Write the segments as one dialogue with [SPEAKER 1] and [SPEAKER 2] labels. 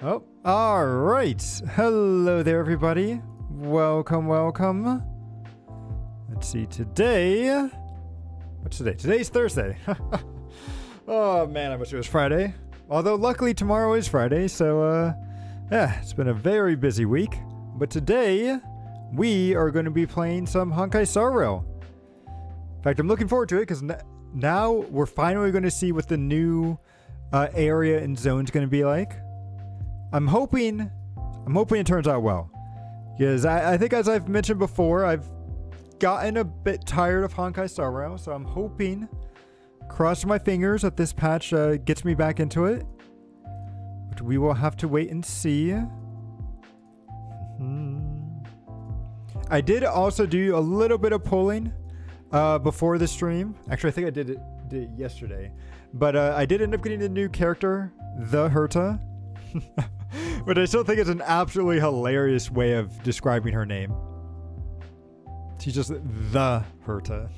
[SPEAKER 1] Oh, all right. Hello there, everybody. Welcome, welcome. Let's see, today... What's today? Today's Thursday. Oh, man, I wish it was Friday. Although, luckily, tomorrow is Friday, so, yeah, it's been a very busy week. But today, we are going to be playing some Honkai Star Rail. In fact, I'm looking forward to it, because now we're finally going to see what the new area and zone is going to be like. I'm hoping it turns out well. Because I think, as I've mentioned before, I've gotten a bit tired of Honkai Star Rail, so I'm hoping, cross my fingers, that this patch gets me back into it. But we will have to wait and see. I did also do a little bit of polling before the stream. Actually, I think I did it yesterday. But I did end up getting a new character, the Herta. But I still think it's an absolutely hilarious way of describing her name. She's just the Herta.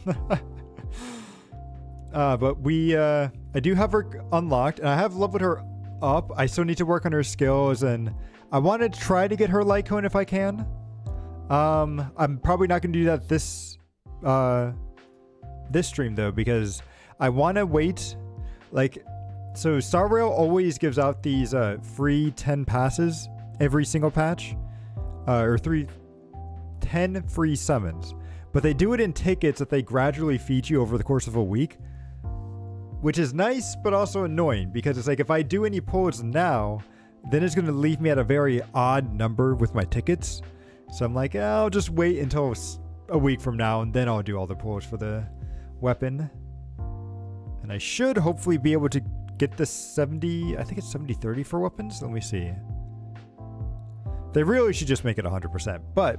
[SPEAKER 1] But I do have her unlocked, and I have leveled her up. I still need to work on her skills, and I want to try to get her light cone if I can. I'm probably not going to do that this stream though, because I want to wait. So Star Rail always gives out these free 10 passes every single patch, or 10 free summons, but they do it in tickets that they gradually feed you over the course of a week, which is nice but also annoying, because it's like if I do any pulls now, then it's going to leave me at a very odd number with my tickets. So I'm like, I'll just wait until a week from now, and then I'll do all the pulls for the weapon. And I should hopefully be able to get the 70, I think it's 70-30 for weapons. Let me see. They really should just make it 100%, but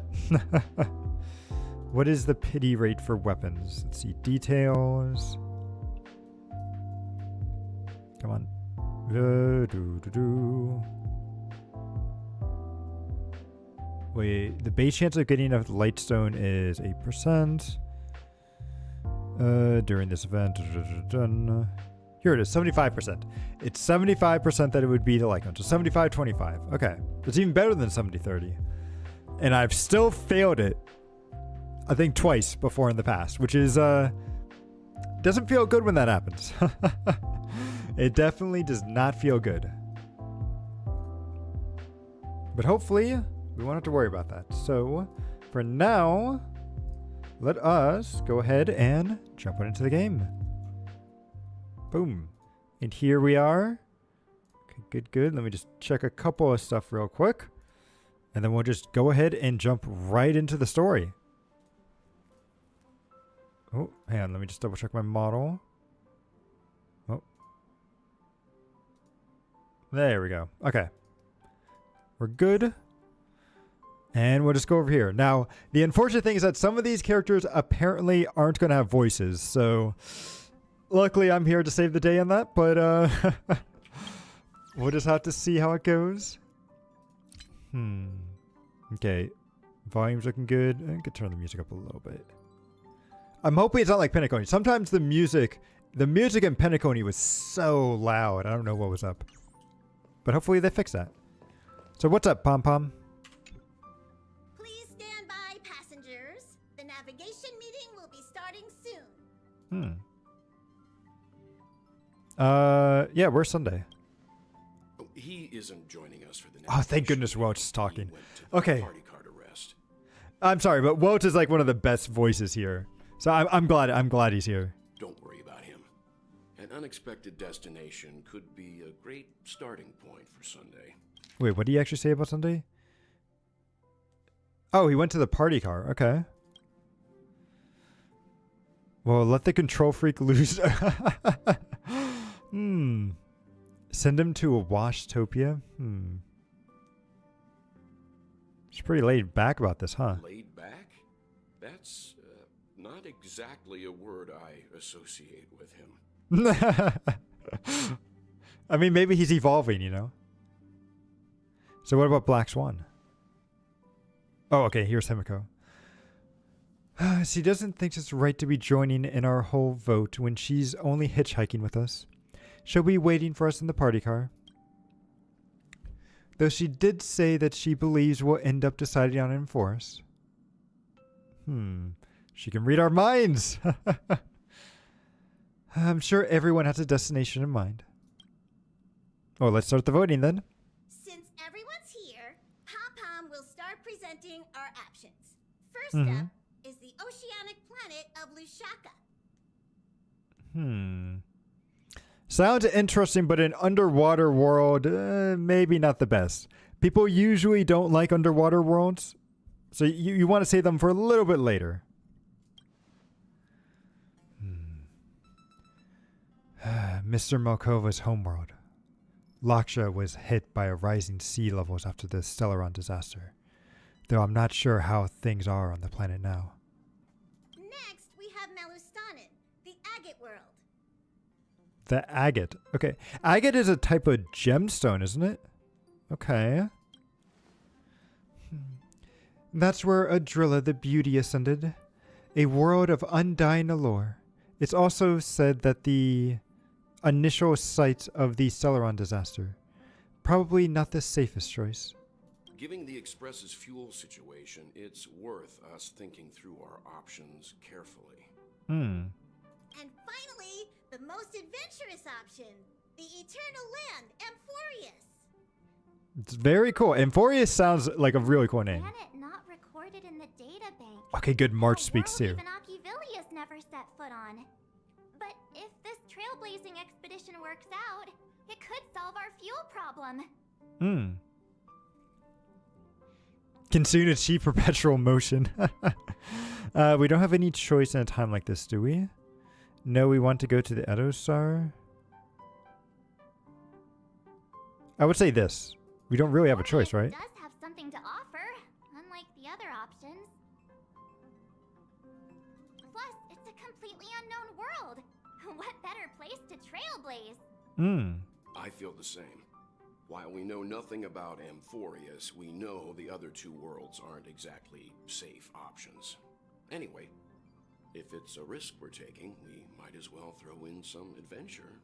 [SPEAKER 1] what is the pity rate for weapons? Let's see, details. Come on. Wait, the base chance of getting a lightstone is 8%. During this event. Here it is, 75%. It's 75% that it would be the light cone. So 75-25. Okay. It's even better than 70-30. And I've still failed it, I think twice before in the past, which is, doesn't feel good when that happens. It definitely does not feel good. But hopefully, we won't have to worry about that. So, for now, let us go ahead and jump on into the game. Boom. And here we are. Okay, good. Let me just check a couple of stuff real quick. And then we'll just go ahead and jump right into the story. Oh, hang on. Let me just double check my model. Oh. There we go. Okay. We're good. And we'll just go over here. Now, the unfortunate thing is that some of these characters apparently aren't going to have voices. So, luckily I'm here to save the day on that. But, we'll just have to see how it goes. Okay. Volume's looking good. I could turn the music up a little bit. I'm hoping it's not like Penacony. Sometimes the music in Penacony was so loud. I don't know what was up. But hopefully they fix that. So what's up, Pom Pom?
[SPEAKER 2] Please stand by, passengers. The navigation meeting will be starting soon.
[SPEAKER 1] Yeah, where's Sunday?
[SPEAKER 3] He isn't joining us for the
[SPEAKER 1] Oh, thank goodness Welch is talking. Okay.
[SPEAKER 3] Party card arrest.
[SPEAKER 1] I'm sorry, but Welch is like one of the best voices here. So I'm glad he's here.
[SPEAKER 3] Don't worry about him. An unexpected destination could be a great starting point for Sunday.
[SPEAKER 1] Wait, what did he actually say about Sunday? Oh, he went to the party car. Okay. Well, let the control freak loose. Send him to a washtopia? He's pretty laid back about this, huh?
[SPEAKER 3] Laid back? That's not exactly a word I associate with him.
[SPEAKER 1] I mean, maybe he's evolving, you know? So what about Black Swan? Oh, okay, here's Himiko. She doesn't think it's right to be joining in our whole vote when she's only hitchhiking with us. She'll be waiting for us in the party car. Though she did say that she believes we'll end up deciding on enforce. She can read our minds. I'm sure everyone has a destination in mind. Oh, let's start the voting then.
[SPEAKER 2] Since everyone's here, Pom-Pom will start presenting our options. First up is the oceanic planet of Lushaka.
[SPEAKER 1] Sounds interesting, but an underwater world, maybe not the best. People usually don't like underwater worlds, so you want to save them for a little bit later. Mr. Malkova's homeworld. Laksha was hit by a rising sea levels after the Stellaron disaster, though I'm not sure how things are on the planet now.
[SPEAKER 2] Next, we have Malustanin, the agate world.
[SPEAKER 1] The agate. Okay. Agate is a type of gemstone, isn't it? Okay. That's where Adrilla the Beauty ascended. A world of undying allure. It's also said that the initial site of the Stellaron disaster. Probably not the safest choice.
[SPEAKER 3] Given the Express's fuel situation, it's worth us thinking through our options carefully.
[SPEAKER 2] And finally, the most adventurous option, the Eternal Land, Amphorius.
[SPEAKER 1] It's very cool. Amphorius sounds like a really cool name.
[SPEAKER 4] Planet not recorded in the data bank.
[SPEAKER 1] Okay, good. March speaks too.
[SPEAKER 4] Even Akivilius never set foot on. But if this trailblazing expedition works out, it could solve our fuel problem.
[SPEAKER 1] Can soon achieve perpetual motion. We don't have any choice in a time like this, do we? No, we want to go to the Edosar. I would say this. We don't really have a choice, right?
[SPEAKER 4] It does have something to offer, unlike the other options. Plus, it's a completely unknown world. What better place to trailblaze?
[SPEAKER 3] I feel the same. While we know nothing about Amphorius, we know the other two worlds aren't exactly safe options. Anyway, if it's a risk we're taking, we might as well throw in some adventure.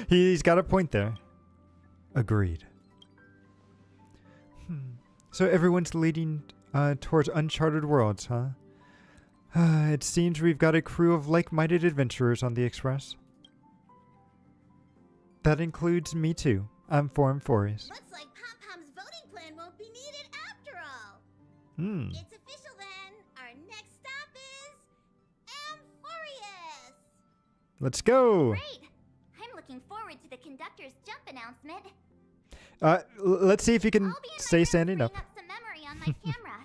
[SPEAKER 1] He's got a point there. Agreed. So everyone's leading towards uncharted worlds, huh? It seems we've got a crew of like-minded adventurers on the Express. That includes me too. I'm for Amphorius.
[SPEAKER 2] Looks like Pom-Pom's voting plan won't be needed after all. It's official then. Our next stop is Amphorius.
[SPEAKER 1] Let's go.
[SPEAKER 4] Great! I'm looking forward to the conductor's jump announcement.
[SPEAKER 1] Let's see if you can
[SPEAKER 4] I'll be in my
[SPEAKER 1] stay
[SPEAKER 4] room
[SPEAKER 1] standing up.
[SPEAKER 4] freeing up some memory on my camera.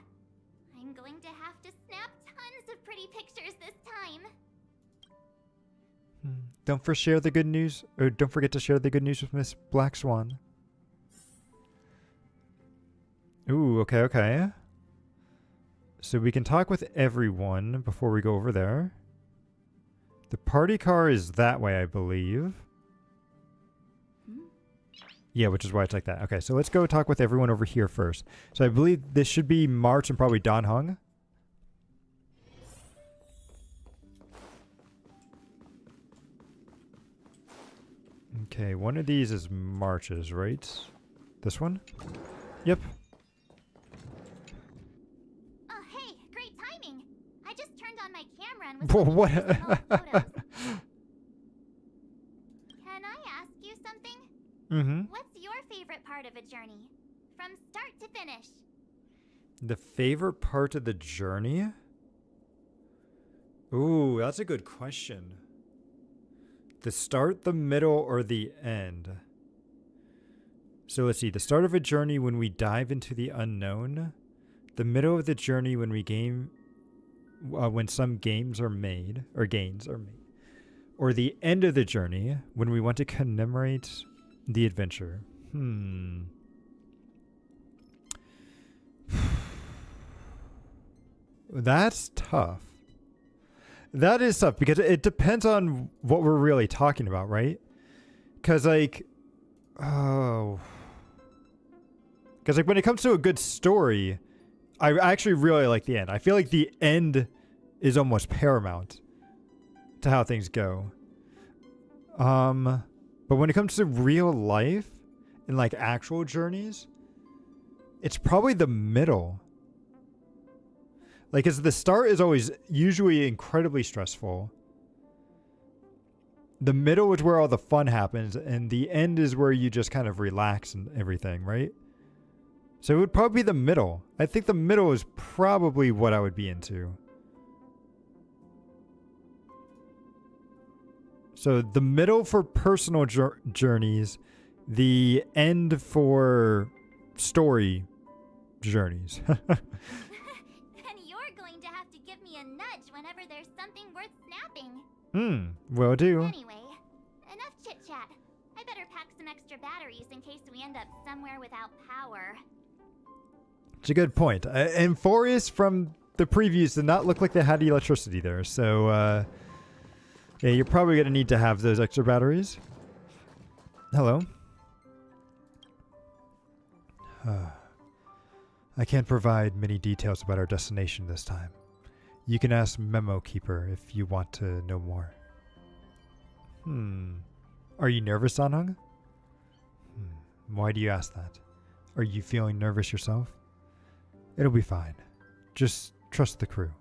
[SPEAKER 4] I'm going to have to snap tons of pretty pictures this time.
[SPEAKER 1] Don't forget the good news to share the good news with Miss Black Swan. Ooh, okay. So we can talk with everyone before we go over there. The party car is that way, I believe. Yeah, which is why it's like that. Okay, so let's go talk with everyone over here first. So I believe this should be March and probably Dan Heng. Okay, one of these is March's, right? This one? Yep.
[SPEAKER 4] Oh, hey, great timing. I just turned on my camera and was
[SPEAKER 1] Whoa,
[SPEAKER 4] looking
[SPEAKER 1] what?
[SPEAKER 4] through some old photos. Can I ask you something? What's your favorite part of a journey? From start to finish.
[SPEAKER 1] The favorite part of the journey? Ooh, that's a good question. The start, the middle, or the end? So let's see. The start of a journey when we dive into the unknown. The middle of the journey when we when some games are made, or gains are made. Or the end of the journey when we want to commemorate the adventure. That's tough. That is tough because it depends on what we're really talking about, right? Because like when it comes to a good story, I actually really like the end. I feel like the end is almost paramount to how things go. But when it comes to real life, in like actual journeys, it's probably the middle. Like, as the start is always usually incredibly stressful. The middle is where all the fun happens, and the end is where you just kind of relax and everything, right? So it would probably be the middle. I think the middle is probably what I would be into. So the middle for personal journeys, the end for story journeys.
[SPEAKER 4] Then you're going to have to give me a nudge whenever there's something worth snapping.
[SPEAKER 1] Will do.
[SPEAKER 4] Anyway, enough chit-chat. I better pack some extra batteries in case we end up somewhere without power.
[SPEAKER 1] It's a good point. Amphorius from the previews did not look like they had electricity there, so yeah, you're probably going to need to have those extra batteries. Hello. I can't provide many details about our destination this time. You can ask Memo Keeper if you want to know more. Are you nervous, Sanhung? Why do you ask that? Are you feeling nervous yourself? It'll be fine. Just trust the crew.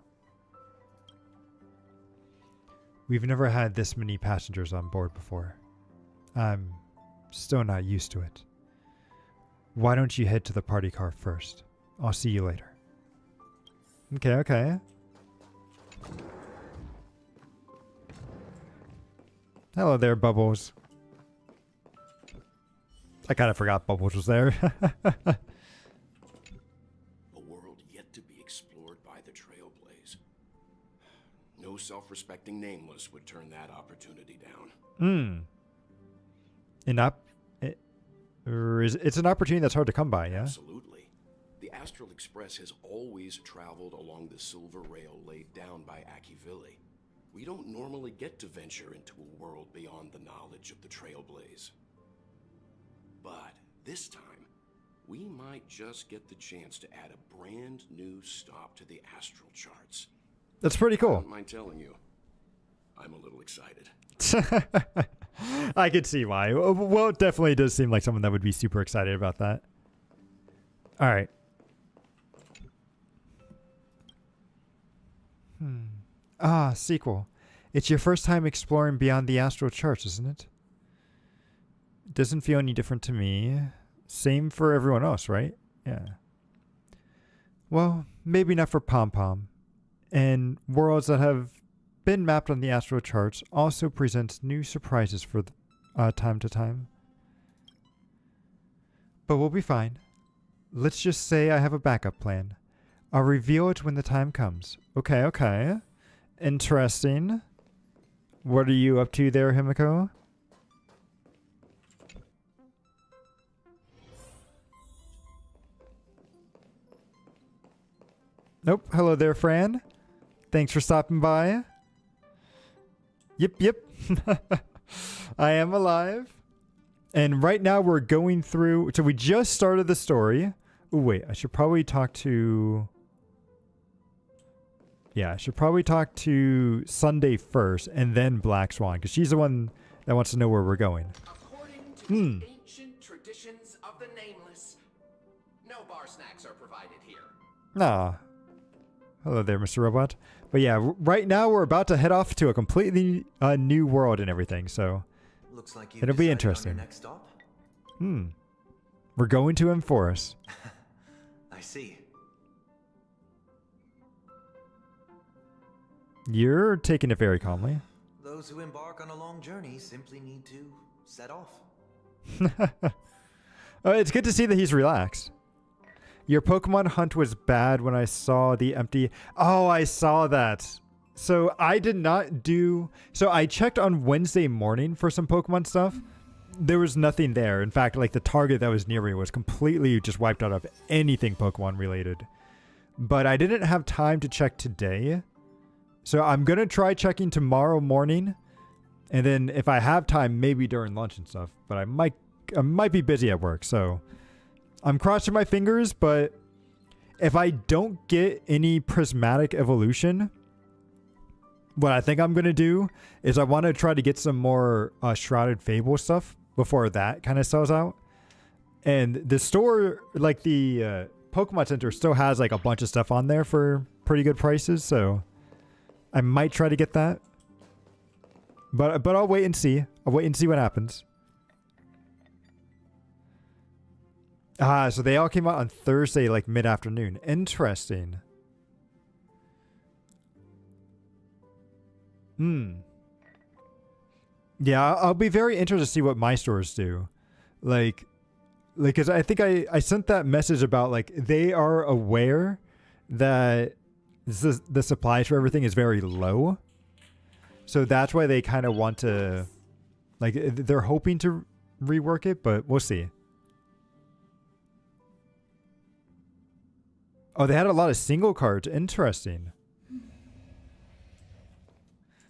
[SPEAKER 1] We've never had this many passengers on board before. I'm still not used to it. Why don't you head to the party car first? I'll see you later. Okay. Hello there, Bubbles. I kind of forgot Bubbles was there.
[SPEAKER 3] A world yet to be explored by the Trailblaze. No self-respecting nameless would turn that opportunity down.
[SPEAKER 1] It's an opportunity that's hard to come by, yeah?
[SPEAKER 3] Absolutely. The Astral Express has always traveled along the silver rail laid down by Akivili. We don't normally get to venture into a world beyond the knowledge of the Trailblaze. But this time, we might just get the chance to add a brand new stop to the astral charts.
[SPEAKER 1] That's pretty
[SPEAKER 3] I
[SPEAKER 1] cool.
[SPEAKER 3] don't mind telling you, I'm a little excited.
[SPEAKER 1] I could see why. Well, it definitely does seem like someone that would be super excited about that. All right. Sequel. It's your first time exploring beyond the astral charts, isn't it? It doesn't feel any different to me. Same for everyone else, right? Yeah. Well, maybe not for Pom Pom. And worlds that have been mapped on the astral charts also presents new surprises for time to time. But we'll be fine. Let's just say I have a backup plan. I'll reveal it when the time comes. Okay. Interesting. What are you up to there, Himiko? Nope. Hello there, Fran. Thanks for stopping by. Yep. I am alive. And right now we're going through... So we just started the story. Oh, wait. I should probably talk to... Yeah, I should probably talk to Sunday first and then Black Swan, because she's the one that wants to know where we're going.
[SPEAKER 5] According to the ancient traditions of the Nameless, no bar snacks are provided here.
[SPEAKER 1] Nah. Hello there, Mr. Robot. But yeah, right now we're about to head off to a completely new world and everything, so
[SPEAKER 6] looks like
[SPEAKER 1] it'll be interesting.
[SPEAKER 6] On your next stop?
[SPEAKER 1] We're going to Amphorus.
[SPEAKER 6] I see.
[SPEAKER 1] You're taking it very calmly.
[SPEAKER 6] Those who embark on a long journey simply need to set off.
[SPEAKER 1] It's good to see that he's relaxed. Your Pokemon hunt was bad when I saw the empty... Oh, I saw that. So I did not do... So I checked on Wednesday morning for some Pokemon stuff. There was nothing there. In fact, like the target that was near me was completely just wiped out of anything Pokemon related. But I didn't have time to check today. So I'm going to try checking tomorrow morning. And then if I have time, maybe during lunch and stuff. But I might be busy at work, so... I'm crossing my fingers, but if I don't get any prismatic evolution, what I think I'm going to do is I want to try to get some more Shrouded Fable stuff before that kind of sells out. And the store, like the Pokemon Center, still has like a bunch of stuff on there for pretty good prices. So I might try to get that. But I'll wait and see. I'll wait and see what happens. Ah, so they all came out on Thursday, like mid-afternoon. Interesting. Yeah, I'll be very interested to see what my stores do. Like, because I think I sent that message about, like, they are aware that the supplies for everything is very low. So that's why they kind of want to, like, they're hoping to rework it, but we'll see. Oh, they had a lot of single cards. Interesting.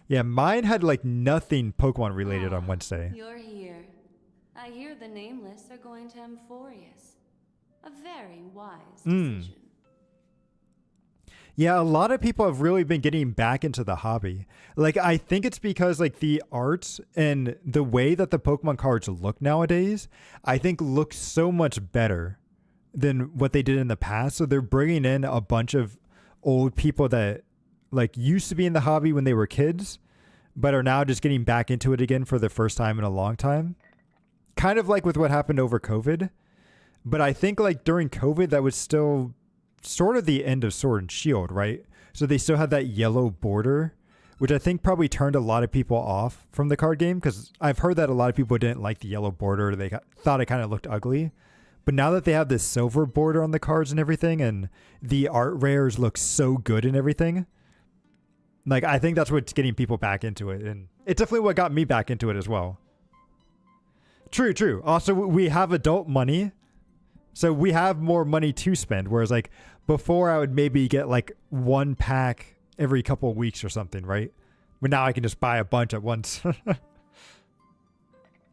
[SPEAKER 1] Yeah, mine had like nothing Pokemon related on Wednesday.
[SPEAKER 7] You're here. I hear the Nameless are going to Amphorius. A very wise decision.
[SPEAKER 1] Yeah, a lot of people have really been getting back into the hobby. Like, I think it's because like the art and the way that the Pokemon cards look nowadays, I think looks so much better than what they did in the past. So they're bringing in a bunch of old people that like used to be in the hobby when they were kids, but are now just getting back into it again for the first time in a long time. Kind of like with what happened over COVID. But I think like during COVID, that was still sort of the end of Sword and Shield, right? So they still had that yellow border, which I think probably turned a lot of people off from the card game, because I've heard that a lot of people didn't like the yellow border. They thought it kind of looked ugly. But now that they have this silver border on the cards and everything, and the art rares look so good and everything, like, I think that's what's getting people back into it. And it's definitely what got me back into it as well. True. Also, we have adult money, so we have more money to spend. Whereas, like, before I would maybe get, like, one pack every couple of weeks or something, right? But now I can just buy a bunch at once. You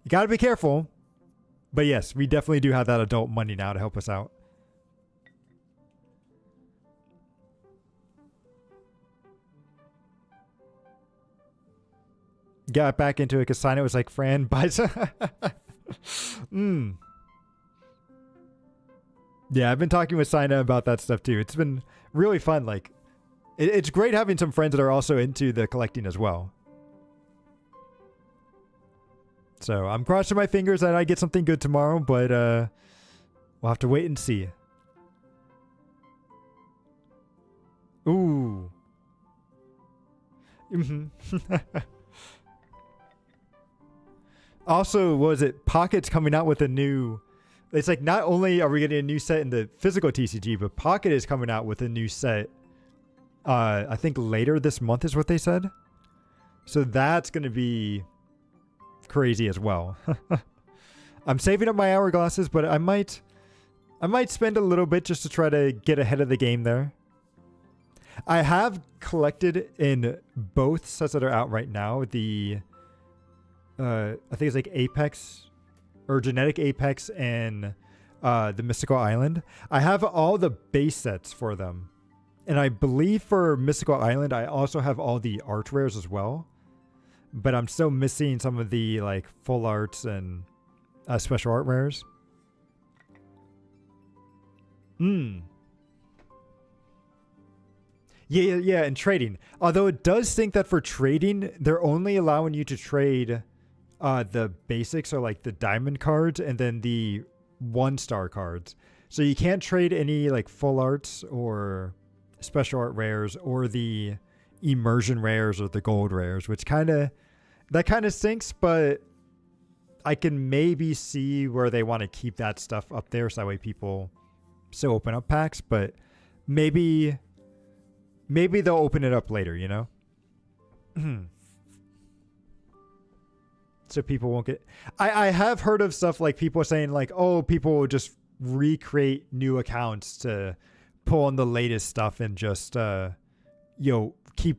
[SPEAKER 1] gotta be careful. But yes, we definitely do have that adult money now to help us out. Got back into it because Sina was like, Fran, buys. Yeah, I've been talking with Sina about that stuff too. It's been really fun. Like, it's great having some friends that are also into the collecting as well. So I'm crossing my fingers that I get something good tomorrow, but we'll have to wait and see. Ooh. Also, what was it? Pocket's coming out with a new... It's like not only are we getting a new set in the physical TCG, but Pocket is coming out with a new set. I think later this month is what they said. So that's going to be crazy as well. I'm saving up my hourglasses, but I might spend a little bit just to try to get ahead of the game there. I have collected in both sets that are out right now. The I think it's like Apex or Genetic Apex and the Mystical Island. I have all the base sets for them. And I believe for Mystical Island, I also have all the art rares as well. But I'm still missing some of the like full arts and special art rares. Yeah, and trading. Although it does think that for trading, they're only allowing you to trade the basics, or like the diamond cards and then the 1-star cards. So you can't trade any like full arts or special art rares or the immersion rares or the gold rares, which kind of stinks, but I can maybe see where they want to keep that stuff up there so that way people still open up packs, but maybe they'll open it up later, you know? So people won't get... I have heard of stuff like people saying like, oh, people will just recreate new accounts to pull on the latest stuff and just, they'll keep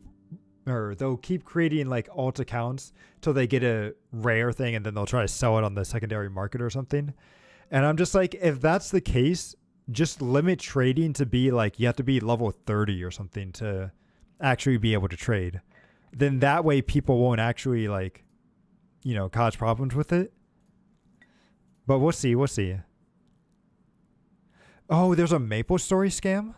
[SPEAKER 1] creating like alt accounts till they get a rare thing and then they'll try to sell it on the secondary market or something. And I'm just like, if that's the case, just limit trading to be like, you have to be level 30 or something to actually be able to trade. Then that way people won't actually like, cause problems with it. But we'll see. Oh, there's a Maple Story scam?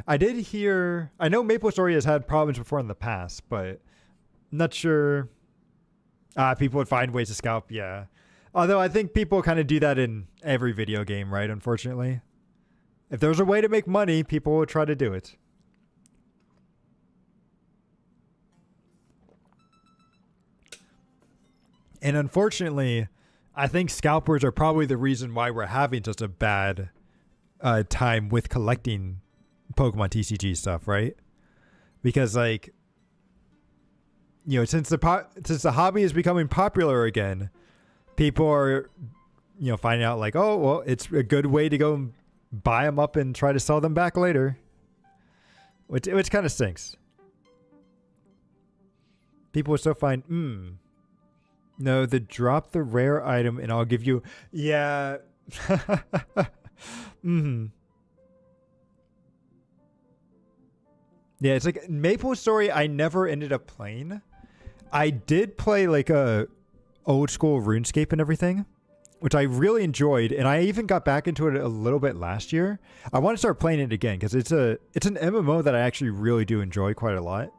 [SPEAKER 1] I did hear... I know Maple Story has had problems before in the past, but not sure... people would find ways to scalp, yeah. Although I think people kind of do that in every video game, right? Unfortunately. If there's a way to make money, people will try to do it. And unfortunately, I think scalpers are probably the reason why we're having such a bad time with collecting Pokemon TCG stuff, right? Because like, you know, since the hobby is becoming popular again, people are, you know, finding out like, oh, well, it's a good way to go buy them up and try to sell them back later, which kind of stinks. People will still find, no, drop the rare item and I'll give you, yeah. Yeah, it's like Maple Story I never ended up playing. I did play like a old school RuneScape and everything, which I really enjoyed, and I even got back into it a little bit last year. I want to start playing it again because it's an MMO that I actually really do enjoy quite a lot.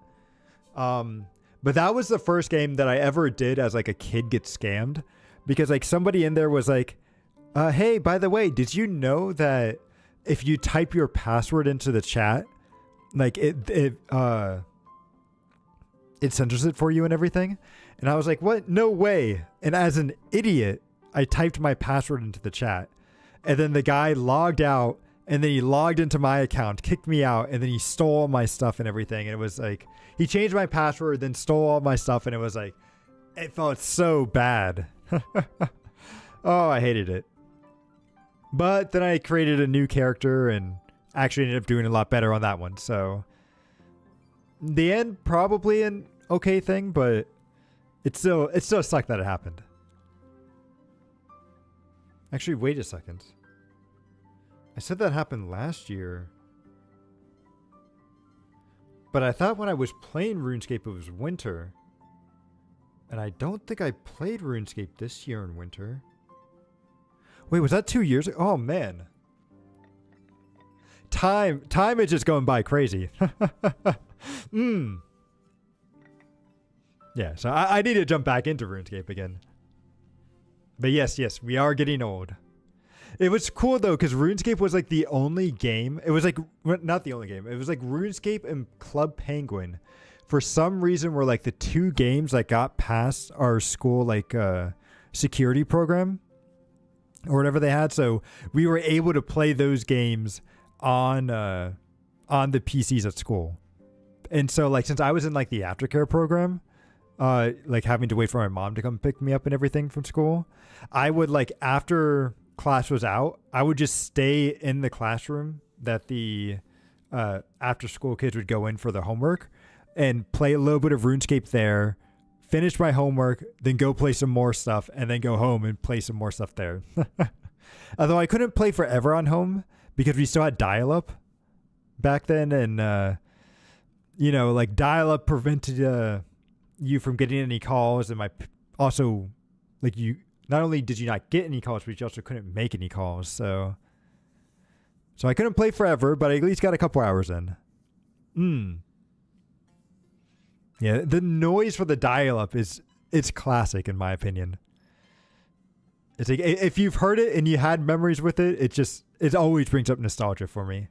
[SPEAKER 1] But that was the first game that I ever did as like a kid get scammed, because like somebody in there was like, hey, by the way, did you know that if you type your password into the chat, like it censors it for you and everything? And I was like, what? No way. And as an idiot, I typed my password into the chat, and then the guy logged out, and then he logged into my account, kicked me out, and then he stole all my stuff and everything. And it was like, he changed my password, then stole all my stuff, and it was like, it felt so bad. Oh, I hated it. But then I created a new character and actually ended up doing a lot better on that one. So in the end, probably an okay thing, but it still sucked that it happened. Actually, wait a second. I said that happened last year. But I thought when I was playing RuneScape it was winter. And I don't think I played RuneScape this year in winter. Wait, was that 2 years ago? Oh, man. Time is just going by crazy. Yeah, so I need to jump back into RuneScape again. But yes, we are getting old. It was cool though, because RuneScape was like the only game. It was like, not the only game. It was like RuneScape and Club Penguin. For some reason, were like the two games that got past our school like security program or whatever they had. So we were able to play those games on the PCs at school. And so like, since I was in like the aftercare program, like having to wait for my mom to come pick me up and everything from school, I would like, after class was out, I would just stay in the classroom that the after school kids would go in for their homework and play a little bit of RuneScape there, finish my homework, then go play some more stuff, and then go home and play some more stuff there. Although I couldn't play forever on home because we still had dial-up back then, and you know, like dial-up prevented you from getting any calls, and also like, you not only did you not get any calls, but you also couldn't make any calls. So I couldn't play forever, but I at least got a couple hours in. Yeah, the noise for the dial-up it's classic in my opinion. It's like, if you've heard it and you had memories with it, it always brings up nostalgia for me.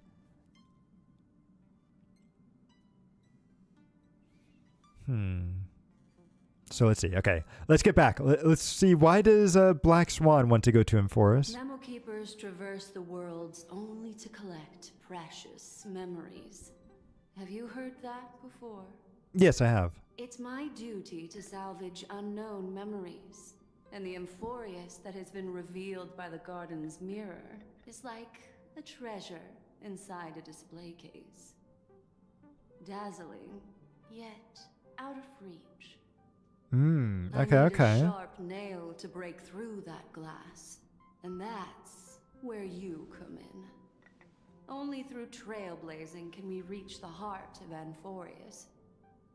[SPEAKER 1] So let's see. Okay, let's get back. Let's see. Why does Black Swan want to go to him for us?
[SPEAKER 7] Memo keepers traverse the worlds only to collect precious memories. Have you heard that before?
[SPEAKER 1] Yes, I have.
[SPEAKER 7] It's my duty to salvage unknown memories. And the Amphorius that has been revealed by the garden's mirror is like a treasure inside a display case. Dazzling, yet out of reach.
[SPEAKER 1] Okay,
[SPEAKER 7] I need
[SPEAKER 1] okay.
[SPEAKER 7] a sharp nail to break through that glass. And that's where you come in. Only through trailblazing can we reach the heart of Amphorius.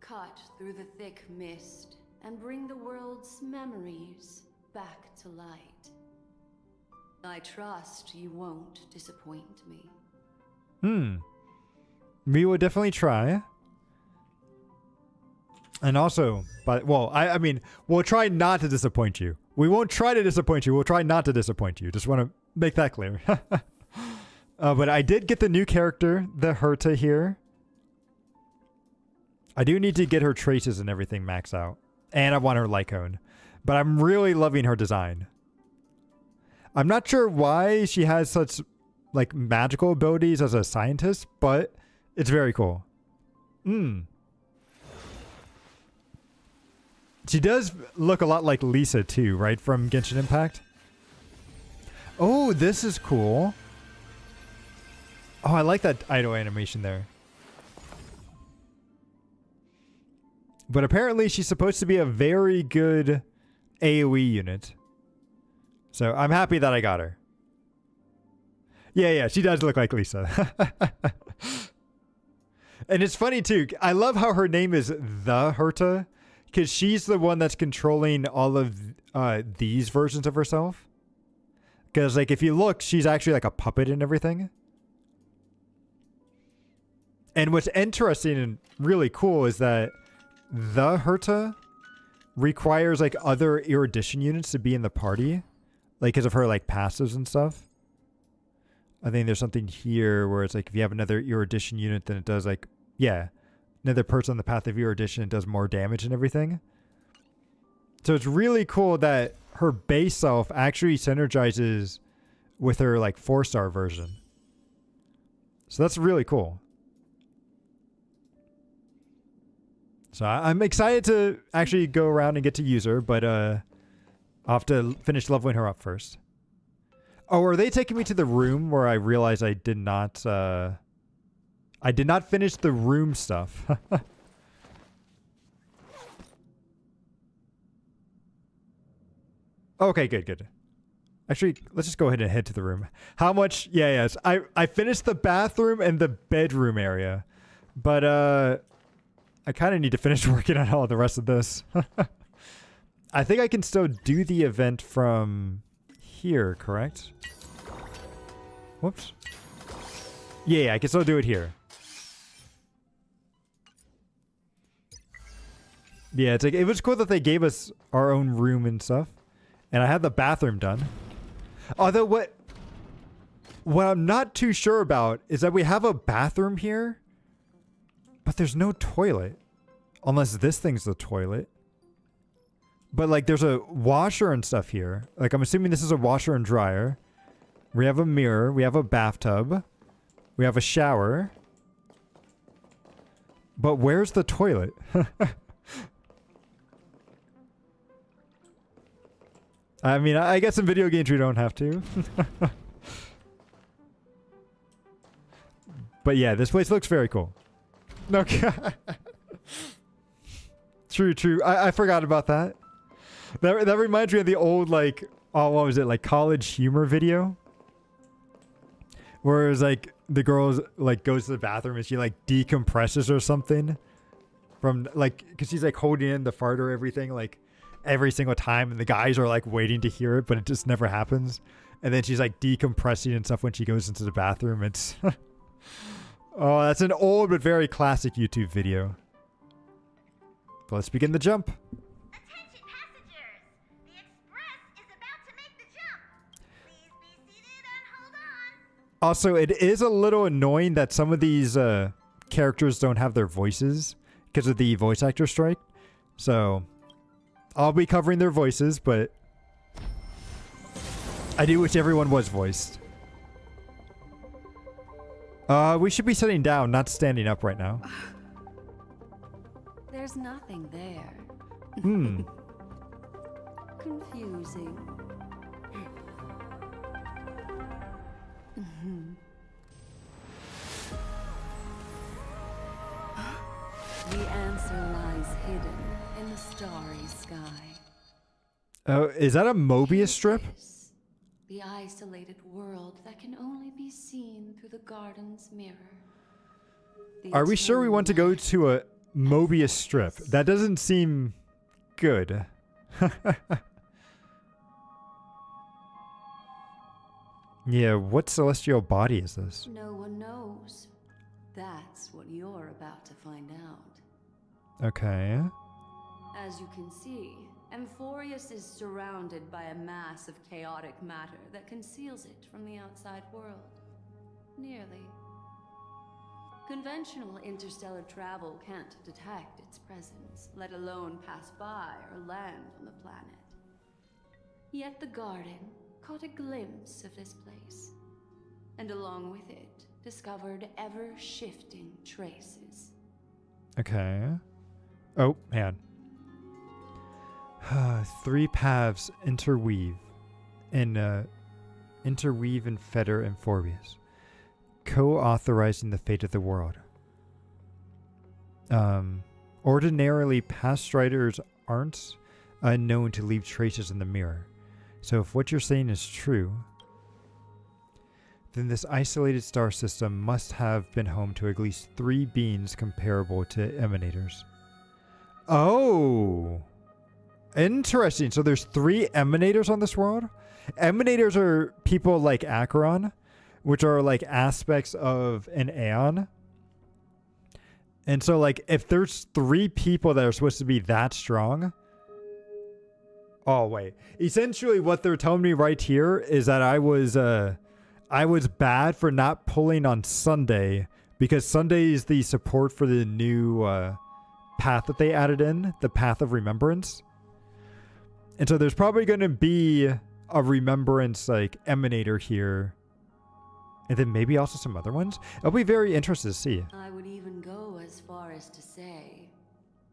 [SPEAKER 7] Cut through the thick mist and bring the world's memories back to light. I trust you won't disappoint me.
[SPEAKER 1] We will definitely try. And also, I mean, we'll try not to disappoint you. We won't try to disappoint you. We'll try not to disappoint you. Just want to make that clear. But I did get the new character, the Herta here. I do need to get her traces and everything maxed out. And I want her Lycone. But I'm really loving her design. I'm not sure why she has such like magical abilities as a scientist, but it's very cool. She does look a lot like Lisa too, right? From Genshin Impact. Oh, this is cool. Oh, I like that idle animation there. But apparently she's supposed to be a very good AoE unit. So I'm happy that I got her. Yeah, she does look like Lisa. And it's funny too. I love how her name is the Herta, because she's the one that's controlling all of these versions of herself. Because like if you look, she's actually like a puppet and everything. And what's interesting and really cool is that the Herta requires like other erudition units to be in the party, like because of her like passives and stuff. I think there's something here where it's like if you have another erudition unit, then it does like, yeah, another person on the path of erudition, it does more damage and everything. So it's really cool that her base self actually synergizes with her like 4-star version. So that's really cool. So I'm excited to actually go around and get to use her, but I'll have to finish leveling her up first. Oh, are they taking me to the room where I realized I did not finish the room stuff? Okay, good. Actually, let's just go ahead and head to the room. How much? Yes. I finished the bathroom and the bedroom area, but I kind of need to finish working on all the rest of this. I think I can still do the event from here, correct? Whoops. Yeah, I can still do it here. Yeah, it's like, it was cool that they gave us our own room and stuff. And I had the bathroom done. Although what I'm not too sure about is that we have a bathroom here, but there's no toilet. Unless this thing's the toilet. But like there's a washer and stuff here. Like I'm assuming this is a washer and dryer. We have a mirror. We have a bathtub. We have a shower. But where's the toilet? I mean, I guess in video games we don't have to. But yeah, this place looks very cool. Okay. True. I forgot about that. That reminds me of the old, like, oh, what was it? Like, college humor video? Where it was, like, the girl, like, goes to the bathroom and she, like, decompresses or something. From, like, because she's, like, holding in the fart or everything, like, every single time. And the guys are, like, waiting to hear it, but it just never happens. And then she's, like, decompressing and stuff when she goes into the bathroom. It's... Oh, that's an old but very classic YouTube video. But let's begin the jump.
[SPEAKER 2] Attention passengers! The express is about to make the jump. Please be seated and hold on.
[SPEAKER 1] Also, it is a little annoying that some of these characters don't have their voices because of the voice actor strike. So, I'll be covering their voices, but I do wish everyone was voiced. We should be sitting down, not standing up right now.
[SPEAKER 7] There's nothing there. Confusing. The answer lies hidden in the starry sky.
[SPEAKER 1] Oh, is that a Mobius strip?
[SPEAKER 7] This, the isolated world that can only be seen through the garden's mirror. The
[SPEAKER 1] Are we sure we want to go
[SPEAKER 7] eternal
[SPEAKER 1] to a Mobius strip? That doesn't seem good. Yeah, what celestial body is this?
[SPEAKER 7] No one knows. That's what you're about to find out.
[SPEAKER 1] Okay.
[SPEAKER 7] As you can see, Amphorius is surrounded by a mass of chaotic matter that conceals it from the outside world. Nearly. Conventional interstellar travel can't detect its presence, let alone pass by or land on the planet. Yet the Garden caught a glimpse of this place, and along with it, discovered ever-shifting traces.
[SPEAKER 1] Okay. Oh, man. 3 paths interweave and fetter Amphorius, co-authorizing the fate of the world. Ordinarily, past striders aren't known to leave traces in the mirror. So if what you're saying is true, then this isolated star system must have been home to at least 3 beings comparable to emanators. Oh! Interesting. So there's 3 emanators on this world? Emanators are people like Acheron, which are like aspects of an aeon. And so like if there's 3 people that are supposed to be that strong... Oh, wait. Essentially what they're telling me right here is that I was bad for not pulling on Sunday, because Sunday is the support for the new path that they added in, the Path of Remembrance. And so there's probably going to be a remembrance like emanator here. And then maybe also some other ones. I'll be very interested to see.
[SPEAKER 7] I would even go as far as to say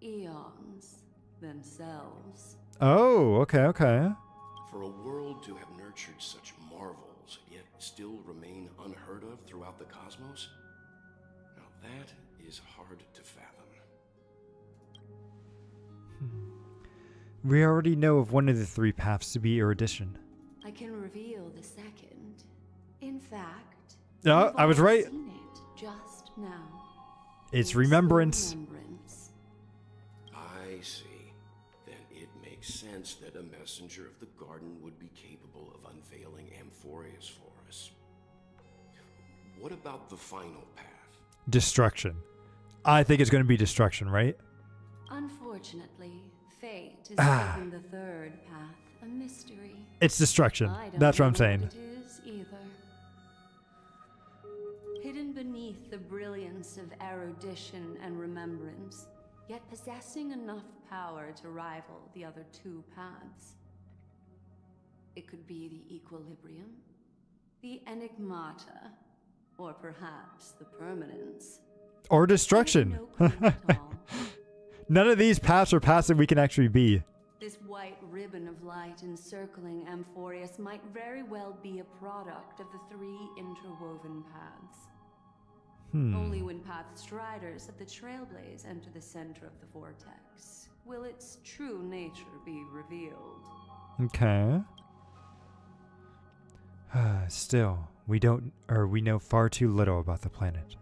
[SPEAKER 7] eons themselves.
[SPEAKER 1] Oh, okay, okay.
[SPEAKER 3] For a world to have nurtured such marvels, yet still remain unheard of throughout the cosmos? Now that is hard to fathom.
[SPEAKER 1] We already know of one of the 3 paths to be erudition.
[SPEAKER 7] I can reveal the second. In fact,
[SPEAKER 1] Oh, I was right.
[SPEAKER 7] seen it just now.
[SPEAKER 1] It's remembrance.
[SPEAKER 7] Remembrance.
[SPEAKER 3] I see. Then it makes sense that a messenger of the garden would be capable of unveiling Amphorius for us. What about the final path?
[SPEAKER 1] Destruction. I think it's going to be destruction, right?
[SPEAKER 7] Unfortunately, fate is making the third path a mystery.
[SPEAKER 1] It's destruction.
[SPEAKER 7] I don't
[SPEAKER 1] That's what I'm
[SPEAKER 7] know
[SPEAKER 1] saying.
[SPEAKER 7] What it is either. Hidden beneath the brilliance of erudition and remembrance, yet possessing enough power to rival the other 2 paths. It could be the equilibrium, the enigmata, or perhaps the permanence.
[SPEAKER 1] Or destruction.
[SPEAKER 7] No clue at all.
[SPEAKER 1] None of these paths are paths that we can actually be.
[SPEAKER 7] This white ribbon of light encircling Amphorius might very well be a product of the 3 interwoven paths. Only when path striders of the Trailblaze enter the center of the vortex will its true nature be revealed.
[SPEAKER 1] Okay. Still, we know far too little about the planet.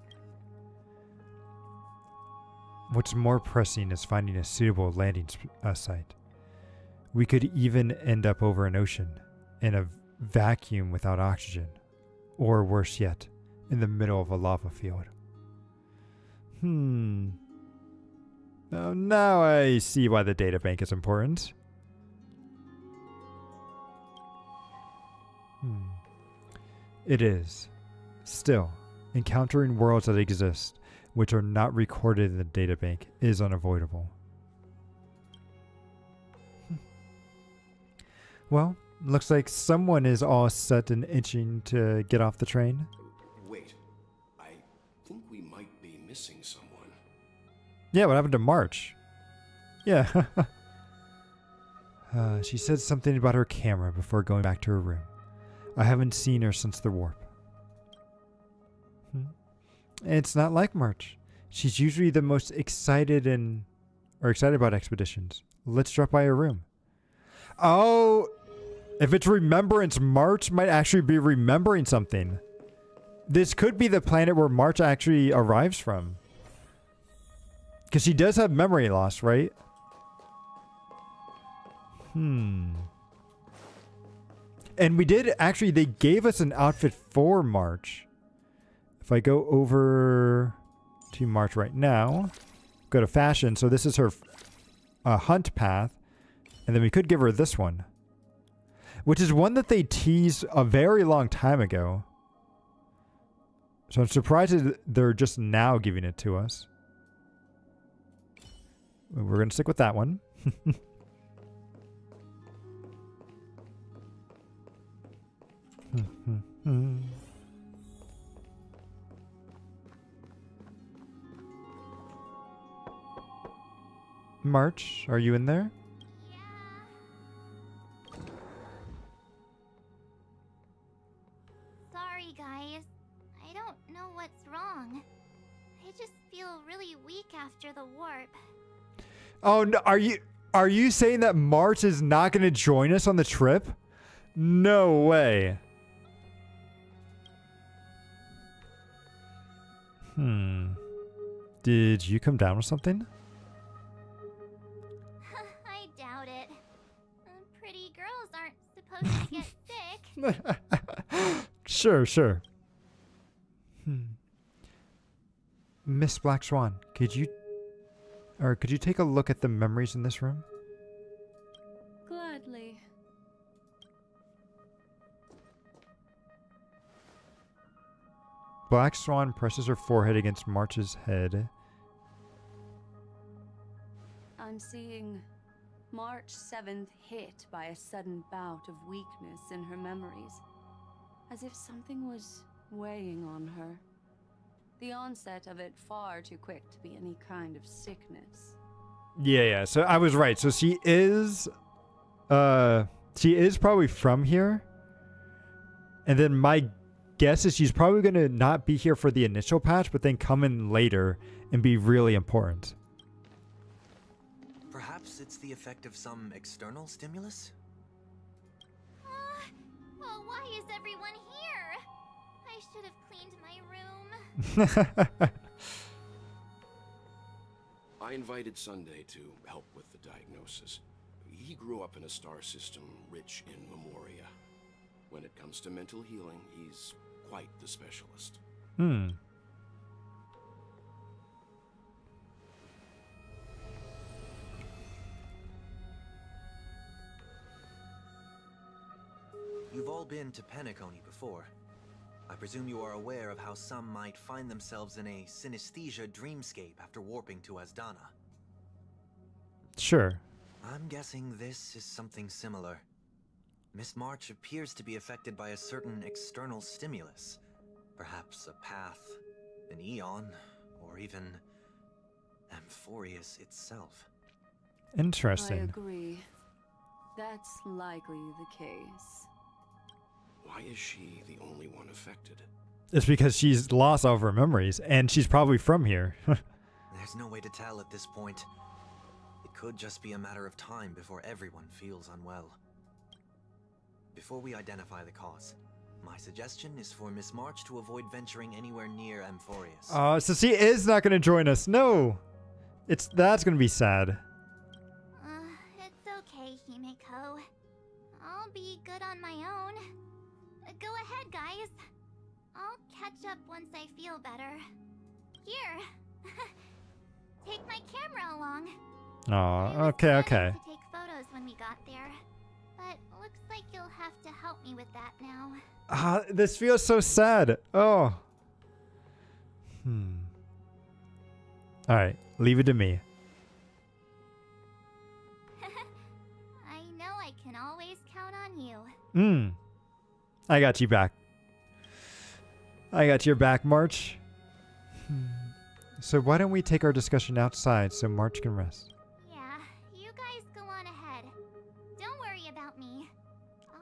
[SPEAKER 1] What's more pressing is finding a suitable landing site. We could even end up over an ocean, in a vacuum without oxygen, or worse yet, in the middle of a lava field. Oh, now I see why the databank is important. It is. Still, encountering worlds that exist, which are not recorded in the databank, is unavoidable. Well, looks like someone is all set and itching to get off the train.
[SPEAKER 3] Wait, I think we might be missing someone.
[SPEAKER 1] Yeah, what happened to March? Yeah. She said something about her camera before going back to her room. I haven't seen her since the warp. It's not like March. She's usually the most excited about expeditions. Let's drop by her room. Oh, if it's remembrance, March might actually be remembering something. This could be the planet where March actually arrives from. Because she does have memory loss, right? And we did actually, they gave us an outfit for March. If I go over to March right now, go to fashion. So this is her hunt path. And then we could give her this one, which is one that they teased a very long time ago. So I'm surprised that they're just now giving it to us. We're going to stick with that one. March, are you in there?
[SPEAKER 4] Yeah. Sorry, guys. I don't know what's wrong. I just feel really weak after the warp.
[SPEAKER 1] Oh, no, are you saying that March is not going to join us on the trip? No way. Did you come down with something?
[SPEAKER 4] I doubt it. Pretty girls aren't supposed to get sick.
[SPEAKER 1] Sure. Miss Black Swan, could you take a look at the memories in this room?
[SPEAKER 7] Gladly.
[SPEAKER 1] Black Swan presses her forehead against March's head.
[SPEAKER 7] I'm seeing March 7th hit by a sudden bout of weakness in her memories, as if something was weighing on her. The onset of it far too quick to be any kind of sickness.
[SPEAKER 1] Yeah. So I was right. So she is probably from here. And then my guess is she's probably going to not be here for the initial patch, but then come in later and be really important.
[SPEAKER 6] Perhaps it's the effect of some external stimulus?
[SPEAKER 4] Well, why is everyone here? I should have cleaned my room.
[SPEAKER 3] I invited Sunday to help with the diagnosis. He grew up in a star system rich in memoria. When it comes to mental healing, he's quite the specialist.
[SPEAKER 6] You've all been to Penacony before. I presume you are aware of how some might find themselves in a synesthesia dreamscape after warping to Asdana.
[SPEAKER 1] Sure.
[SPEAKER 6] I'm guessing this is something similar. Miss March appears to be affected by a certain external stimulus. Perhaps a path, an eon, or even Amphorius itself.
[SPEAKER 1] Interesting.
[SPEAKER 7] I agree. That's likely the case.
[SPEAKER 3] Why is she the only one affected?
[SPEAKER 1] It's because she's lost all of her memories, and she's probably from here.
[SPEAKER 6] There's no way to tell at this point. It could just be a matter of time before everyone feels unwell. Before we identify the cause, my suggestion is for Miss March to avoid venturing anywhere near Amphorius.
[SPEAKER 1] So she is not going to join us. No. That's going to be sad.
[SPEAKER 4] It's okay, Himeko. I'll be good on my own. Go ahead, guys. I'll catch up once I feel better. Here. Take my camera along.
[SPEAKER 1] Oh, okay.
[SPEAKER 4] I was planning to take photos when we got there, but looks like you'll have to help me with that now.
[SPEAKER 1] This feels so sad. Oh. All right, leave it to me.
[SPEAKER 4] I know I can always count on you.
[SPEAKER 1] I got you back. I got your back, March. So why don't we take our discussion outside so March can rest?
[SPEAKER 4] Yeah, you guys go on ahead. Don't worry about me.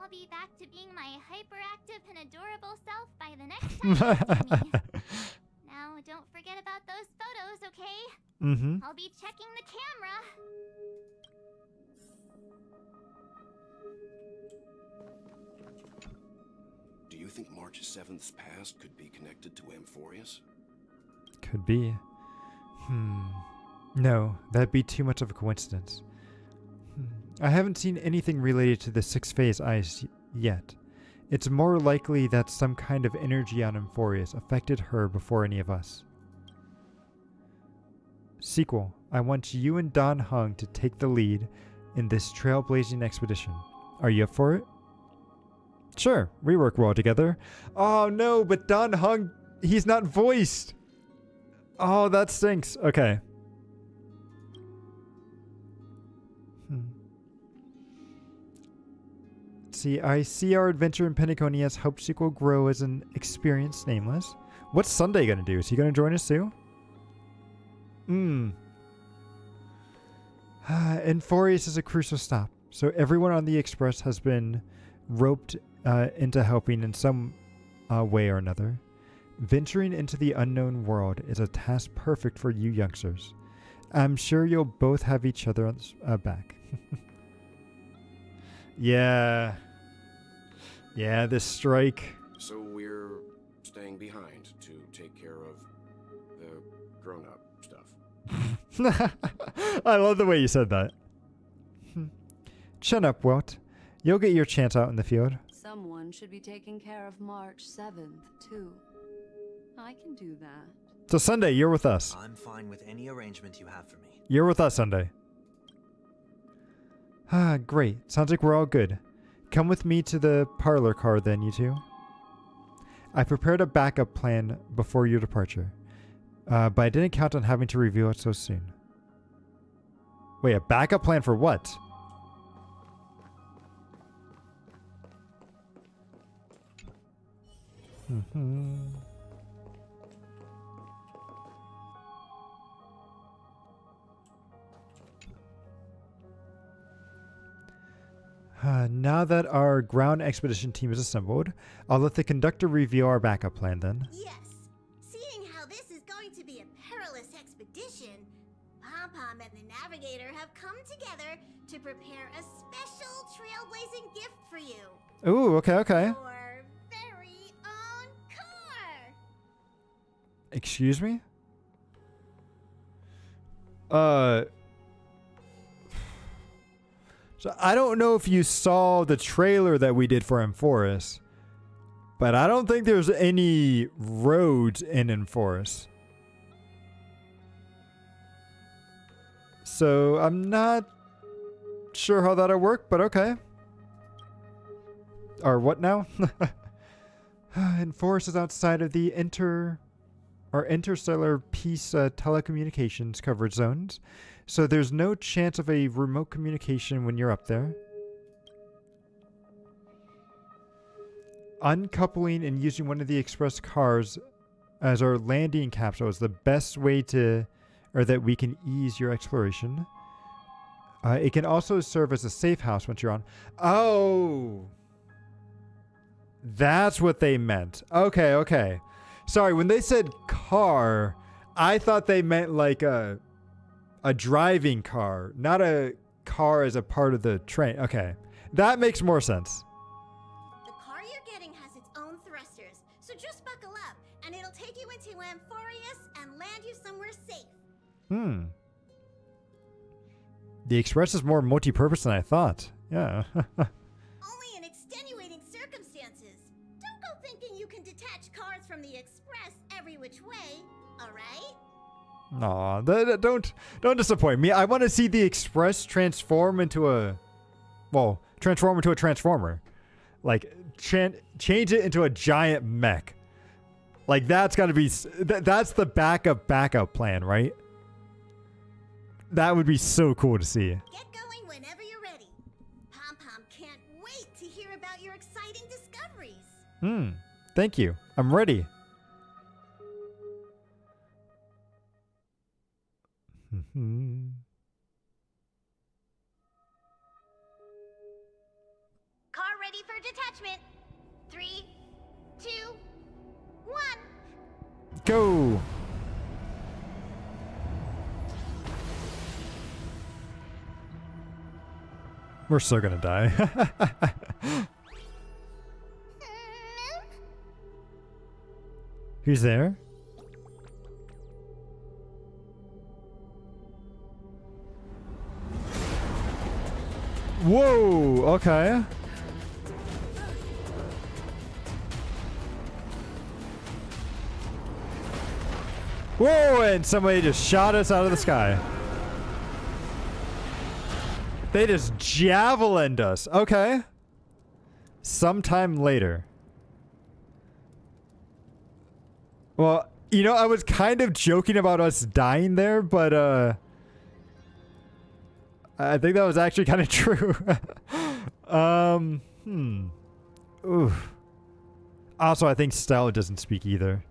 [SPEAKER 4] I'll be back to being my hyperactive and adorable self by the next time you see me. Now, don't forget about those photos, okay? I'll be checking the camera.
[SPEAKER 3] Do you think March 7th's past could be connected to Amphorius?
[SPEAKER 1] Could be. No, that'd be too much of a coincidence. I haven't seen anything related to the 6th phase ice yet. It's more likely that some kind of energy on Amphorius affected her before any of us. Cquel, I want you and Don Hung to take the lead in this trailblazing expedition. Are you up for it? Sure, we work well together. Oh no, but Don Hung, he's not voiced. Oh, that stinks. Okay. See, I see our adventure in Penacony has helped Cquel grow as an experienced Nameless. What's Sunday gonna do? Is he gonna join us too? Amphorius is a crucial stop, so everyone on the Express has been roped into helping in some way or another. Venturing into the unknown world is a task perfect for you youngsters. I'm sure you'll both have each other's back. Yeah. Yeah, this strike.
[SPEAKER 3] So we're staying behind to take care of the grown-up stuff.
[SPEAKER 1] I love the way you said that. Chin up, Walt. You'll get your chance out in the field.
[SPEAKER 7] Someone should be taking care of March 7th, too. I can do that.
[SPEAKER 1] So Sunday, you're with us.
[SPEAKER 6] I'm fine with any arrangement you have for me.
[SPEAKER 1] You're with us, Sunday. Ah, great. Sounds like we're all good. Come with me to the parlor car then, you two. I prepared a backup plan before your departure, but I didn't count on having to reveal it so soon. Wait, a backup plan for what? Now that our ground expedition team is assembled, I'll let the conductor reveal our backup plan then.
[SPEAKER 2] Yes. Seeing how this is going to be a perilous expedition, Pom-Pom and the Navigator have come together to prepare a special trailblazing gift for you.
[SPEAKER 1] Ooh, okay, okay.
[SPEAKER 2] Your very own car.
[SPEAKER 1] Excuse me? So I don't know if you saw the trailer that we did for Amphoris, but I don't think there's any roads in Amphoris. So I'm not sure how that'll work, but okay. Or what now? Amphoris is outside of the interstellar peace telecommunications coverage zones. So there's no chance of a remote communication when you're up there. Uncoupling and using one of the express cars as our landing capsule is the best way to, or that we can ease your exploration. It can also serve as a safe house once you're on. Oh! That's what they meant. Okay, okay. Sorry, when they said car, I thought they meant like a driving car, not a car as a part of the train. Okay, that makes more sense.
[SPEAKER 2] The car you're getting has its own thrusters, so just buckle up, and it'll take you into Amphorius and land you somewhere safe.
[SPEAKER 1] The Express is more multi-purpose than I thought. Yeah.
[SPEAKER 2] Only in extenuating circumstances. Don't go thinking you can detach cars from the Express every which way, alright?
[SPEAKER 1] Aw, don't disappoint me. I want to see the Express transform into a transformer. Like, change it into a giant mech. Like, that's got to be... that's the backup plan, right? That would be so cool to see.
[SPEAKER 2] Get going whenever you're ready. Pom-Pom can't wait to hear about your exciting discoveries.
[SPEAKER 1] Thank you. I'm ready.
[SPEAKER 2] Car ready for detachment. 3, 2, 1.
[SPEAKER 1] Go! We're so gonna die. Who's there? Whoa, okay. Whoa, and somebody just shot us out of the sky. They just javelined us. Okay. Sometime later. Well, you know, I was kind of joking about us dying there, but I think that was actually kind of true. Oof. Also, I think Stella doesn't speak either.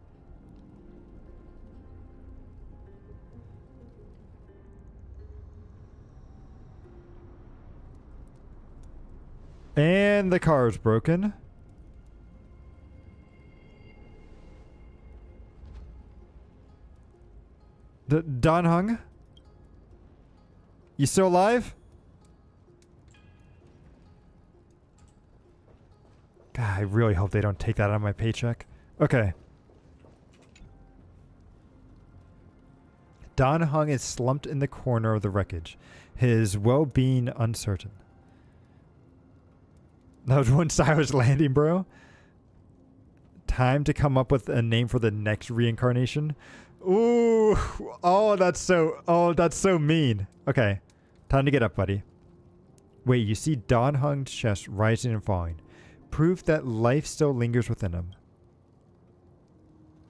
[SPEAKER 1] And the car is broken. Don Hung? You still alive? God, I really hope they don't take that out of my paycheck. Okay. Don Hung is slumped in the corner of the wreckage, his well-being uncertain. That was one Cyrus landing, bro. Time to come up with a name for the next reincarnation. Ooh. Oh, that's so mean. Okay. Time to get up, buddy. Wait, you see Don Hung's chest rising and falling. Proof that life still lingers within him.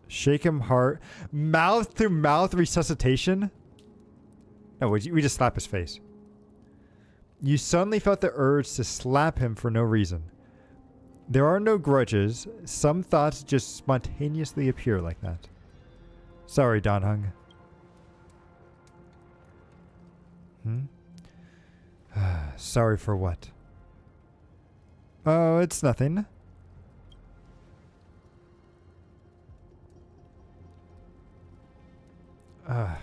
[SPEAKER 1] Shake him hard. Mouth to mouth resuscitation? No, we just slap his face. You suddenly felt the urge to slap him for no reason. There are no grudges. Some thoughts just spontaneously appear like that. Sorry, Don Hung. Sorry for what? Oh, it's nothing. How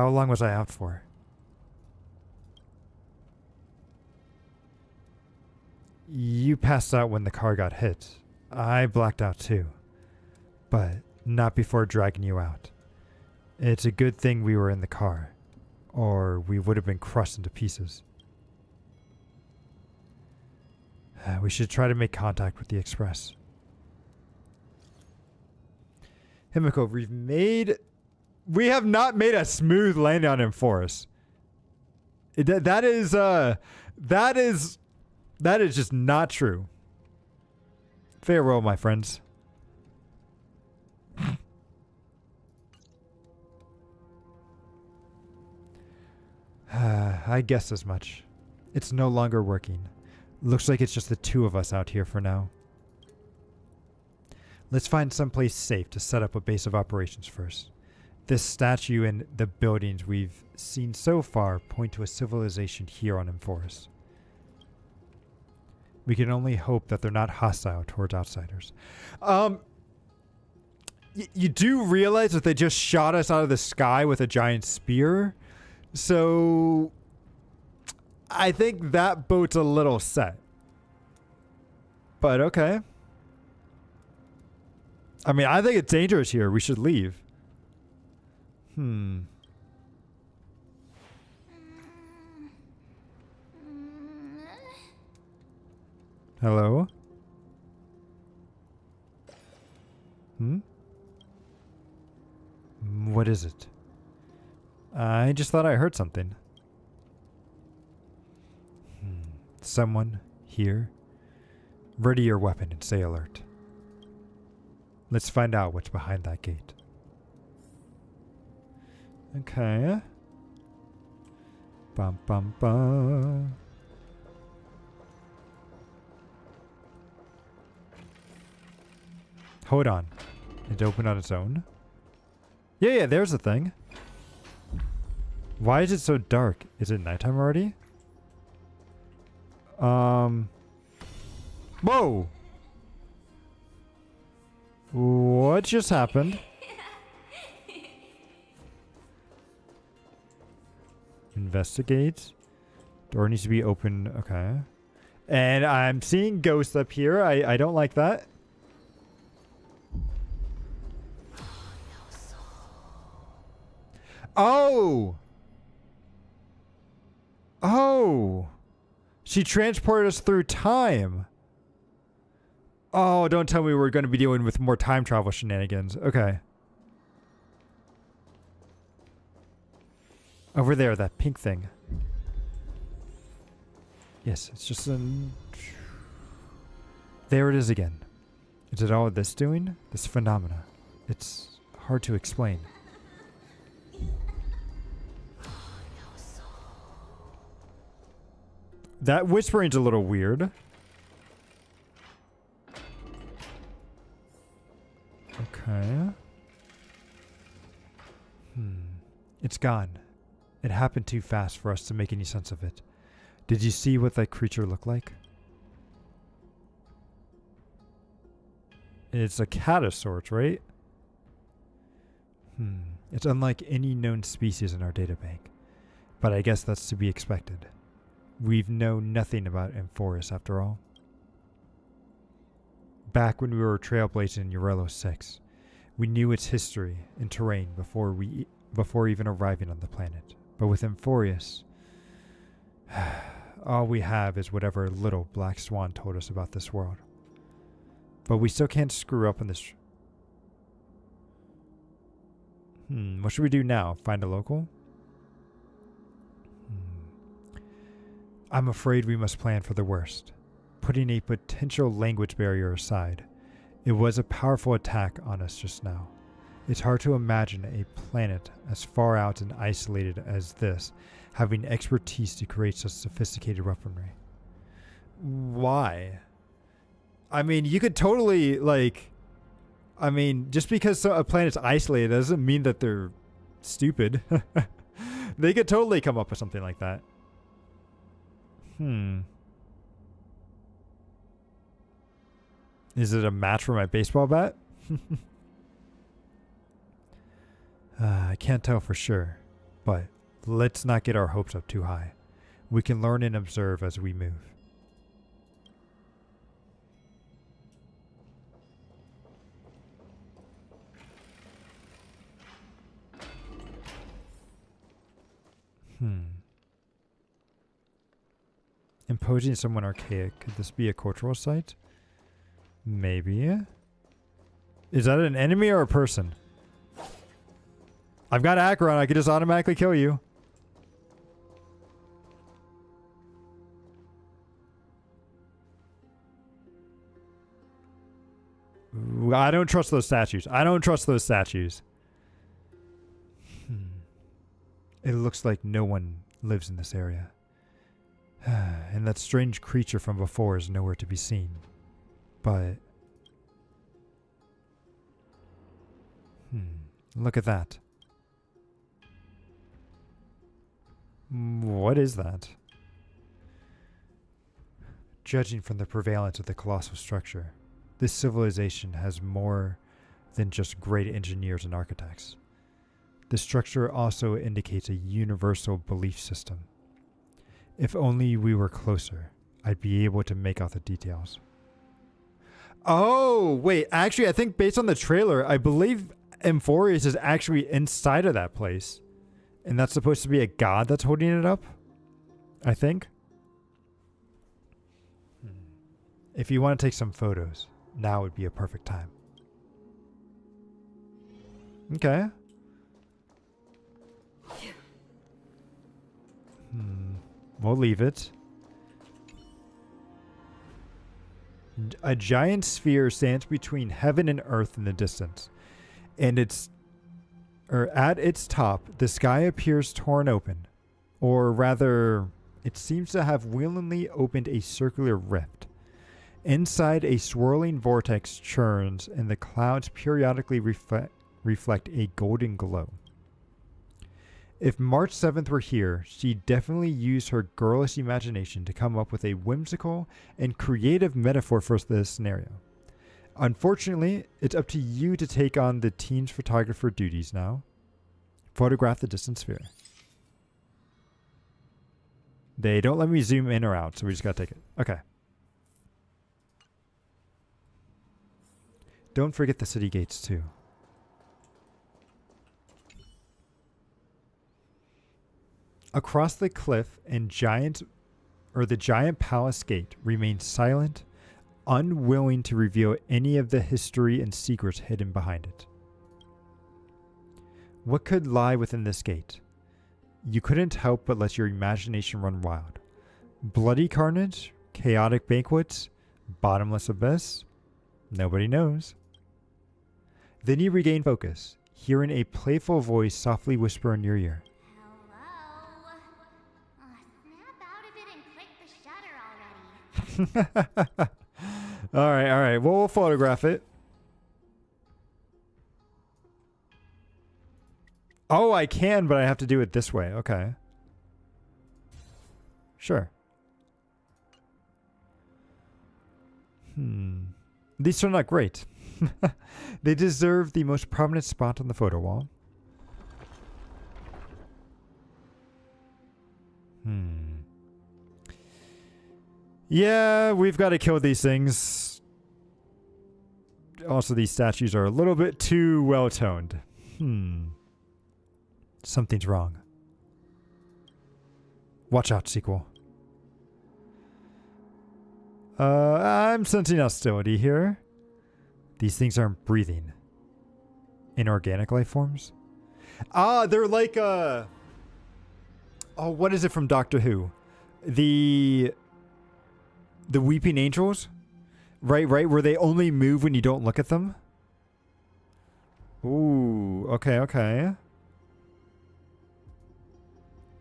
[SPEAKER 1] long was I out for? You passed out when the car got hit. I blacked out too. But not before dragging you out. It's a good thing we were in the car, or we would have been crushed into pieces. We should try to make contact with the Express. Himiko, we have not made a smooth landing on him for us. That is just not true. Farewell, my friends. I guessed as much. It's no longer working. Looks like it's just the two of us out here for now. Let's find someplace safe to set up a base of operations first. This statue and the buildings we've seen so far point to a civilization here on Enforus. We can only hope that they're not hostile towards outsiders. You do realize that they just shot us out of the sky with a giant spear? So I think that boat's a little set. But okay. I mean, I think it's dangerous here. We should leave. Hello? What is it? I just thought I heard something. Someone here? Ready your weapon and stay alert. Let's find out what's behind that gate. Okay. Bum bum bum. Hold on. It opened on its own? Yeah, there's the thing. Why is it so dark? Is it nighttime already? Whoa! What just happened? Investigate. Door needs to be open. Okay. And I'm seeing ghosts up here. I don't like that. Oh! Oh! She transported us through time. Oh, don't tell me we're going to be dealing with more time travel shenanigans. Okay. Over there, that pink thing. Yes, it's just an... There it is again. Is it all this doing? This phenomena. It's hard to explain. That whispering's a little weird. Okay. It's gone. It happened too fast for us to make any sense of it. Did you see what that creature looked like? It's a cat of sorts, right? It's unlike any known species in our databank. But I guess that's to be expected. We've known nothing about Amphorus after all. Back when we were trailblazing in Eurelo 6, we knew its history and terrain before even arriving on the planet. But with Amphorus, all we have is whatever little Black Swan told us about this world. But we still can't screw up on this. What should we do now? Find a local? I'm afraid we must plan for the worst. Putting a potential language barrier aside, it was a powerful attack on us just now. It's hard to imagine a planet as far out and isolated as this having expertise to create such sophisticated weaponry. Why? I mean, you could totally, just because a planet's isolated doesn't mean that they're stupid. They could totally come up with something like that. Is it a match for my baseball bat? I can't tell for sure, but let's not get our hopes up too high. We can learn and observe as we move. Imposing someone archaic. Could this be a cultural site? Maybe. Is that an enemy or a person? I've got Acheron. I could just automatically kill you. Ooh, I don't trust those statues. I don't trust those statues. It looks like no one lives in this area. And that strange creature from before is nowhere to be seen. But... look at that. What is that? Judging from the prevalence of the colossal structure, this civilization has more than just great engineers and architects. The structure also indicates a universal belief system. If only we were closer, I'd be able to make out the details. Oh, wait. Actually, I think based on the trailer, I believe Amphorus is actually inside of that place. And that's supposed to be a god that's holding it up? I think. If you want to take some photos, now would be a perfect time. Okay. We'll leave it. A giant sphere stands between heaven and earth in the distance. And at its top, the sky appears torn open. Or rather, it seems to have willingly opened a circular rift. Inside, a swirling vortex churns and the clouds periodically reflect a golden glow. If March 7th were here, she'd definitely use her girlish imagination to come up with a whimsical and creative metaphor for this scenario. Unfortunately, it's up to you to take on the teen's photographer duties now. Photograph the distant sphere. They don't let me zoom in or out, so we just gotta take it. Okay. Don't forget the city gates, too. Across the cliff and the giant palace gate remains silent, unwilling to reveal any of the history and secrets hidden behind it. What could lie within this gate? You couldn't help but let your imagination run wild. Bloody carnage? Chaotic banquets? Bottomless abyss? Nobody knows. Then you regain focus, hearing a playful voice softly whisper in your ear.
[SPEAKER 4] Hello? Snap out of it and click the shutter already.
[SPEAKER 1] Alright. Well, we'll photograph it. Oh, I can, but I have to do it this way. Okay. Sure. These are not great. They deserve the most prominent spot on the photo wall. Yeah, we've got to kill these things. Also, these statues are a little bit too well-toned. Something's wrong. Watch out, Cquel. I'm sensing hostility here. These things aren't breathing. Inorganic life forms? Ah, they're like oh, what is it from Doctor Who? The Weeping Angels? Right, where they only move when you don't look at them? Ooh, okay.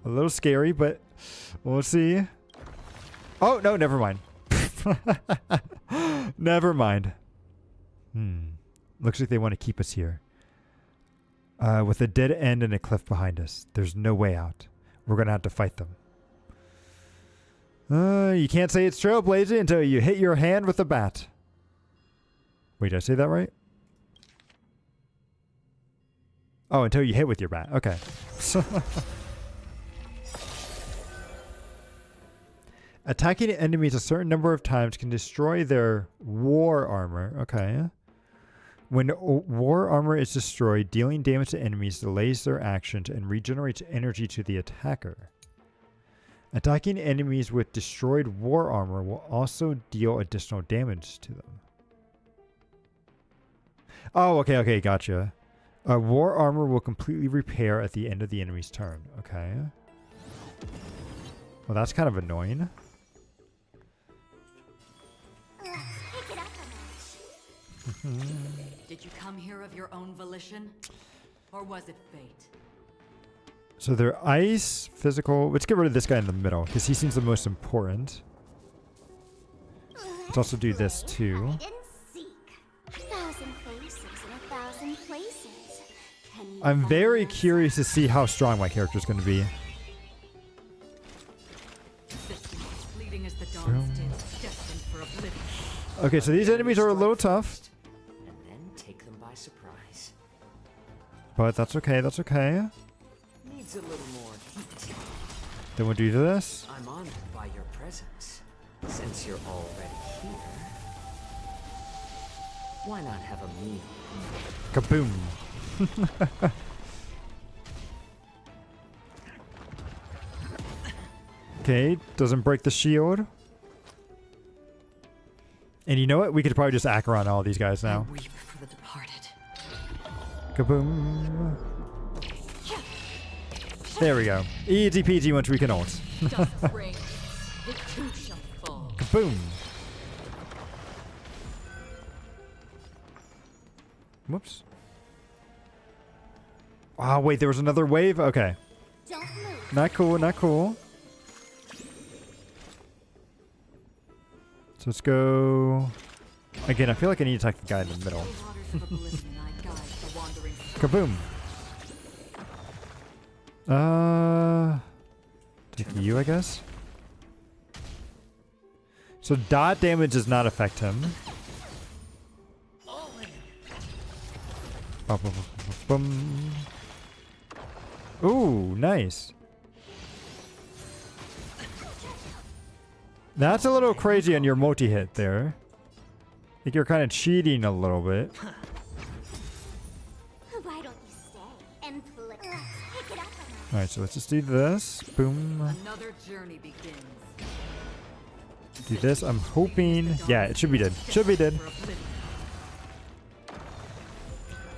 [SPEAKER 1] A little scary, but we'll see. Oh, no, never mind. Never mind. Looks like they want to keep us here. With a dead end and a cliff behind us. There's no way out. We're going to have to fight them. You can't say it's trailblazing until you hit your hand with a bat. Wait, did I say that right? Oh, until you hit with your bat. Okay. Attacking enemies a certain number of times can destroy their war armor. Okay. When war armor is destroyed, dealing damage to enemies delays their actions and regenerates energy to the attacker. Attacking enemies with destroyed war armor will also deal additional damage to them. Oh, okay, gotcha. War armor will completely repair at the end of the enemy's turn. Okay. Well, that's kind of annoying.
[SPEAKER 4] Pick it up a notch.
[SPEAKER 7] Did you come here of your own volition? Or was it fate?
[SPEAKER 1] So they're ice, physical. Let's get rid of this guy in the middle because he seems the most important. Let's also do this too.
[SPEAKER 2] Hide and seek. 1,000 faces in 1,000 places. Can you
[SPEAKER 1] I'm
[SPEAKER 2] find
[SPEAKER 1] very
[SPEAKER 2] us?
[SPEAKER 1] curious to see how strong my character is going to be.
[SPEAKER 7] Fleeting as the dawn's din, destined for oblivion.
[SPEAKER 1] Okay, so these enemies are a little tough.
[SPEAKER 5] And then take them by surprise.
[SPEAKER 1] But that's okay, that's okay.
[SPEAKER 5] Needs a little more heat.
[SPEAKER 1] Then we'll do this.
[SPEAKER 5] I'm honored by your presence. Since you're already here, why not have a meal?
[SPEAKER 1] Kaboom. Okay, doesn't break the shield. And you know what? We could probably just Acheron all these guys now.
[SPEAKER 7] I weep for the departed.
[SPEAKER 1] Kaboom. There we go. Easy peasy once we can ult.
[SPEAKER 7] Dust rain, it too shall fall.
[SPEAKER 1] Kaboom. Whoops. Oh, wait, there was another wave? Okay.
[SPEAKER 2] Don't move.
[SPEAKER 1] Not cool, not cool. So let's go... Again, I feel like I need to attack the guy in the middle.
[SPEAKER 7] Waters of oblivion, I guide the wandering
[SPEAKER 1] Kaboom. Take you, I guess. So dot damage does not affect him. Bum, bum, bum, bum. Ooh, nice. That's a little crazy on your multi-hit there. I think you're kind of cheating a little bit.
[SPEAKER 2] Why don't you stay and play? Pick it up a notch.
[SPEAKER 1] Alright, so let's just do this. Boom.
[SPEAKER 7] Another journey begins.
[SPEAKER 1] do this. I'm hoping. Yeah, it should be dead. Should be dead.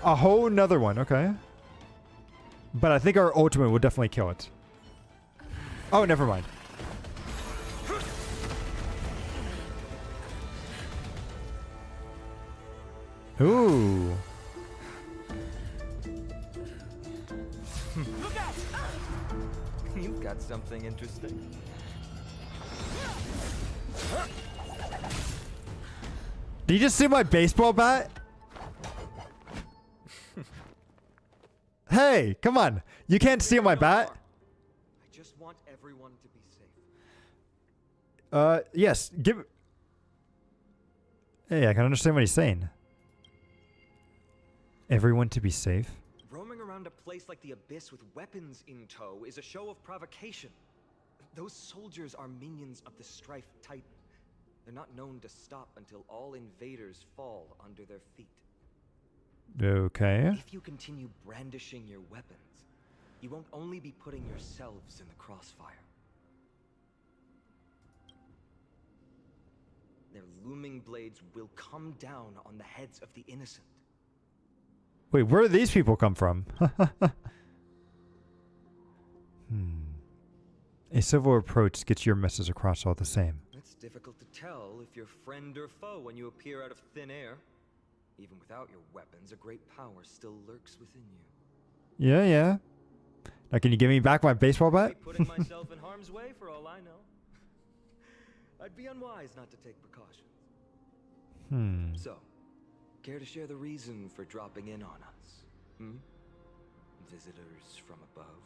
[SPEAKER 1] A whole nother one. Okay. But I think our ultimate will definitely kill it. Oh, never mind. Ooh.
[SPEAKER 8] You've got something interesting.
[SPEAKER 1] Did you just see my baseball bat? Hey, come on. You can't steal my bat.
[SPEAKER 8] I just want everyone to be safe.
[SPEAKER 1] Yes. Give. Hey, I can understand what he's saying. Everyone to be safe.
[SPEAKER 8] Roaming around a place like the Abyss with weapons in tow is a show of provocation. Those soldiers are minions of the Strife Titan. They're not known to stop until all invaders fall under their feet.
[SPEAKER 1] Okay.
[SPEAKER 8] If you continue brandishing your weapons, you won't only be putting yourselves in the crossfire. Their looming blades will come down on the heads of the innocent.
[SPEAKER 1] Wait, where do these people come from? A civil approach gets your message across all the same.
[SPEAKER 8] It's difficult to tell if you're friend or foe when you appear out of thin air. Even without your weapons, a great power still lurks within you.
[SPEAKER 1] Yeah, yeah. Now, can you give me back my baseball bat?
[SPEAKER 8] I'd be putting myself in harm's way for all I know. I'd be unwise not to take precautions. So, care to share the reason for dropping in on us? Visitors from above?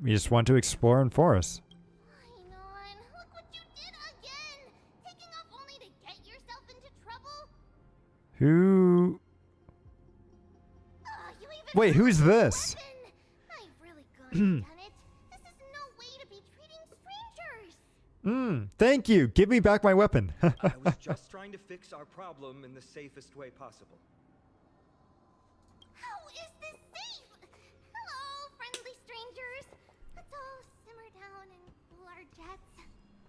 [SPEAKER 1] We just want to explore in forest.
[SPEAKER 4] Ainon, look what you did again! Taking off only to get yourself into trouble?
[SPEAKER 1] Who?
[SPEAKER 4] You even
[SPEAKER 1] Wait, who's this?
[SPEAKER 4] weapon. I've really gone done it. This is no way to be treating strangers.
[SPEAKER 1] Thank you. Give me back my weapon.
[SPEAKER 8] I was just trying to fix our problem in the safest way possible.
[SPEAKER 4] How is this safe? Hello, friendly strangers. Let's all simmer down and cool our jets.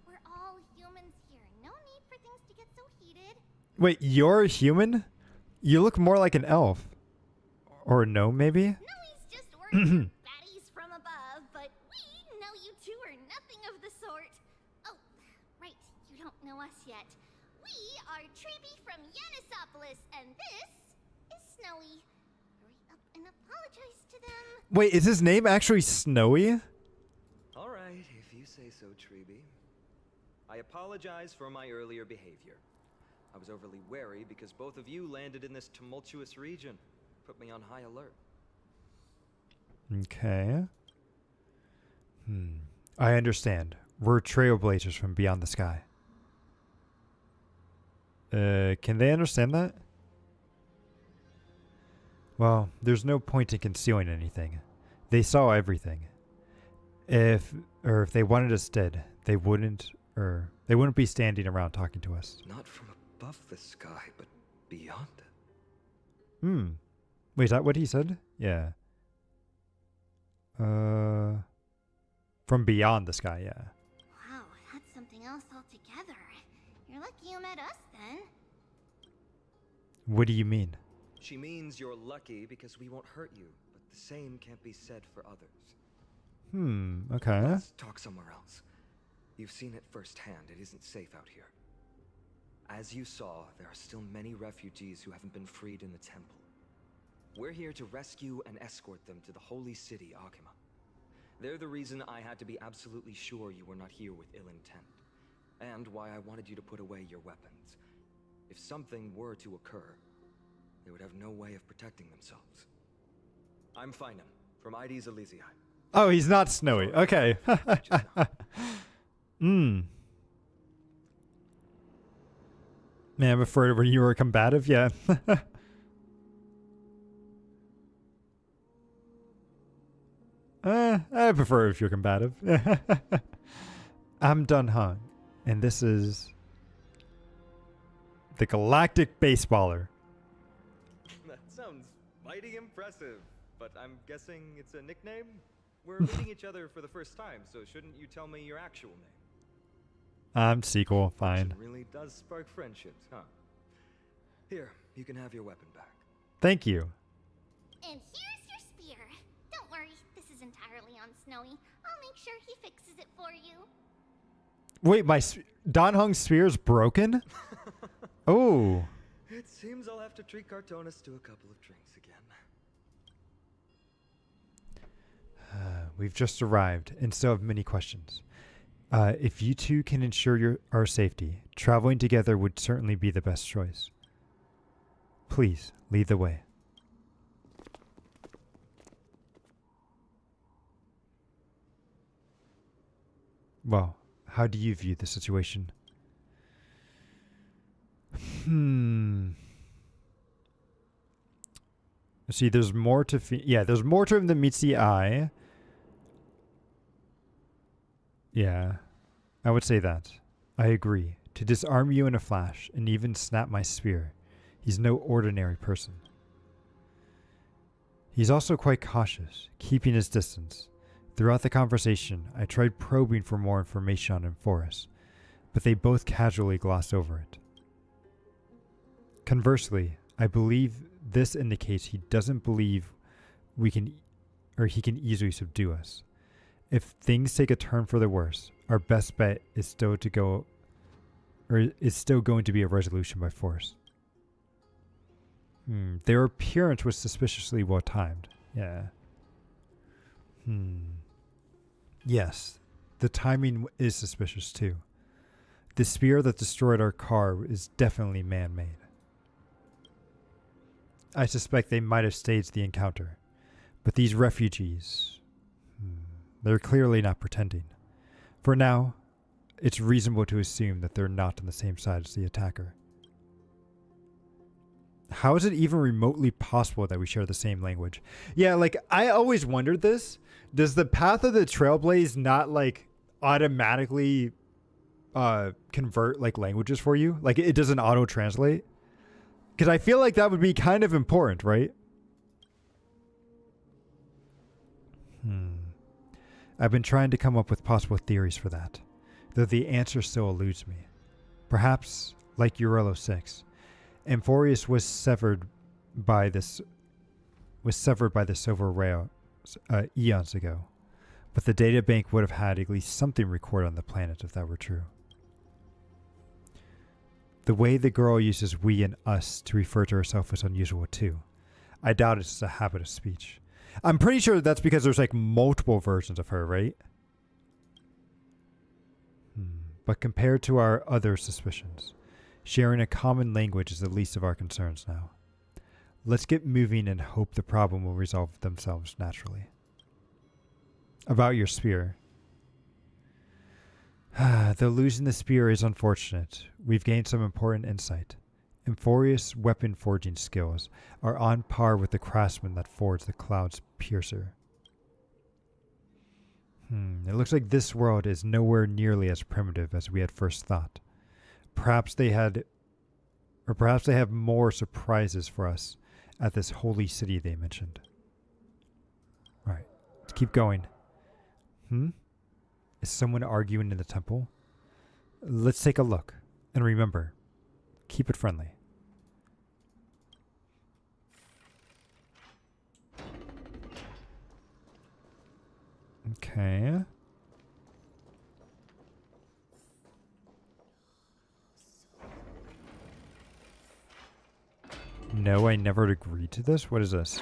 [SPEAKER 4] We're all humans here. No need for things to get so heated.
[SPEAKER 1] Wait, you're a human? You look more like an elf. Or a gnome, maybe?
[SPEAKER 4] No, he's just ordinary baddies from above, but we know you two are nothing of the sort. Oh, right, you don't know us yet. We are Treeby from Yanisopolis, and this is Snowy. Hurry up and apologize to them.
[SPEAKER 1] Wait, is his name actually Snowy?
[SPEAKER 8] All right, if you say so, Treeby. I apologize for my earlier behavior. I was overly wary because both of you landed in this tumultuous region. Put me on high alert.
[SPEAKER 1] Okay. I understand. We're trailblazers from beyond the sky. Can they understand that? Well, there's no point in concealing anything. They saw everything. If they wanted us dead, they wouldn't be standing around talking to us.
[SPEAKER 8] Not from above the sky, but beyond it.
[SPEAKER 1] Wait, is that what he said? Yeah. From beyond the sky, yeah.
[SPEAKER 4] Wow, that's something else altogether. You're lucky you met us then.
[SPEAKER 1] What do you mean?
[SPEAKER 8] She means you're lucky because we won't hurt you, but the same can't be said for others.
[SPEAKER 1] Okay.
[SPEAKER 8] Let's talk somewhere else. You've seen it firsthand. It isn't safe out here. As you saw, there are still many refugees who haven't been freed in the temple. We're here to rescue and escort them to the holy city, Akima. They're the reason I had to be absolutely sure you were not here with ill intent, and why I wanted you to put away your weapons. If something were to occur, they would have no way of protecting themselves. I'm Finan, from ID's Elysiae.
[SPEAKER 1] Oh, he's not Snowy. Okay. Man, I prefer when you were combative, yeah. I prefer if you're combative. I'm Dun Hung, and this is the Galactic Baseballer.
[SPEAKER 8] That sounds mighty impressive, but I'm guessing it's a nickname? We're meeting each other for the first time, so shouldn't you tell me your actual name?
[SPEAKER 1] I'm Cquel, fine.
[SPEAKER 8] It really does spark friendships, huh? Here, you can have your weapon back.
[SPEAKER 1] Thank you.
[SPEAKER 4] And here's your spear. Don't worry, this is entirely on Snowy. I'll make sure he fixes it for you.
[SPEAKER 1] Wait, my Don Hung's spear's broken? Oh.
[SPEAKER 8] It seems I'll have to treat Cartonis to a couple of drinks again.
[SPEAKER 1] We've just arrived and still have many questions. If you two can ensure our safety, traveling together would certainly be the best choice. Please, lead the way. Well, how do you view the situation? See, there's more to there's more to him than meets the eye. Yeah, I would say that. I agree. To disarm you in a flash and even snap my spear, he's no ordinary person. He's also quite cautious, keeping his distance. Throughout the conversation, I tried probing for more information on Amphoris, but they both casually glossed over it. Conversely, I believe this indicates he doesn't believe he can easily subdue us. If things take a turn for the worse, our best bet is still going to be a resolution by force. Their appearance was suspiciously well timed. Yeah. Yes, the timing is suspicious too. The spear that destroyed our car is definitely man-made. I suspect they might have staged the encounter, but these refugees, they're clearly not pretending. For now, it's reasonable to assume that they're not on the same side as the attacker. How is it even remotely possible that we share the same language? Yeah, like, I always wondered this. Does the path of the Trailblaze not, like, automatically convert, like, languages for you? Like, it doesn't auto-translate? Because I feel like that would be kind of important, right? I've been trying to come up with possible theories for that, though the answer still eludes me. Perhaps, like Eurolo 6, Amphorius was severed by the Silver Rail eons ago, but the data bank would have had at least something recorded on the planet if that were true. The way the girl uses we and us to refer to herself is unusual too. I doubt it's just a habit of speech. I'm pretty sure that's because there's like multiple versions of her, right? But compared to our other suspicions, sharing a common language is the least of our concerns now. Let's get moving and hope the problem will resolve themselves naturally. About your spear. Though losing the spear is unfortunate, we've gained some important insight. Amphorius' weapon forging skills are on par with the craftsman that forged the Cloud's piercer. It looks like this world is nowhere nearly as primitive as we had first thought. Perhaps they have more surprises for us at this holy city they mentioned. All right, let's keep going. Is someone arguing in the temple? Let's take a look. And remember, keep it friendly. Okay. No, I never agreed to this. What is this?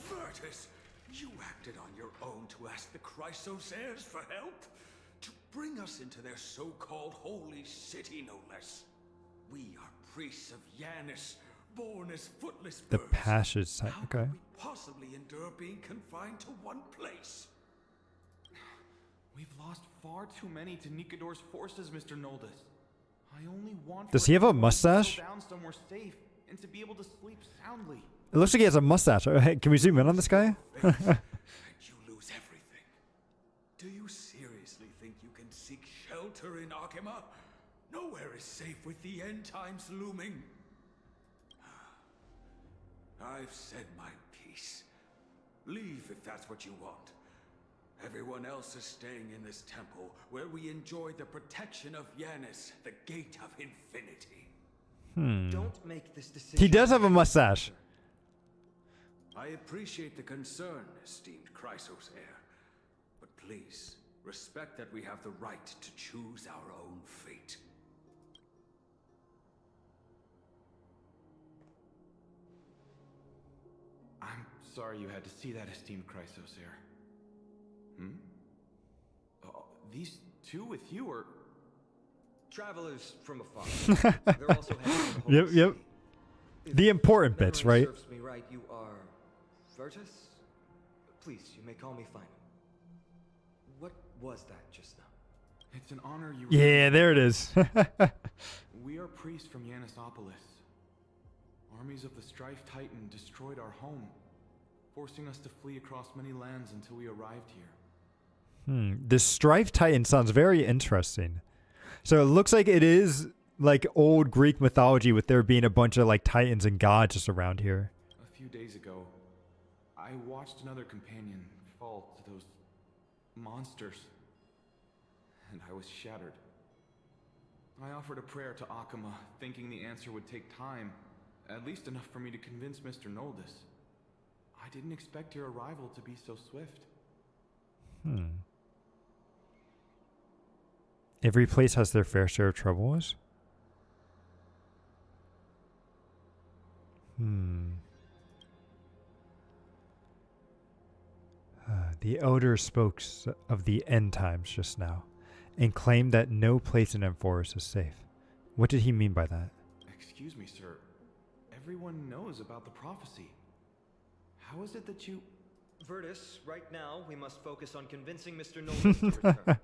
[SPEAKER 9] Virtus, you acted on your own to ask the Chrysosaurs for help? To bring us into their so-called holy city, no less. We are priests of Yanis, born as footless
[SPEAKER 1] The
[SPEAKER 9] birds.
[SPEAKER 1] passage site.
[SPEAKER 9] How
[SPEAKER 1] Okay.
[SPEAKER 9] could we possibly endure being confined to one place?
[SPEAKER 10] We've lost far too many to Nikador's forces, Mr. Noldus. I only want
[SPEAKER 1] Does he have a mustache?
[SPEAKER 10] down somewhere safe and to be able to sleep soundly.
[SPEAKER 1] It looks like he has a mustache. Hey, can we zoom in on this guy?
[SPEAKER 9] And you lose everything. Do you seriously think you can seek shelter in Akima? Nowhere is safe with the end times looming. I've said my piece. Leave if that's what you want. Everyone else is staying in this temple, where we enjoy the protection of Yanis, the Gate of Infinity.
[SPEAKER 8] Don't make this decision.
[SPEAKER 1] He does have a mustache.
[SPEAKER 9] I appreciate the concern, esteemed Chrysos heir. But please, respect that we have the right to choose our own fate.
[SPEAKER 10] I'm sorry you had to see that, esteemed Chrysos heir. These two with you are...
[SPEAKER 8] Travelers from afar. They're also heading to the
[SPEAKER 1] Yep,
[SPEAKER 8] holy
[SPEAKER 1] yep.
[SPEAKER 8] city. If
[SPEAKER 1] The important bits,
[SPEAKER 8] memory
[SPEAKER 1] right?
[SPEAKER 8] serves me right, you are Virtus? Please, you may call me Final. What was that just now?
[SPEAKER 10] It's an honor you...
[SPEAKER 1] Yeah, there it is.
[SPEAKER 10] We are priests from Yanisopolis. Armies of the Strife Titan destroyed our home, forcing us to flee across many lands until we arrived here.
[SPEAKER 1] The Strife Titan sounds very interesting. So it looks like it is like old Greek mythology with there being a bunch of like titans and gods just around here.
[SPEAKER 10] A few days ago, I watched another companion fall to those monsters, and I was shattered. I offered a prayer to Akama, thinking the answer would take time, at least enough for me to convince Mr. Noldus. I didn't expect your arrival to be so swift.
[SPEAKER 1] Every place has their fair share of troubles. The Elder spoke of the end times just now, and claimed that no place in Forest is safe. What did he mean by that?
[SPEAKER 10] Excuse me, sir. Everyone knows about the prophecy. How is it that you...
[SPEAKER 8] Virtus, right now we must focus on convincing Mr. Noldus to return.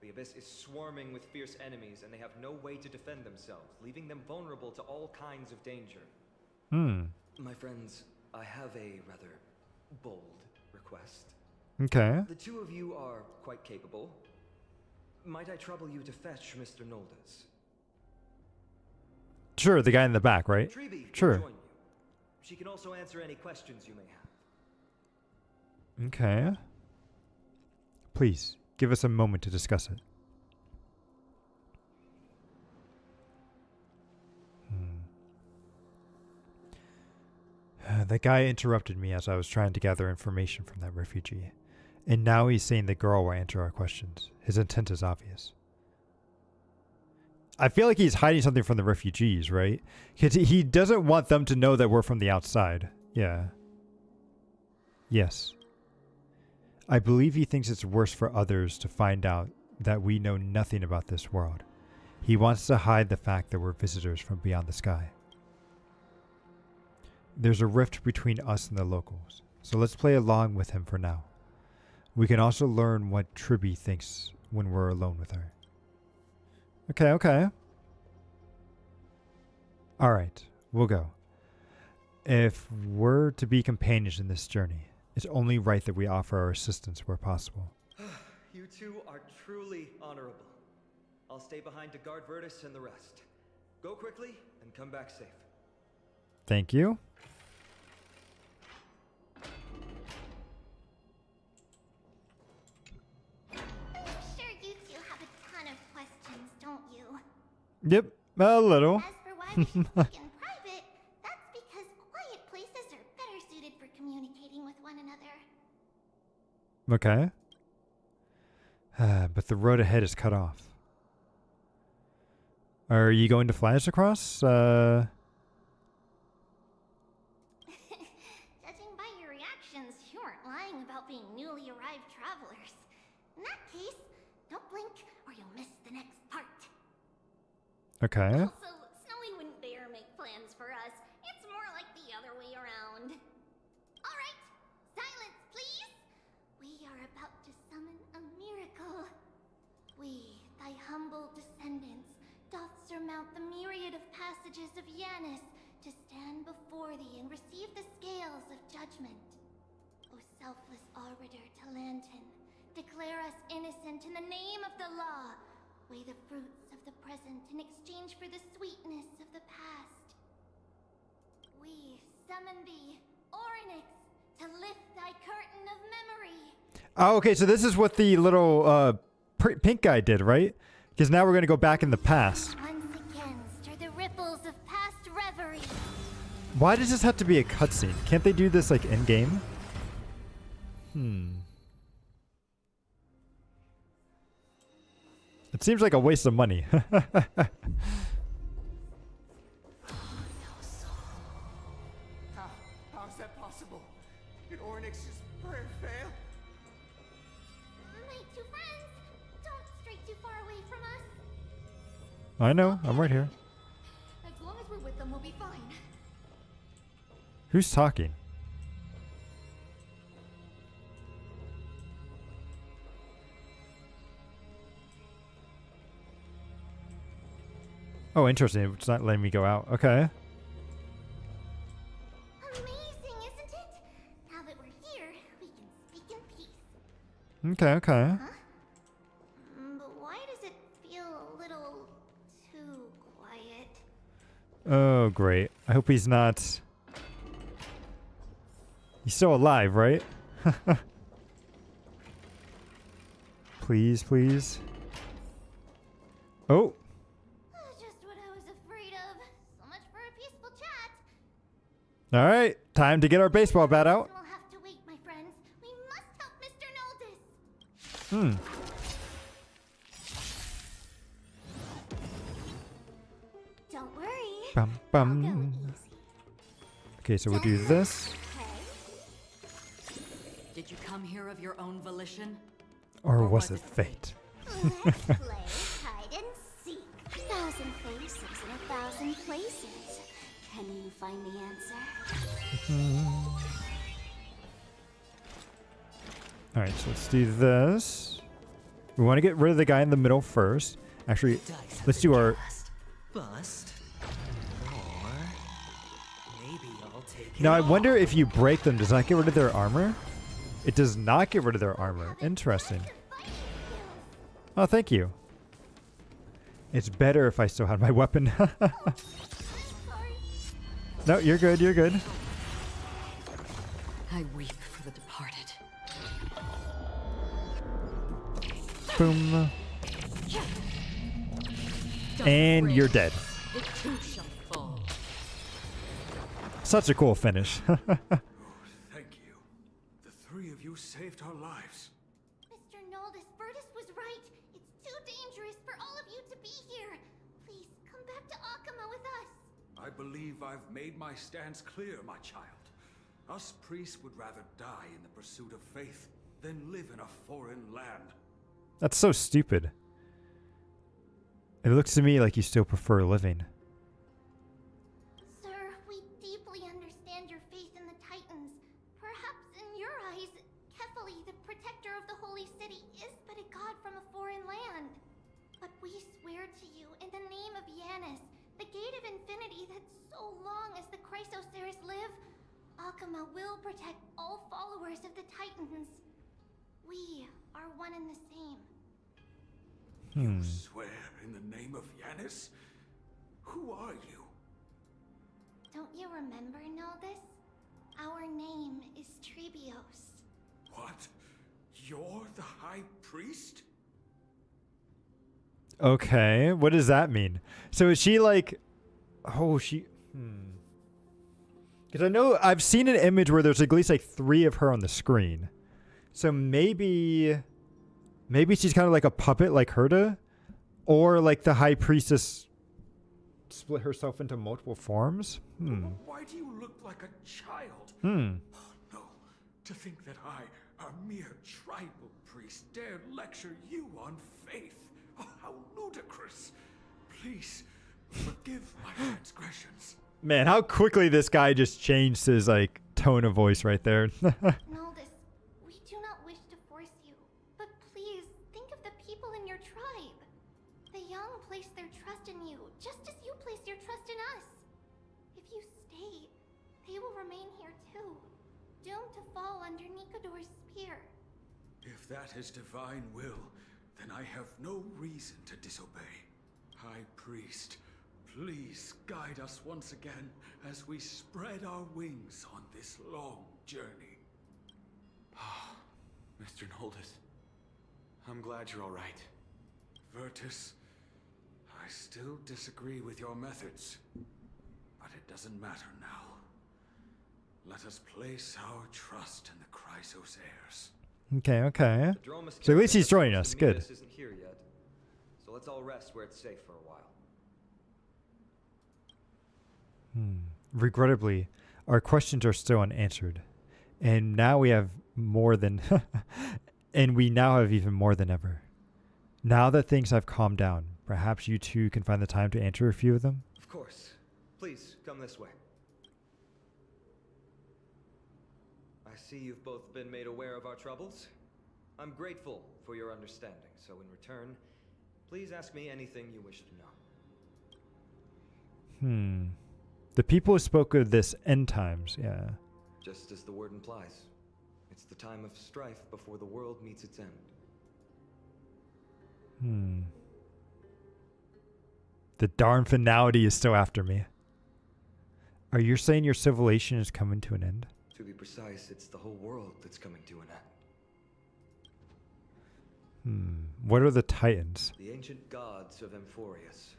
[SPEAKER 8] The Abyss is swarming with fierce enemies, and they have no way to defend themselves, leaving them vulnerable to all kinds of danger. My friends, I have a rather bold request.
[SPEAKER 1] Okay.
[SPEAKER 8] The two of you are quite capable. Might I trouble you to fetch Mr. Noldus?
[SPEAKER 1] Sure, the guy in the back, right?
[SPEAKER 8] Treeby will
[SPEAKER 1] Sure.
[SPEAKER 8] join you. She can also answer any questions you may have.
[SPEAKER 1] Okay. Please, give us a moment to discuss it. That guy interrupted me as I was trying to gather information from that refugee. And now he's saying the girl will answer our questions. His intent is obvious. I feel like he's hiding something from the refugees, right? Because he doesn't want them to know that we're from the outside. Yeah. Yes. I believe he thinks it's worse for others to find out that we know nothing about this world. He wants to hide the fact that we're visitors from beyond the sky. There's a rift between us and the locals, so let's play along with him for now. We can also learn what Treeby thinks when we're alone with her. Okay. Alright, we'll go. If we're to be companions in this journey, it's only right that we offer our assistance where possible.
[SPEAKER 8] You two are truly honorable. I'll stay behind to guard Virtus and the rest. Go quickly and come back safe.
[SPEAKER 1] Thank you.
[SPEAKER 4] I'm sure you two have a ton of questions, don't you?
[SPEAKER 1] Yep, a little.
[SPEAKER 4] As for why we should speak in private, that's because quiet places are better suited for communicating with one another.
[SPEAKER 1] Okay. But the road ahead is cut off. Are you going to fly us across?
[SPEAKER 4] Judging by your reactions, you aren't lying about being newly arrived travelers. In that case, don't blink or you'll miss the next part.
[SPEAKER 1] Okay.
[SPEAKER 4] Also, Snowy wouldn't dare make plans for us. It's more like the other way around. Alright, silence please! We are about to summon a miracle. We, thy humble descendants, doth surmount the myriad of passages of Yanis to stand before thee and receive the scales of judgment. O selfless arbiter Talantin, declare us innocent in the name of the law. Weigh the fruits of the present in exchange for the sweetness of the past. We summon thee, Orynyx, to lift thy curtain of memory.
[SPEAKER 1] Oh, okay, so this is what the little pink guy did, right? Because now we're gonna go back in the past.
[SPEAKER 4] Once again, stir the ripples of past reverie.
[SPEAKER 1] Why does this have to be a cutscene? Can't they do this like in game? It seems like a waste of money.
[SPEAKER 5] How's that possible? Did Ornyx's prayer fail?
[SPEAKER 4] My two friends, don't stray too far away from us.
[SPEAKER 1] I know, I'm right here.
[SPEAKER 7] As long as we're with them, we'll be fine.
[SPEAKER 1] Who's talking? Oh, interesting. It's not letting me go out. Okay.
[SPEAKER 4] Amazing, isn't it? Now that we're here, we can speak in peace.
[SPEAKER 1] Okay, okay.
[SPEAKER 4] Huh? But why does it feel a little too quiet?
[SPEAKER 1] Oh, great. I hope he's not... He's still alive, right? Please, please. Oh.
[SPEAKER 4] Just what I was afraid of. So much for a peaceful chat.
[SPEAKER 1] All right. Time to get our baseball bat out.
[SPEAKER 4] We'll have to wait, my friends. We must help Mr. Noldis. Don't worry.
[SPEAKER 1] Bum,
[SPEAKER 4] I'll go
[SPEAKER 1] bum.
[SPEAKER 4] easy.
[SPEAKER 1] Okay, so we'll do this.
[SPEAKER 7] Did you come here of your own volition?
[SPEAKER 1] Or was it fate?
[SPEAKER 2] Let's play hide and seek. 1,000 faces in 1,000 places. Can you find the answer?
[SPEAKER 1] All right, so let's do this. We want to get rid of the guy in the middle first. Actually, let's do our...
[SPEAKER 6] Bust. Or maybe I'll take
[SPEAKER 1] Now, I wonder if you break them, does that get rid of their armor? It does not get rid of their armor. Interesting. Oh, thank you. It's better if I still had my weapon. No, you're good, you're good.
[SPEAKER 7] I weep for the departed.
[SPEAKER 1] Boom. And you're dead.
[SPEAKER 7] It too shall fall.
[SPEAKER 1] Such a cool finish.
[SPEAKER 9] Thank you. The three of you saved our lives.
[SPEAKER 4] Mr. Noldis, Virtus was right. It's too dangerous for all of you to be here. Please, come back to Akama with us.
[SPEAKER 9] I believe I've made my stance clear, my child. Us priests would rather die in the pursuit of faith than live in a foreign land.
[SPEAKER 1] That's so stupid. It looks to me like you still prefer living.
[SPEAKER 4] Sir, we deeply understand your faith in the Titans. Perhaps in your eyes, Cquel, the protector of the holy city, is but a god from a foreign land. But we swear to you, in the name of Yanis, the gate of infinity, that so long as the Chrysoceres live, Akama will protect all followers of the Titans. We are one and the same.
[SPEAKER 9] You swear in the name of Yanis? Who are you?
[SPEAKER 4] Don't you remember, Noldis? Our name is Trebios.
[SPEAKER 9] What? You're the High Priest?
[SPEAKER 1] Okay, what does that mean? So is she like... Oh, she... Because I know I've seen an image where there's at least like 3 of her on the screen. So maybe she's kind of like a puppet like Herta, or like the High Priestess split herself into multiple forms.
[SPEAKER 9] Why do you look like a child?
[SPEAKER 1] Hmm.
[SPEAKER 9] Oh, no. To think that I, a mere tribal priest, dare lecture you on faith. Oh, how ludicrous. Please, forgive my transgressions.
[SPEAKER 1] Man, how quickly this guy just changed his like tone of voice right there.
[SPEAKER 4] Noldis, we do not wish to force you, but please think of the people in your tribe. The young place their trust in you, just as you place your trust in us. If you stay, they will remain here too, doomed to fall under Nikodor's spear.
[SPEAKER 9] If that is divine will, then I have no reason to disobey. High Priest, please guide us once again as we spread our wings on this long journey.
[SPEAKER 10] Mr. Noldus. I'm glad you're all right.
[SPEAKER 9] Virtus, I still disagree with your methods, but it doesn't matter now. Let us place our trust in the Chrysos heirs.
[SPEAKER 1] Okay, okay.
[SPEAKER 8] The Dromus
[SPEAKER 1] So at least he's
[SPEAKER 8] caravan
[SPEAKER 1] joining
[SPEAKER 8] that
[SPEAKER 1] us.
[SPEAKER 8] was to meet
[SPEAKER 1] Good.
[SPEAKER 8] Isn't here yet, so let's all rest where it's safe for a while.
[SPEAKER 1] Regrettably, our questions are still unanswered. And now we have more than... and we now have even more than ever. Now that things have calmed down, perhaps you two can find the time to answer a few of them?
[SPEAKER 8] Of course. Please, come this way. I see you've both been made aware of our troubles. I'm grateful for your understanding, so in return, please ask me anything you wish to know.
[SPEAKER 1] The people spoke of this end times, yeah.
[SPEAKER 8] Just as the word implies, it's the time of strife before the world meets its end.
[SPEAKER 1] The darn finality is still after me. Are you saying your civilization is coming to an end?
[SPEAKER 8] To be precise, it's the whole world that's coming to an end.
[SPEAKER 1] What are the Titans?
[SPEAKER 8] The ancient gods of Amphorius.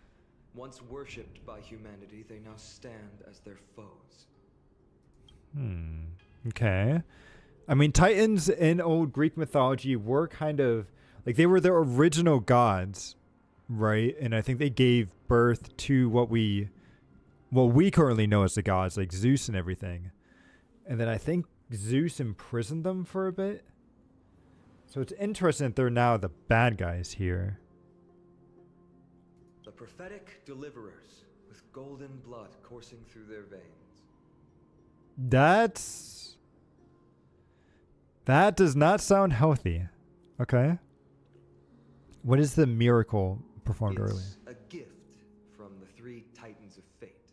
[SPEAKER 8] Once worshipped by humanity, they now stand as their foes.
[SPEAKER 1] Okay. I mean, Titans in old Greek mythology were kind of... like, they were the original gods, right? And I think they gave birth to what we currently know as the gods, like Zeus and everything. And then I think Zeus imprisoned them for a bit. So it's interesting that they're now the bad guys here.
[SPEAKER 8] The prophetic deliverers with golden blood coursing through their veins.
[SPEAKER 1] That does not sound healthy. Okay. What is the miracle performed earlier?
[SPEAKER 8] It's a gift from the three Titans of Fate.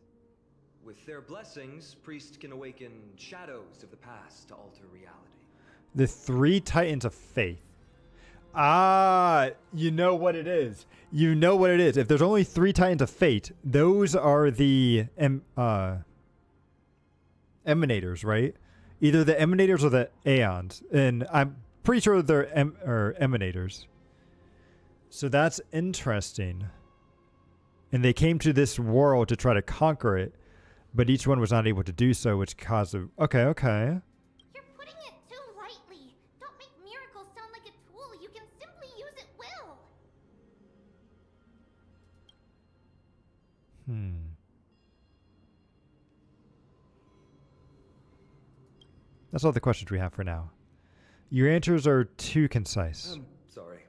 [SPEAKER 8] With their blessings, priests can awaken shadows of the past to alter reality.
[SPEAKER 1] The three Titans of Faith. Ah, you know what it is. You know what it is. If there's only three Titans of Fate, those are the Emanators, right? Either the Emanators or the Aeons. And I'm pretty sure they're Emanators. So that's interesting. And they came to this world to try to conquer it, but each one was not able to do so, which caused a... Okay.
[SPEAKER 4] You're putting it too lightly. Don't make miracles sound like a tool. You can simply use it will.
[SPEAKER 1] That's all the questions we have for now. Your answers are too concise.
[SPEAKER 8] I'm sorry.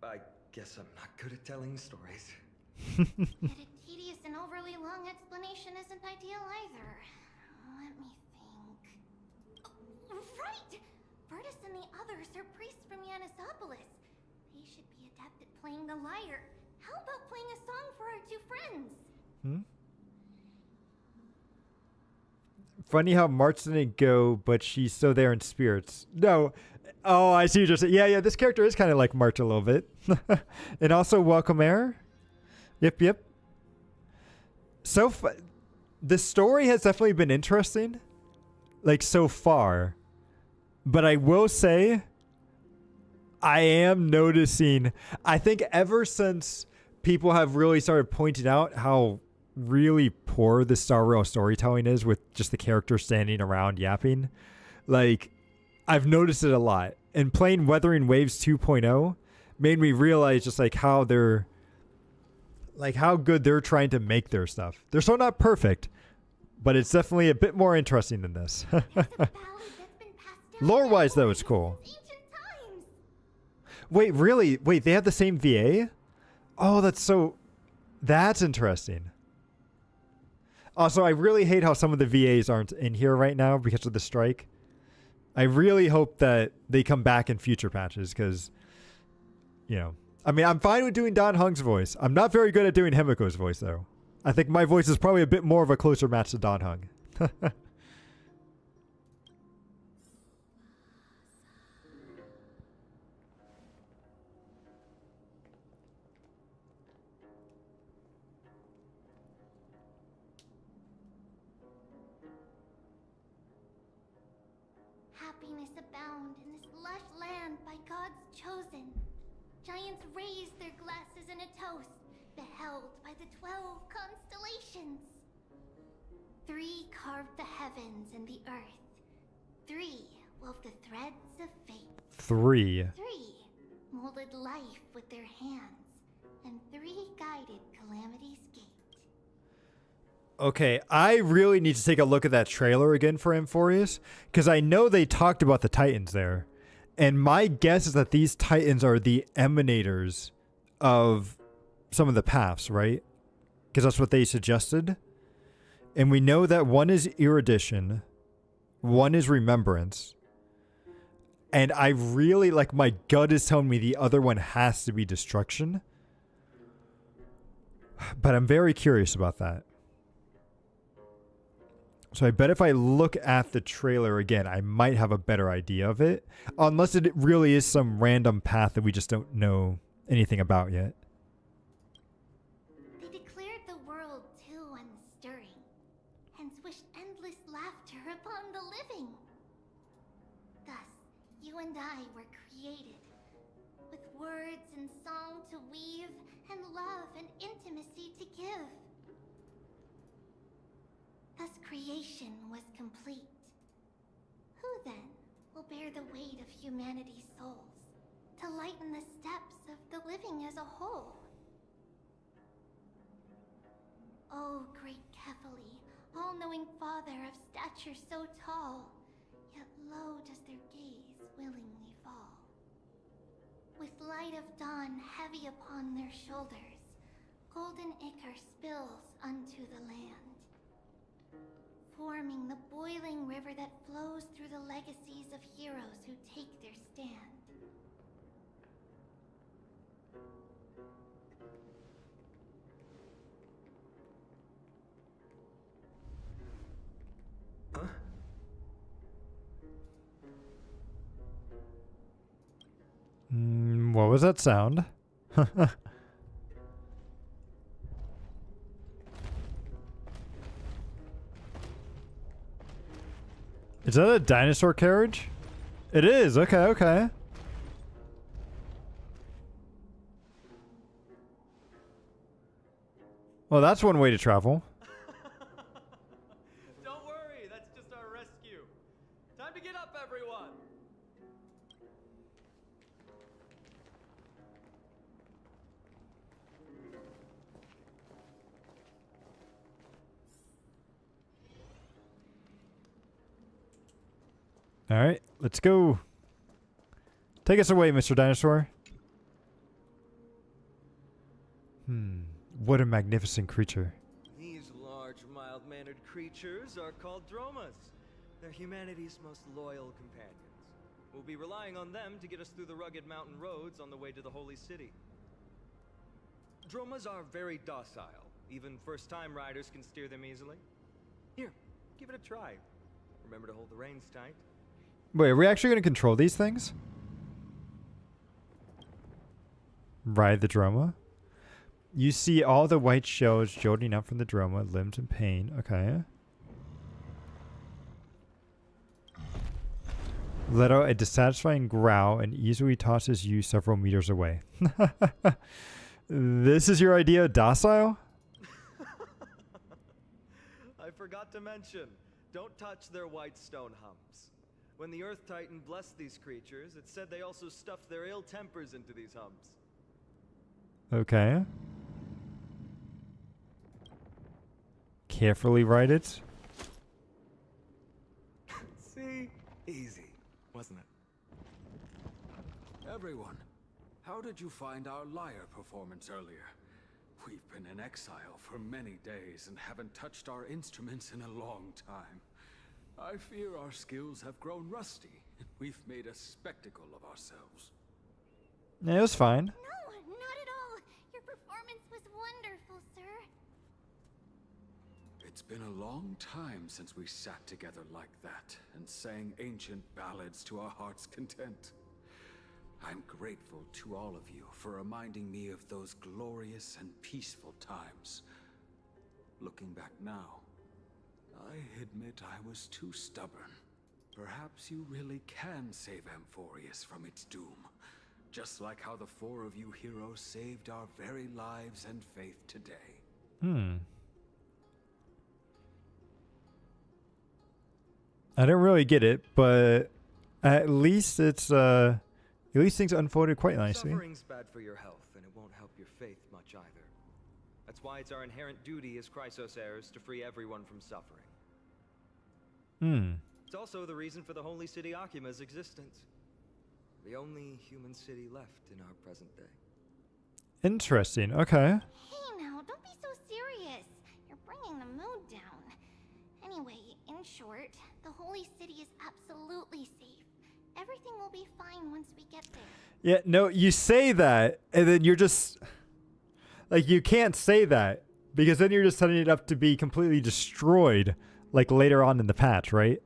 [SPEAKER 8] I guess I'm not good at telling stories.
[SPEAKER 4] But a tedious and overly long explanation isn't ideal either. Let me think. Oh, right! Virtus and the others are priests from Yanisopolis. They should be adept at playing the lyre. How about playing a song for our two friends?
[SPEAKER 1] Funny how March didn't go, but she's still there in spirits. No. Oh, I see what you're saying. Yeah, this character is kind of like March a little bit. And also Welcome Air. Yep. So the story has definitely been interesting, like so far. But I will say, I am noticing, I think ever since people have really started pointing out how really poor the Star Rail storytelling is with just the characters standing around yapping, like I've noticed it a lot. And playing Weathering Waves 2.0 made me realize just like how they're like how good they're trying to make their stuff. They're still not perfect, but it's definitely a bit more interesting than this. Lore-wise, though, it's cool. Wait, really? Wait, they have the same VA? Oh, that's interesting. Also, I really hate how some of the VAs aren't in here right now because of the strike. I really hope that they come back in future patches because, you know, I mean, I'm fine with doing Don Hung's voice. I'm not very good at doing Himiko's voice, though. I think my voice is probably a bit more of a closer match to Don Hung.
[SPEAKER 4] Happiness abound in this lush land by by God's chosen. Giants raised their glasses in a toast, beheld by the 12 constellations. 3 carved the heavens and the earth. 3 wove the threads of fate.
[SPEAKER 1] 3.
[SPEAKER 4] 3 molded life with their hands, and 3 guided Calamity's gate.
[SPEAKER 1] Okay, I really need to take a look at that trailer again for Amphorius, because I know they talked about the Titans there. And my guess is that these Titans are the emanators of some of the paths, right? Because that's what they suggested. And we know that one is erudition, one is remembrance. And I really, like, my gut is telling me the other one has to be destruction. But I'm very curious about that. So I bet if I look at the trailer again, I might have a better idea of it. Unless it really is some random path that we just don't know anything about yet.
[SPEAKER 4] They declared the world too unstirring, hence wished endless laughter upon the living. Thus, you and I were created, with words and song to weave, and love and intimacy to give. Thus creation was complete. Who then will bear the weight of humanity's souls, to lighten the steps of the living as a whole? O great Cquel, all-knowing father of stature so tall, yet low does their gaze willingly fall. With light of dawn heavy upon their shoulders, golden ichor spills unto the land, forming the boiling river that flows through the legacies of heroes who take their stand.
[SPEAKER 1] What was that sound? Is that a dinosaur carriage? It is. Okay, okay. Well, that's one way to travel.
[SPEAKER 11] Don't worry, that's just our rescue. Time to get up, everyone.
[SPEAKER 1] All right, let's go. Take us away, Mr. Dinosaur. What a magnificent creature.
[SPEAKER 8] These large, mild-mannered creatures are called Dromas. They're humanity's most loyal companions. We'll be relying on them to get us through the rugged mountain roads on the way to the Holy City. Dromas are very docile. Even first-time riders can steer them easily. Here, give it a try. Remember to hold the reins tight.
[SPEAKER 1] Wait, are we actually going to control these things? Ride the Droma? You see all the white shells jolting up from the Droma, limbs in pain. Okay. Let out a dissatisfying growl and easily tosses you several meters away. This is your idea of docile?
[SPEAKER 8] I forgot to mention, don't touch their white stone humps. When the Earth Titan blessed these creatures, it said they also stuffed their ill tempers into these humps.
[SPEAKER 1] Okay. Carefully ride it.
[SPEAKER 8] See? Easy, wasn't it?
[SPEAKER 9] Everyone, how did you find our lyre performance earlier? We've been in exile for many days and haven't touched our instruments in a long time. I fear our skills have grown rusty, and we've made a spectacle of ourselves.
[SPEAKER 1] Yeah, it was fine.
[SPEAKER 4] No, not at all. Your performance was wonderful, sir.
[SPEAKER 9] It's been a long time since we sat together like that and sang ancient ballads to our heart's content. I'm grateful to all of you for reminding me of those glorious and peaceful times. Looking back now, I admit I was too stubborn. Perhaps you really can save Amphorius from its doom. Just like how the four of you heroes saved our very lives and faith today.
[SPEAKER 1] I don't really get it, but at least it's at least things unfolded quite nicely.
[SPEAKER 8] Suffering's bad for your health, and it won't help your faith much either. That's why it's our inherent duty as Chrysos heirs to free everyone from suffering. It's also the reason for the holy city Akima's existence. The only human city left in our present day.
[SPEAKER 1] Interesting. Okay.
[SPEAKER 4] Hey now, don't be so serious. You're bringing the mood down. Anyway, in short, the holy city is absolutely safe. Everything will be fine once we get there.
[SPEAKER 1] Yeah, no, you say that, and then you're just... Like, you can't say that, because then you're just setting it up to be completely destroyed, like, later on in the patch, right?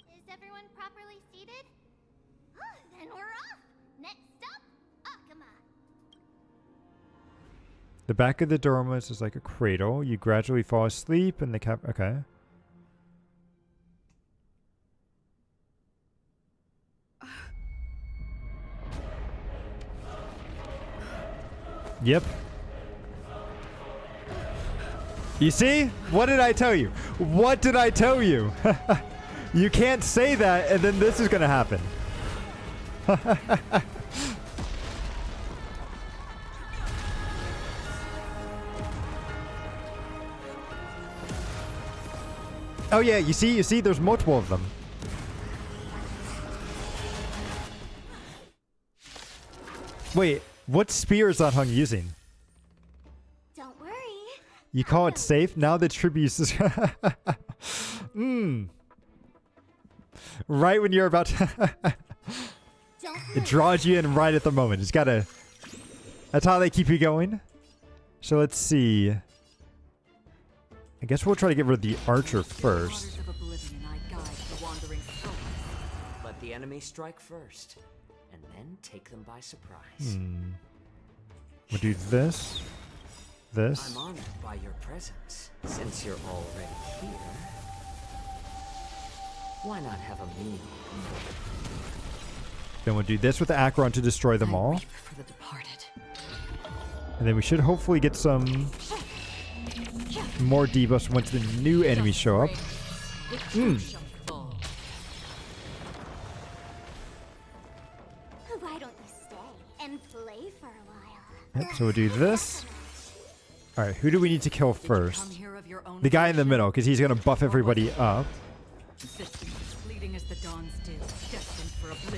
[SPEAKER 4] Is everyone properly seated? Then we're off! Next stop, Akuma!
[SPEAKER 1] The back of the dormouse is like a cradle. You gradually fall asleep, and the cap... Okay. Yep. You see? What did I tell you? What did I tell you? You can't say that and then this is gonna happen. Oh yeah, you see, there's multiple of them. Wait, what spear is Zanheng using?
[SPEAKER 2] Don't worry.
[SPEAKER 1] You call it safe? Now the tribute is... Right when you're about to... It draws you in right at the moment. It's gotta... That's how they keep you going. So let's see. I guess we'll try to get rid of the archer first.
[SPEAKER 12] Let the enemy strike first, and then take them by surprise.
[SPEAKER 1] We'll do this. This.
[SPEAKER 12] I'm honored by your presence. Since you're already here, why not have a meal?
[SPEAKER 1] Then we'll do this with the Acheron to destroy them all. And then we should hopefully get some more debuffs once the new enemies show up.
[SPEAKER 2] Why don't you stay and play for a while?
[SPEAKER 1] Yep, so we'll do this. Alright, who do we need to kill first? The guy in the middle, because he's going to buff everybody up.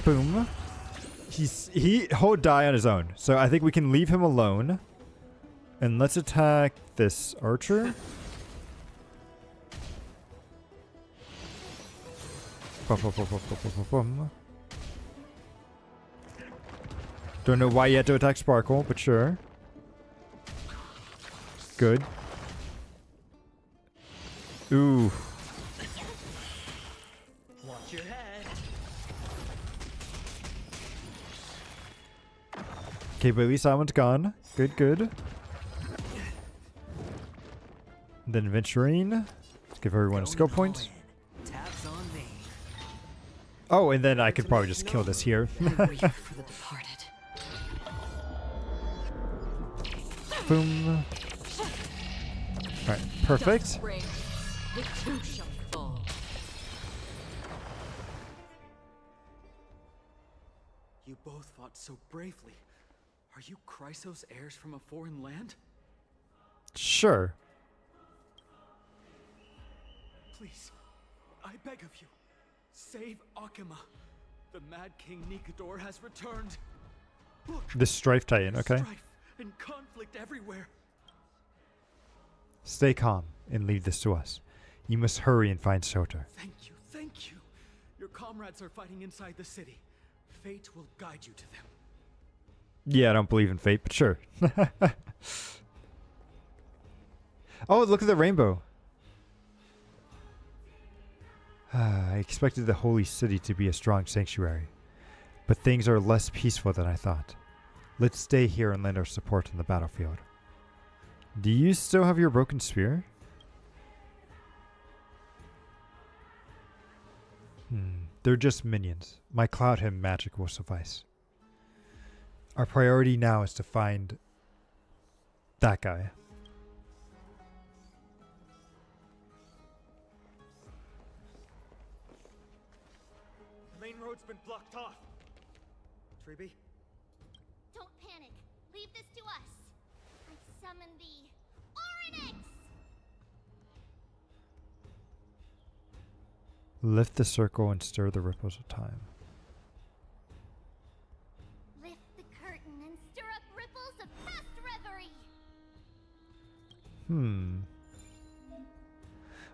[SPEAKER 1] Boom. He'll die on his own. So I think we can leave him alone. And let's attack this archer. Don't know why you had to attack Sparkle, but sure. Good. Ooh.
[SPEAKER 12] Watch your head.
[SPEAKER 1] Okay, but at least that one's gone. Good, good. And then Venturine. Let's give everyone a skill point. Oh, and then I could probably just kill this here. Boom. Alright, perfect.
[SPEAKER 10] You both fought so bravely. Are you Chrysos heirs from a foreign land?
[SPEAKER 1] Sure.
[SPEAKER 10] Please, I beg of you, save Akuma. The Mad King Nikador has returned. Look,
[SPEAKER 1] The Strife Titan, okay.
[SPEAKER 10] strife and conflict everywhere.
[SPEAKER 1] Stay calm and leave this to us. You must hurry and find shelter.
[SPEAKER 10] Thank you, thank you. Your comrades are fighting inside the city. Fate will guide you to them.
[SPEAKER 1] Yeah, I don't believe in fate, but sure. Oh, look at the rainbow. I expected the holy city to be a strong sanctuary, but things are less peaceful than I thought. Let's stay here and lend our support on the battlefield. Do you still have your broken spear? They're just minions. My Cloud Hymn magic will suffice. Our priority now is to find that guy.
[SPEAKER 8] The main road's been blocked off. Treeby?
[SPEAKER 4] Don't panic. Leave this to us. I summon the Oryx!
[SPEAKER 1] Lift the circle and stir the ripples of time.
[SPEAKER 4] Lift the curtain and stir up ripples of past reverie.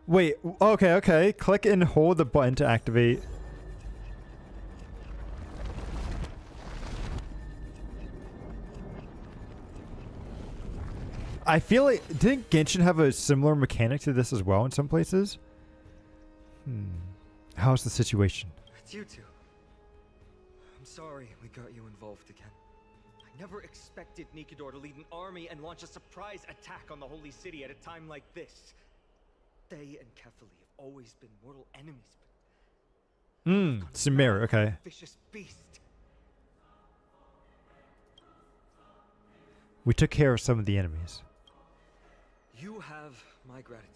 [SPEAKER 1] Wait, okay. Click and hold the button to activate. I feel like, didn't Genshin have a similar mechanic to this as well in some places? How's the situation?
[SPEAKER 8] It's you two. I'm sorry we got you involved again. I never expected Nikidor to lead an army and launch a surprise attack on the Holy City at a time like this. They and Cquel have always been mortal enemies, but
[SPEAKER 1] Samir, okay.
[SPEAKER 8] vicious beast.
[SPEAKER 1] We took care of some of the enemies.
[SPEAKER 8] You have my gratitude.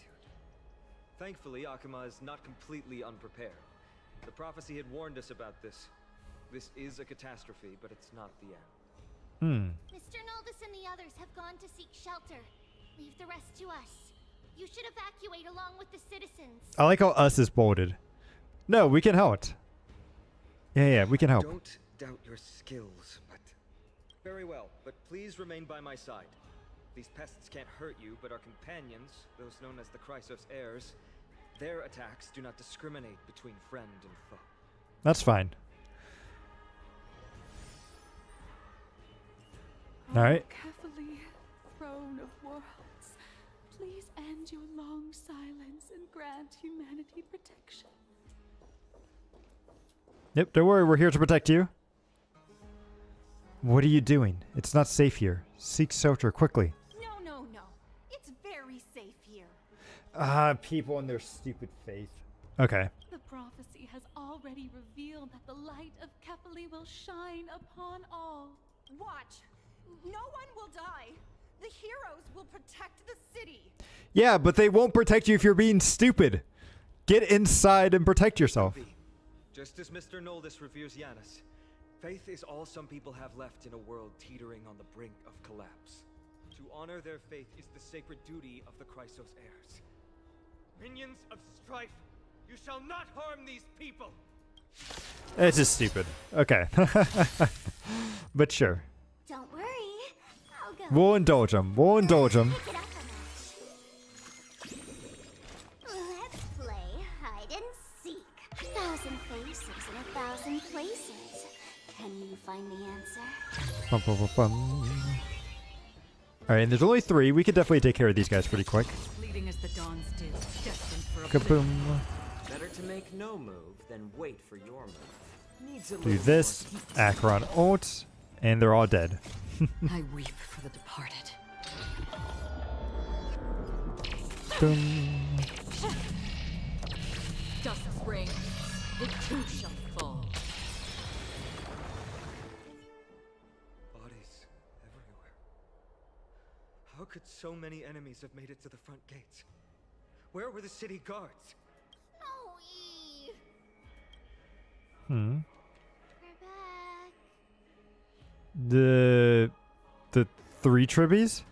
[SPEAKER 8] Thankfully, Akuma is not completely unprepared. The prophecy had warned us about this. This is a catastrophe, but it's not the end.
[SPEAKER 4] Mr. Noldus and the others have gone to seek shelter. Leave the rest to us. You should evacuate along with the citizens.
[SPEAKER 1] I like how us is bolded. No, we can help. Yeah, we can help.
[SPEAKER 8] Don't doubt your skills, but... Very well, but please remain by my side. These pests can't hurt you, but our companions, those known as the Chrysos heirs, their attacks do not discriminate between friend and foe.
[SPEAKER 1] That's fine. Alright.
[SPEAKER 7] Cquel, throne of worlds, please end your long silence and grant humanity protection.
[SPEAKER 1] Yep, don't worry, we're here to protect you. What are you doing? It's not safe here. Seek shelter quickly.
[SPEAKER 13] No. It's very safe here.
[SPEAKER 1] People and their stupid faith. Okay.
[SPEAKER 7] The prophecy has already revealed that the light of Cquel will shine upon all.
[SPEAKER 13] Watch. No one will die. The heroes will protect the city.
[SPEAKER 1] Yeah, but they won't protect you if you're being stupid. Get inside and protect yourself.
[SPEAKER 8] Just as Mr. Noldus reveres Yanis, faith is all some people have left in a world teetering on the brink of collapse. To honor their faith is the sacred duty of the Chrysos heirs. Minions of strife, you shall not harm these people!
[SPEAKER 1] It's just stupid. Okay. But sure.
[SPEAKER 2] Don't worry. I'll go.
[SPEAKER 1] We'll indulge them. We'll indulge them.
[SPEAKER 2] Pick it up a notch. Let's play hide and seek. 1,000 faces in 1,000 places. Can you find the answer?
[SPEAKER 1] Alright, and there's only 3. We could definitely take care of these guys pretty quick.
[SPEAKER 13] Fleeting as the dawn's dew, destined for a
[SPEAKER 1] Kaboom.
[SPEAKER 12] Better to make no move than wait for your move. Needs a
[SPEAKER 1] Do
[SPEAKER 12] little
[SPEAKER 1] this. Acheron ult. And they're all dead.
[SPEAKER 13] I weep for the departed.
[SPEAKER 1] Boom.
[SPEAKER 13] Dust spring, it too shall fall.
[SPEAKER 8] Bodies everywhere. How could so many enemies have made it to the front gates? Where were the city guards?
[SPEAKER 4] Snowy!
[SPEAKER 1] Hmm.
[SPEAKER 4] We're back.
[SPEAKER 1] The 3 Tribbies?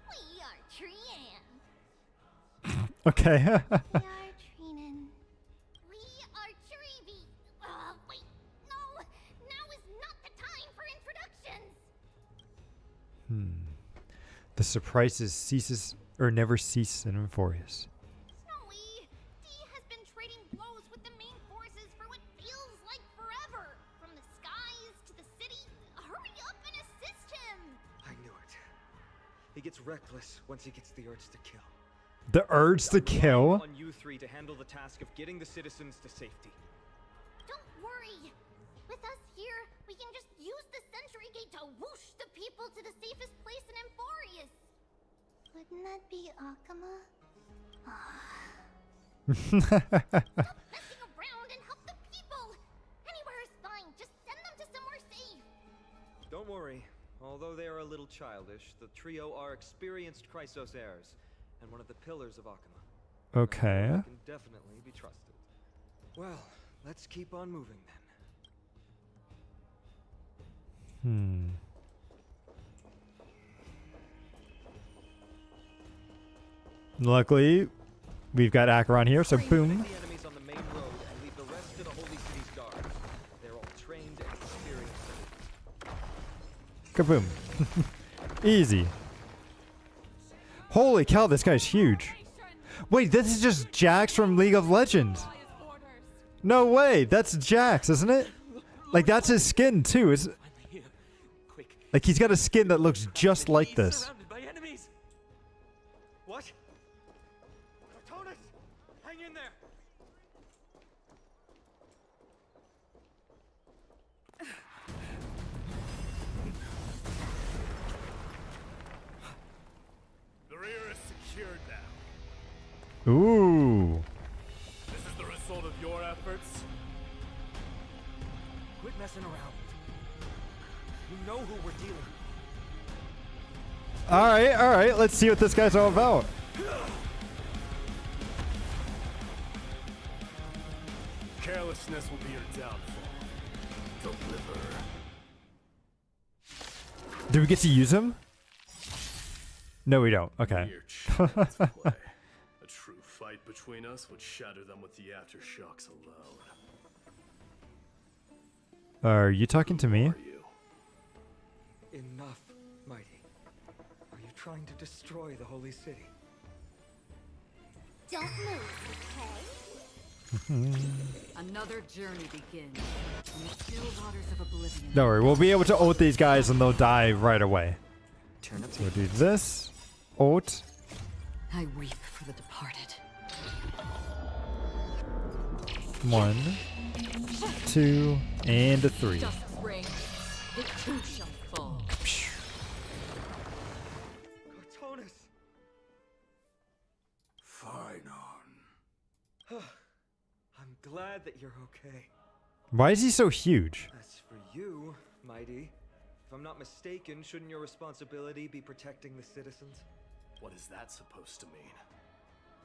[SPEAKER 4] We are Trian.
[SPEAKER 1] Okay.
[SPEAKER 4] We are Trinan. We are Trivi. Wait. No. Now is not the time for introductions.
[SPEAKER 1] The surprises ceases or never cease in Euphorius.
[SPEAKER 4] Snowy, D has been trading blows with the main forces for what feels like forever. From the skies to the city. Hurry up and assist him.
[SPEAKER 8] I knew it. He gets reckless once he gets the urge to kill.
[SPEAKER 1] The urge to kill?
[SPEAKER 8] On you 3 to handle the task of getting the citizens to safety.
[SPEAKER 4] Don't worry. With us here, we can just use the Sentry Gate to whoosh the people to the safest place in Euphorius. Wouldn't that be Akuma? Stop messing around and
[SPEAKER 8] though they are a little childish, the trio are experienced Chrysos heirs, and one of the pillars of Akama.
[SPEAKER 1] Okay.
[SPEAKER 8] They can definitely be trusted. Well, let's keep on moving then.
[SPEAKER 1] Luckily, we've got Acheron here, so boom.
[SPEAKER 8] The enemies on the main road and leave the rest to the Holy City's guards. They're all trained and experienced.
[SPEAKER 1] Kaboom. Easy. Holy cow, this guy's huge. Wait, this is just Jax from League of Legends. No way, that's Jax, isn't it? Like, that's his skin, too. Like, he's got a skin that looks just like this.
[SPEAKER 8] What? Cartonis! Hang in there!
[SPEAKER 14] The rear is secured now.
[SPEAKER 1] Ooh.
[SPEAKER 14] This is the result of your efforts?
[SPEAKER 8] Quit messing around. You know who we're dealing with.
[SPEAKER 1] All right. Let's see what this guy's all about.
[SPEAKER 14] Carelessness will be your downfall. Deliver.
[SPEAKER 1] Do we get to use him? No, we don't. Okay.
[SPEAKER 14] Mere child's play. A true fight between us would shatter them with the aftershocks alone.
[SPEAKER 1] Are you talking to me?
[SPEAKER 8] Enough, Mighty. Are you trying to destroy the Holy City?
[SPEAKER 2] Don't move, okay?
[SPEAKER 7] Another journey begins. In the still waters of oblivion.
[SPEAKER 1] Don't worry, we'll be able to ult these guys and they'll die right away. So we'll do this. Ult.
[SPEAKER 7] I weep for the departed.
[SPEAKER 1] 1, 2, and a 3.
[SPEAKER 7] Dust rings. It too shall fall.
[SPEAKER 8] Cartonis!
[SPEAKER 9] Fine on.
[SPEAKER 8] I'm glad that you're okay.
[SPEAKER 1] Why is he so huge?
[SPEAKER 8] As for you, Mighty, if I'm not mistaken, shouldn't your responsibility be protecting the citizens?
[SPEAKER 14] What is that supposed to mean?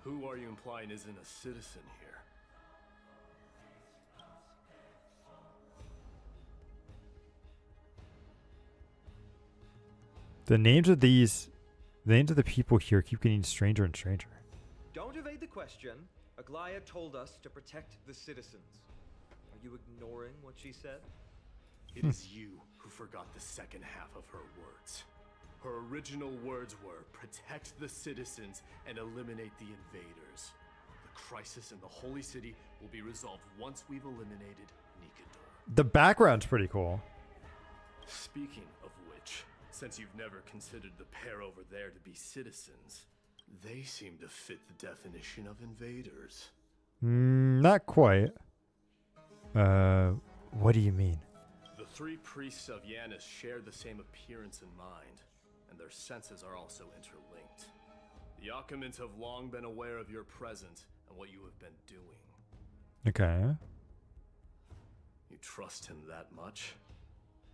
[SPEAKER 14] Who are you implying isn't a citizen here?
[SPEAKER 1] The names of the people here keep getting stranger and stranger.
[SPEAKER 8] Don't evade the question. Aglaia told us to protect the citizens. Are you ignoring what she said?
[SPEAKER 14] It is you who forgot the second half of her words. Her original words were, protect the citizens and eliminate the invaders. The crisis in the Holy City will be resolved once we've eliminated Nikador.
[SPEAKER 1] The background's pretty cool.
[SPEAKER 14] Speaking of which, since you've never considered the pair over there to be citizens, they seem to fit the definition of invaders.
[SPEAKER 1] Not quite. What do you mean?
[SPEAKER 14] The three priests of Yanis share the same appearance and mind, and their senses are also interlinked. The Akamans have long been aware of your presence and what you have been doing.
[SPEAKER 1] Okay.
[SPEAKER 14] You trust him that much?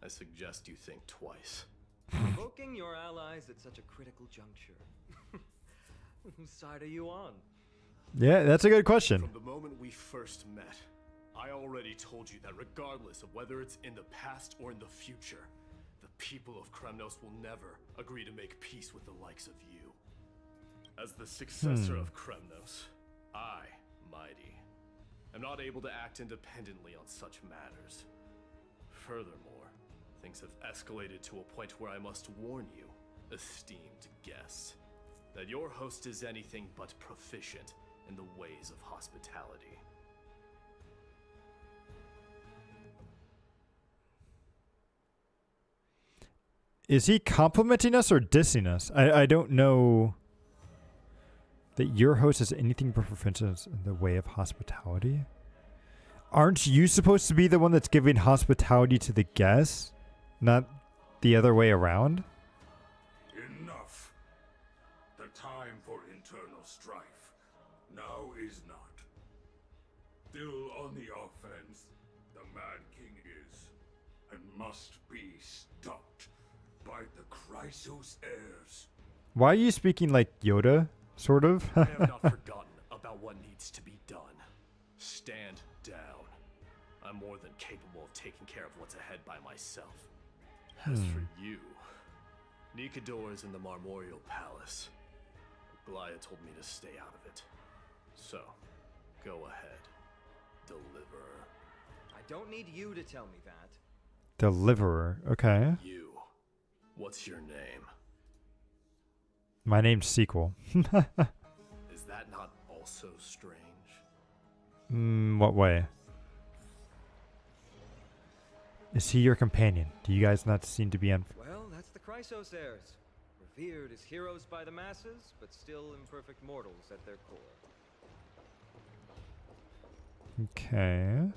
[SPEAKER 14] I suggest you think twice.
[SPEAKER 8] Provoking your allies at such a critical juncture. Whose side are you on?
[SPEAKER 1] Yeah, that's a good question.
[SPEAKER 14] From the moment we first met, I already told you that regardless of whether it's in the past or in the future, the people of Kremnos will never agree to make peace with the likes of you. As the successor of Kremnos, I, Mighty, am not able to act independently on such matters. Furthermore, things have escalated to a point where I must warn you, esteemed guests, that your host is anything but proficient in the ways of hospitality.
[SPEAKER 1] Is he complimenting us or dissing us? I don't know that your host is anything but proficient in the way of hospitality. Aren't you supposed to be the one that's giving hospitality to the guests, not the other way around?
[SPEAKER 9] Enough. The time for internal strife now is not. Still on the offense, the Mad King is, and must be stopped. by the Chrysos heirs.
[SPEAKER 1] Why are you speaking like Yoda, sort of?
[SPEAKER 14] I have not forgotten about what needs to be done. Stand down. I'm more than capable of taking care of what's ahead by myself. As for you, Nikador is in the Marmorial Palace. Goliath told me to stay out of it. So, go ahead. Deliver.
[SPEAKER 8] I don't need you to tell me that.
[SPEAKER 1] Deliverer. Okay.
[SPEAKER 14] You. What's your name?
[SPEAKER 1] My name's Cquel.
[SPEAKER 14] Is that not also strange?
[SPEAKER 1] What way? Is he your companion? Do you guys not seem to be on?
[SPEAKER 8] Well, that's the Chrysos heirs. Revered as heroes by the masses, but still imperfect mortals at their core.
[SPEAKER 1] Okay.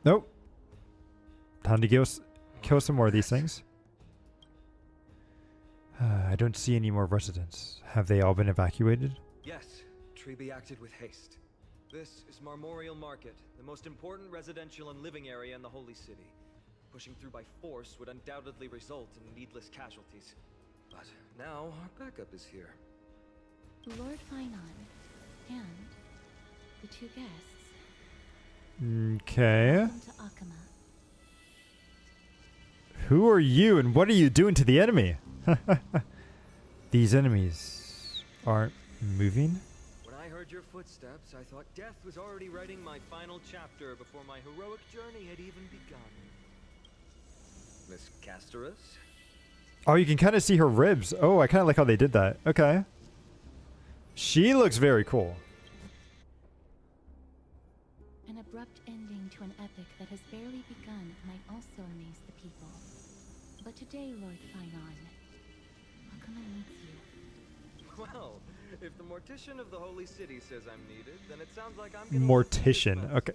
[SPEAKER 1] Nope. Time to kill some more of these things. I don't see any more residents. Have they all been evacuated?
[SPEAKER 8] Yes, Treby acted with haste. This is Marmorial Market, the most important residential and living area in the Holy City. Pushing through by force would undoubtedly result in needless casualties. But now our backup is here.
[SPEAKER 15] Lord Finon and the two guests.
[SPEAKER 1] Okay.
[SPEAKER 15] Welcome to Akama.
[SPEAKER 1] Who are you and what are you doing to the enemy? These enemies aren't moving?
[SPEAKER 8] When I heard your footsteps, I thought death was already writing my final chapter before my heroic journey had even begun. Miss Casterus?
[SPEAKER 1] Oh, you can kind of see her ribs. Oh, I kind of like how they did that. Okay. She looks very cool.
[SPEAKER 15] An abrupt ending to an epic that has barely begun might also amaze the people. But today, Lord Finon, Akama needs you.
[SPEAKER 8] Well, if the Mortician of the Holy City says I'm needed, then it sounds like I'm gonna
[SPEAKER 1] Mortician. Okay.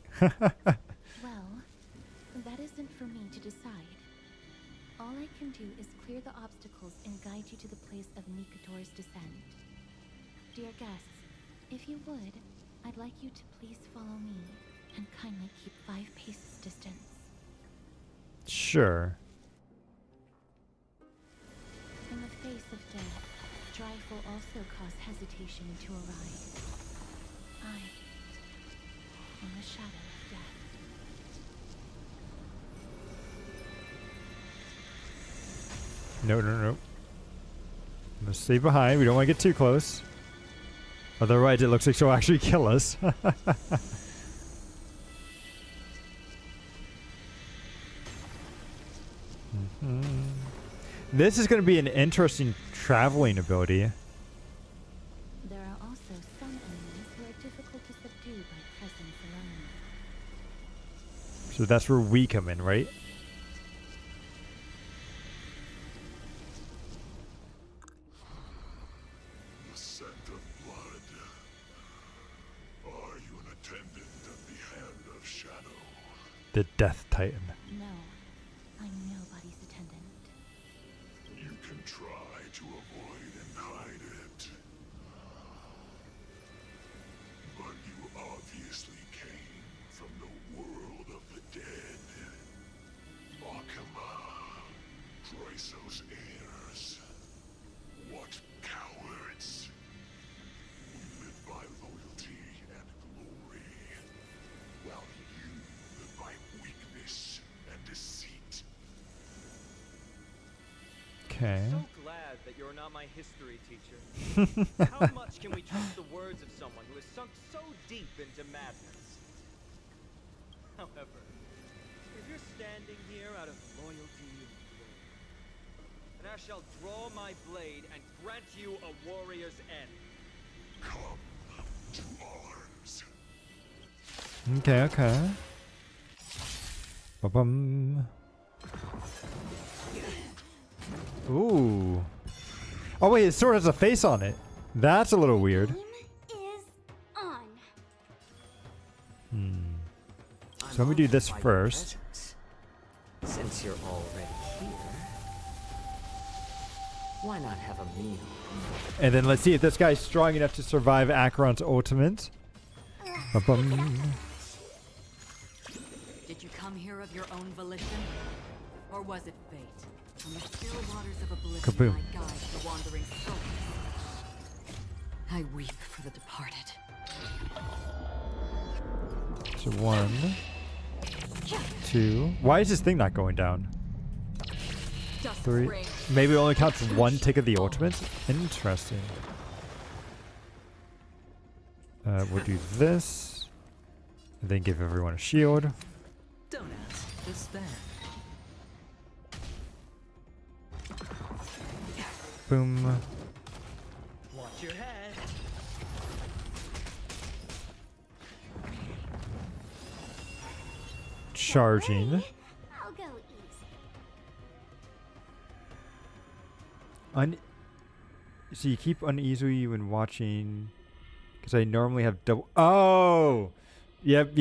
[SPEAKER 15] Well, that isn't for me to decide. All I can do is clear the obstacles and guide you to the place of Nikador's descent. Dear guests, if you would, I'd like you to please follow me and kindly keep 5 paces distance.
[SPEAKER 1] Sure.
[SPEAKER 15] In the face of death, strife will also cause hesitation to arise. I am the shadow of death.
[SPEAKER 1] No. Let's stay behind. We don't want to get too close. Otherwise, it looks like she'll actually kill us. This is going to be an interesting traveling ability.
[SPEAKER 15] There are also some enemies who are difficult to subdue by presence alone.
[SPEAKER 1] So that's where we come in, right?
[SPEAKER 16] The scent of blood. Are you an attendant of the Hand of Shadow?
[SPEAKER 1] The Death Titan.
[SPEAKER 15] No, I'm nobody's attendant.
[SPEAKER 16] You can try to avoid and hide it. But you obviously came from the world of the dead. Akama, Chrysos heirs. What cowards. We live by loyalty and glory, while you live by weakness and deceit.
[SPEAKER 1] Okay.
[SPEAKER 8] So glad that you're not my history teacher. How much can we trust the words of someone who has sunk so deep into madness? However, if you're standing here out of loyalty and glory, then I shall draw my blade and grant you a warrior's end.
[SPEAKER 16] Come to arms.
[SPEAKER 1] Okay. Ba-bum. Ooh. Oh wait, his sword has a face on it. That's a little weird.
[SPEAKER 2] Game is on.
[SPEAKER 1] So let me do this first.
[SPEAKER 12] Since you're already here, why not have a meal?
[SPEAKER 1] And then let's see if this guy's strong enough to survive Acheron's ultimate. Ba-bum.
[SPEAKER 7] come here of your own volition? Or was it fate? From the still waters of oblivion,
[SPEAKER 1] Kaboom.
[SPEAKER 7] I guide the wandering souls. I weep for the departed.
[SPEAKER 1] So 1, 2. Why is this thing not going down? 3. Maybe it only counts one tick of the ultimate? Interesting. We'll do this. And then give everyone a shield.
[SPEAKER 6] Don't ask, just stand.
[SPEAKER 1] Boom.
[SPEAKER 6] Watch your head.
[SPEAKER 1] Charging.
[SPEAKER 2] I'll go easy.
[SPEAKER 1] So you keep uneasily when watching, because I normally have double. Oh, yep.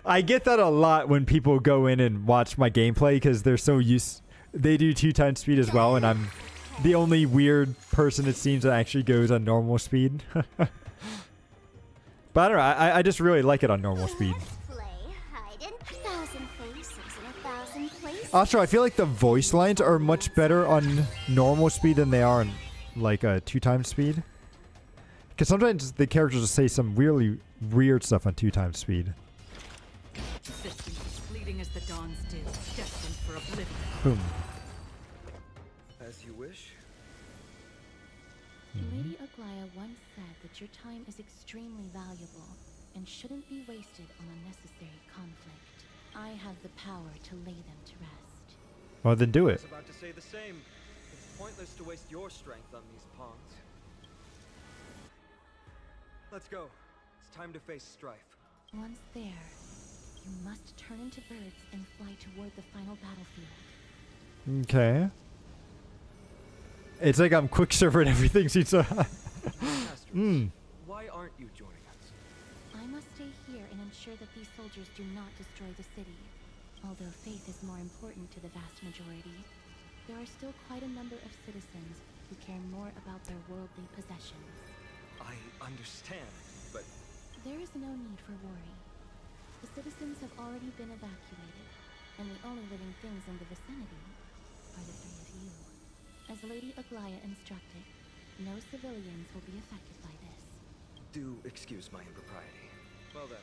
[SPEAKER 1] I get that a lot when people go in and watch my gameplay because they're so used. They do 2 times speed as well, and I'm the only weird person it seems that actually goes on normal speed. But I don't know. I just really like it on normal speed.
[SPEAKER 2] Play hide and 1,000 faces in 1,000 places.
[SPEAKER 1] Also, I feel like the voice lines are much better on normal speed than they are on like 2 times speed. Because sometimes the characters just say some really weird stuff on 2 times speed.
[SPEAKER 7] Existence is fleeting as the dawn's dew, destined for oblivion.
[SPEAKER 1] Boom.
[SPEAKER 8] As you wish.
[SPEAKER 15] Lady Aglaya once said that your time is extremely valuable and shouldn't be wasted on unnecessary conflict. I have the power to lay them to rest.
[SPEAKER 1] Well, then do
[SPEAKER 8] I
[SPEAKER 1] it.
[SPEAKER 8] was about to say the same. It's pointless to waste your strength on these pawns. Let's go. It's time to face strife.
[SPEAKER 15] Once there, you must turn into birds and fly toward the final battlefield.
[SPEAKER 1] Okay. It's like I'm quicksilver and everything seems to.
[SPEAKER 8] Why aren't you joining us?
[SPEAKER 15] I must stay here and ensure that these soldiers do not destroy the city. Although faith is more important to the vast majority, there are still quite a number of citizens who care more about their worldly possessions.
[SPEAKER 8] I understand, but
[SPEAKER 15] There is no need for worry. The citizens have already been evacuated, and the only living things in the vicinity are the 3 of you. As Lady Aglaya instructed, no civilians will be affected by this.
[SPEAKER 8] do excuse my impropriety. Well then,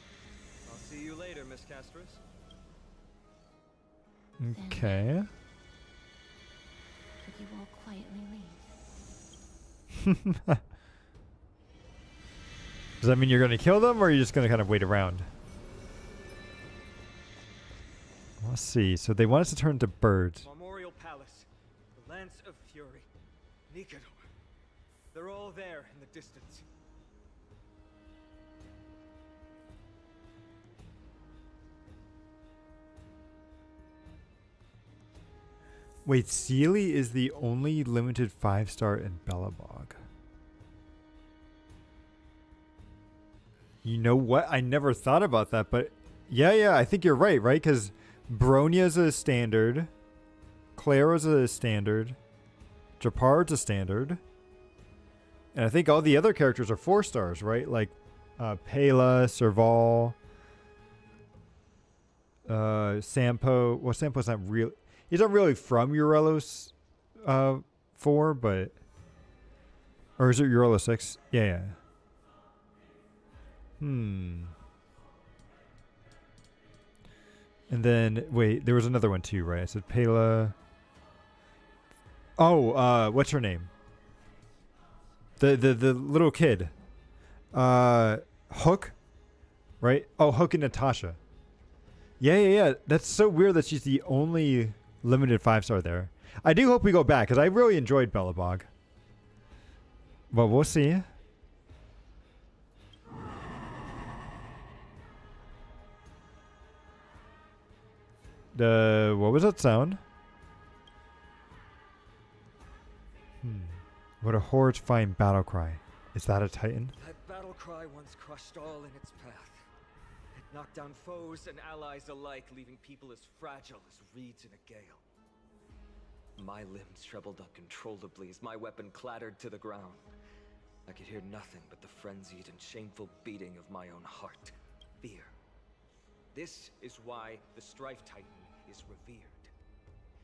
[SPEAKER 8] I'll see you later, Miss Castris.
[SPEAKER 1] Okay.
[SPEAKER 15] Could you all quietly leave?
[SPEAKER 1] Does that mean you're going to kill them, or are you just going to kind of wait around? Let's see. So they want us to turn to birds.
[SPEAKER 8] Memorial Palace, the Lance of Fury, Nikador. They're all there in the distance.
[SPEAKER 1] Wait, Sealy is the only limited 5-star in Belobog. You know what? I never thought about that, but yeah, I think you're right? Because Bronia's a standard, Clara's a standard, Japard's a standard, and I think all the other characters are 4 stars, right? Like Pela, Serval, Sampo. Well, Sampo's not real. He's not really from Eurelos 4, but... Or is it Eurelos 6? Yeah. And then, wait, there was another one too, right? I said Pela. Oh, what's her name? The little kid. Hook? Right? Oh, Hook and Natasha. Yeah. That's so weird that she's the only limited 5-star there. I do hope we go back, because I really enjoyed Belobog. But we'll see. What was that sound? What a horrifying battle cry. Is that a Titan?
[SPEAKER 8] That battle cry once crushed all in its path. It knocked down foes and allies alike, leaving people as fragile as reeds in a gale. My limbs trembled uncontrollably as my weapon clattered to the ground. I could hear nothing but the frenzied and shameful beating of my own heart. Fear. This is why the Strife Titan is revered.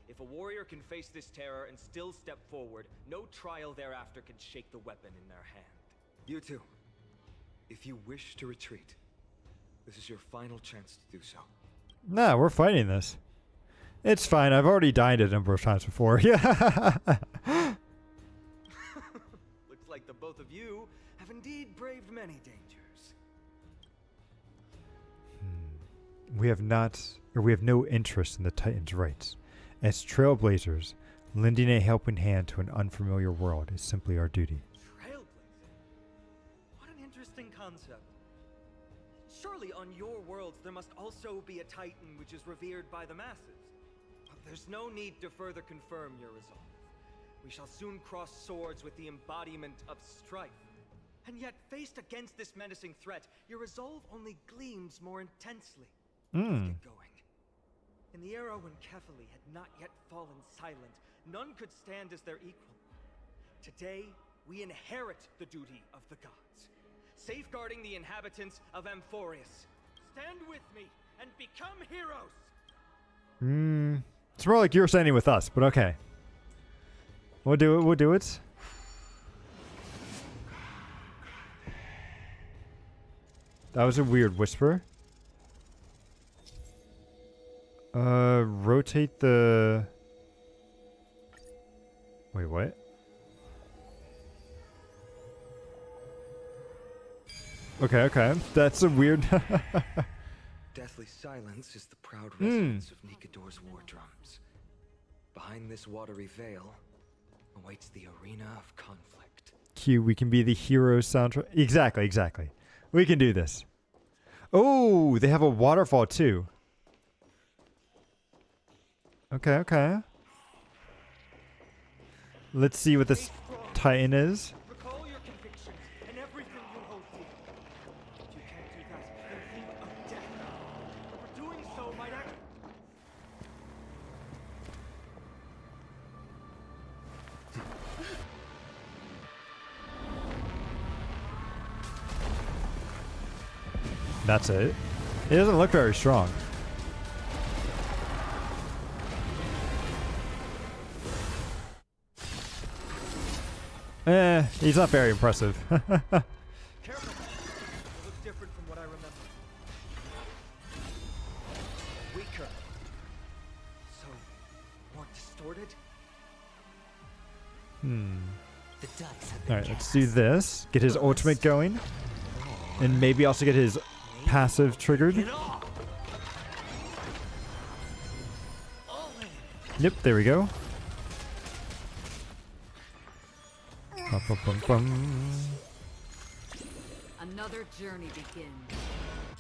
[SPEAKER 8] If a warrior can face this terror and still step forward, no trial thereafter can shake the weapon in their hand. You two, if you wish to retreat, this is your final chance to do so.
[SPEAKER 1] Nah, we're fighting this. It's fine. I've already died a number of times before. Yeah.
[SPEAKER 8] Looks like the both of you have indeed braved many dangers.
[SPEAKER 1] We have no interest in the Titan's rights. As trailblazers, lending a helping hand to an unfamiliar world is simply our duty.
[SPEAKER 8] Trailblazing? What an interesting concept. Surely on your worlds there must also be a Titan which is revered by the masses. But there's no need to further confirm your resolve. We shall soon cross swords with the embodiment of strife. And yet, faced against this menacing threat, your resolve only gleams more intensely. Let's get going. In the era when Cquel had not yet fallen silent, none could stand as their equal. Today, we inherit the duty of the gods, safeguarding the inhabitants of Amphorius. Stand with me and become heroes!
[SPEAKER 1] It's more like you're standing with us, but okay. We'll do it, we'll do it. That was a weird whisper. Rotate the... Wait, what? Okay. That's a weird...
[SPEAKER 8] Deathly silence is the proud resonance of Nikador's war drums. Behind this watery veil awaits the arena of conflict.
[SPEAKER 1] Q, we can be the hero soundtrack. Exactly. We can do this. Oh, they have a waterfall too. Okay. Let's see what this Titan is.
[SPEAKER 8] Recall your convictions and everything you hold dear. If you can't do that, then think of death. For doing so might act...
[SPEAKER 1] That's it. It doesn't look very strong. He's not very impressive.
[SPEAKER 8] Careful. It looks different from what I remember. Weaker. So, more distorted?
[SPEAKER 12] The dice have been
[SPEAKER 1] Alright, let's do this. Get his ultimate going. And maybe also get his passive triggered. Yep, there we go.
[SPEAKER 7] Another journey begins.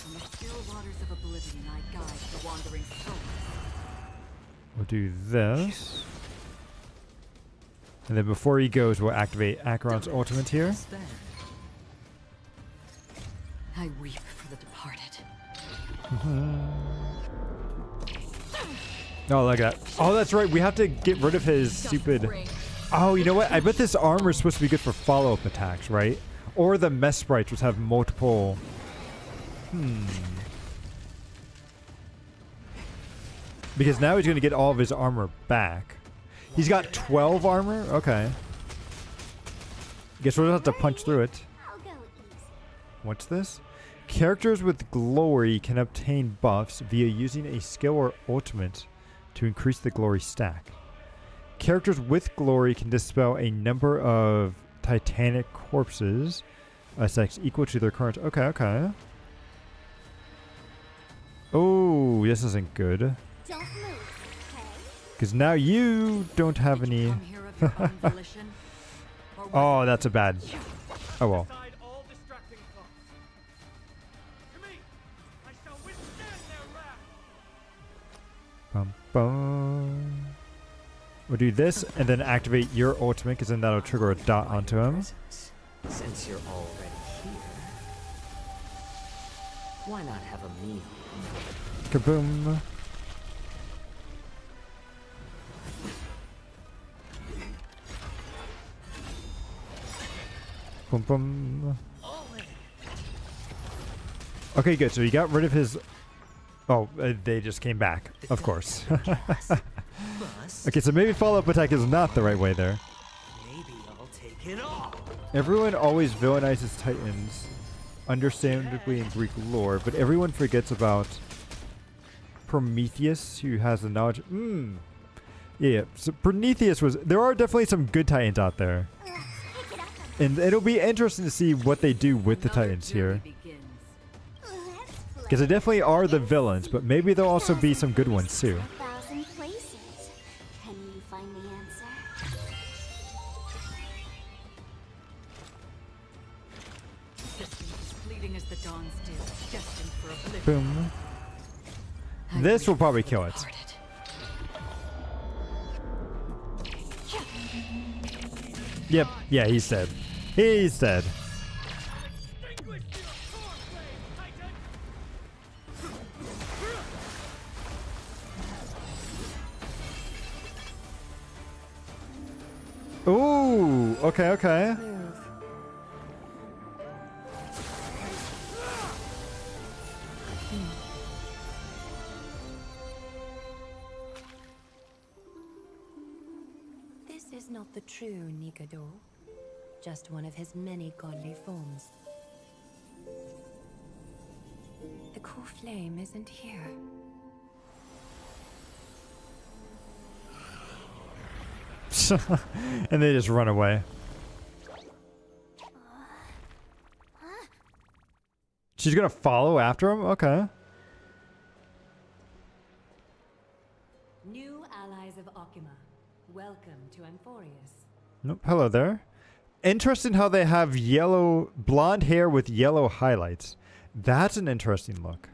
[SPEAKER 7] In the still waters of oblivion, I guide the wandering souls.
[SPEAKER 1] We'll do this. And then before he goes, we'll activate Acheron's ultimate here.
[SPEAKER 7] I weep for the departed.
[SPEAKER 1] Oh, look at that. Oh, that's right. We have to get rid of his stupid... Oh, you know what? I bet this armor is supposed to be good for follow-up attacks, right? Or the mess sprites, which have multiple... Because now he's going to get all of his armor back. He's got 12 armor? Okay. Guess we'll have to punch through it. What's this? Characters with glory can obtain buffs via using a skill or ultimate to increase the glory stack. Characters with glory can dispel a number of titanic corpses, stacks equal to their current... Okay. Oh, this isn't good. Because now you don't have any... Oh, that's a bad... Oh well. We'll do this and then activate your ultimate, because then that'll trigger a dot onto him.
[SPEAKER 12] Since you're already here, why not have a meal?
[SPEAKER 1] Kaboom. Boom. Okay, good. So he got rid of his Oh, they just came back, of course. Okay, so maybe follow-up attack is not the right way there.
[SPEAKER 12] Maybe I'll take it off.
[SPEAKER 1] Everyone always villainizes Titans, understandably in Greek lore, but everyone forgets about Prometheus, who has the knowledge. Yeah, so Prometheus was. There are definitely some good Titans out there. And it'll be interesting to see what they do with the Titans here. Because they definitely are the villains, but maybe there'll also be some good ones too.
[SPEAKER 2] Can you find the answer?
[SPEAKER 7] Fleeting as the dawn's dew, destined for oblivion.
[SPEAKER 1] Boom. This will probably kill it. Yep. Yeah, he's dead. He's dead. Ooh. Okay. Okay.
[SPEAKER 15] This is not the true Nikador, just one of his many godly forms. The core flame isn't here.
[SPEAKER 1] And they just run away. She's gonna follow after him? Okay.
[SPEAKER 7] New allies of Akima, welcome to Amphorius.
[SPEAKER 1] Nope. Hello there. Interesting how they have blonde hair with yellow highlights. That's an interesting look.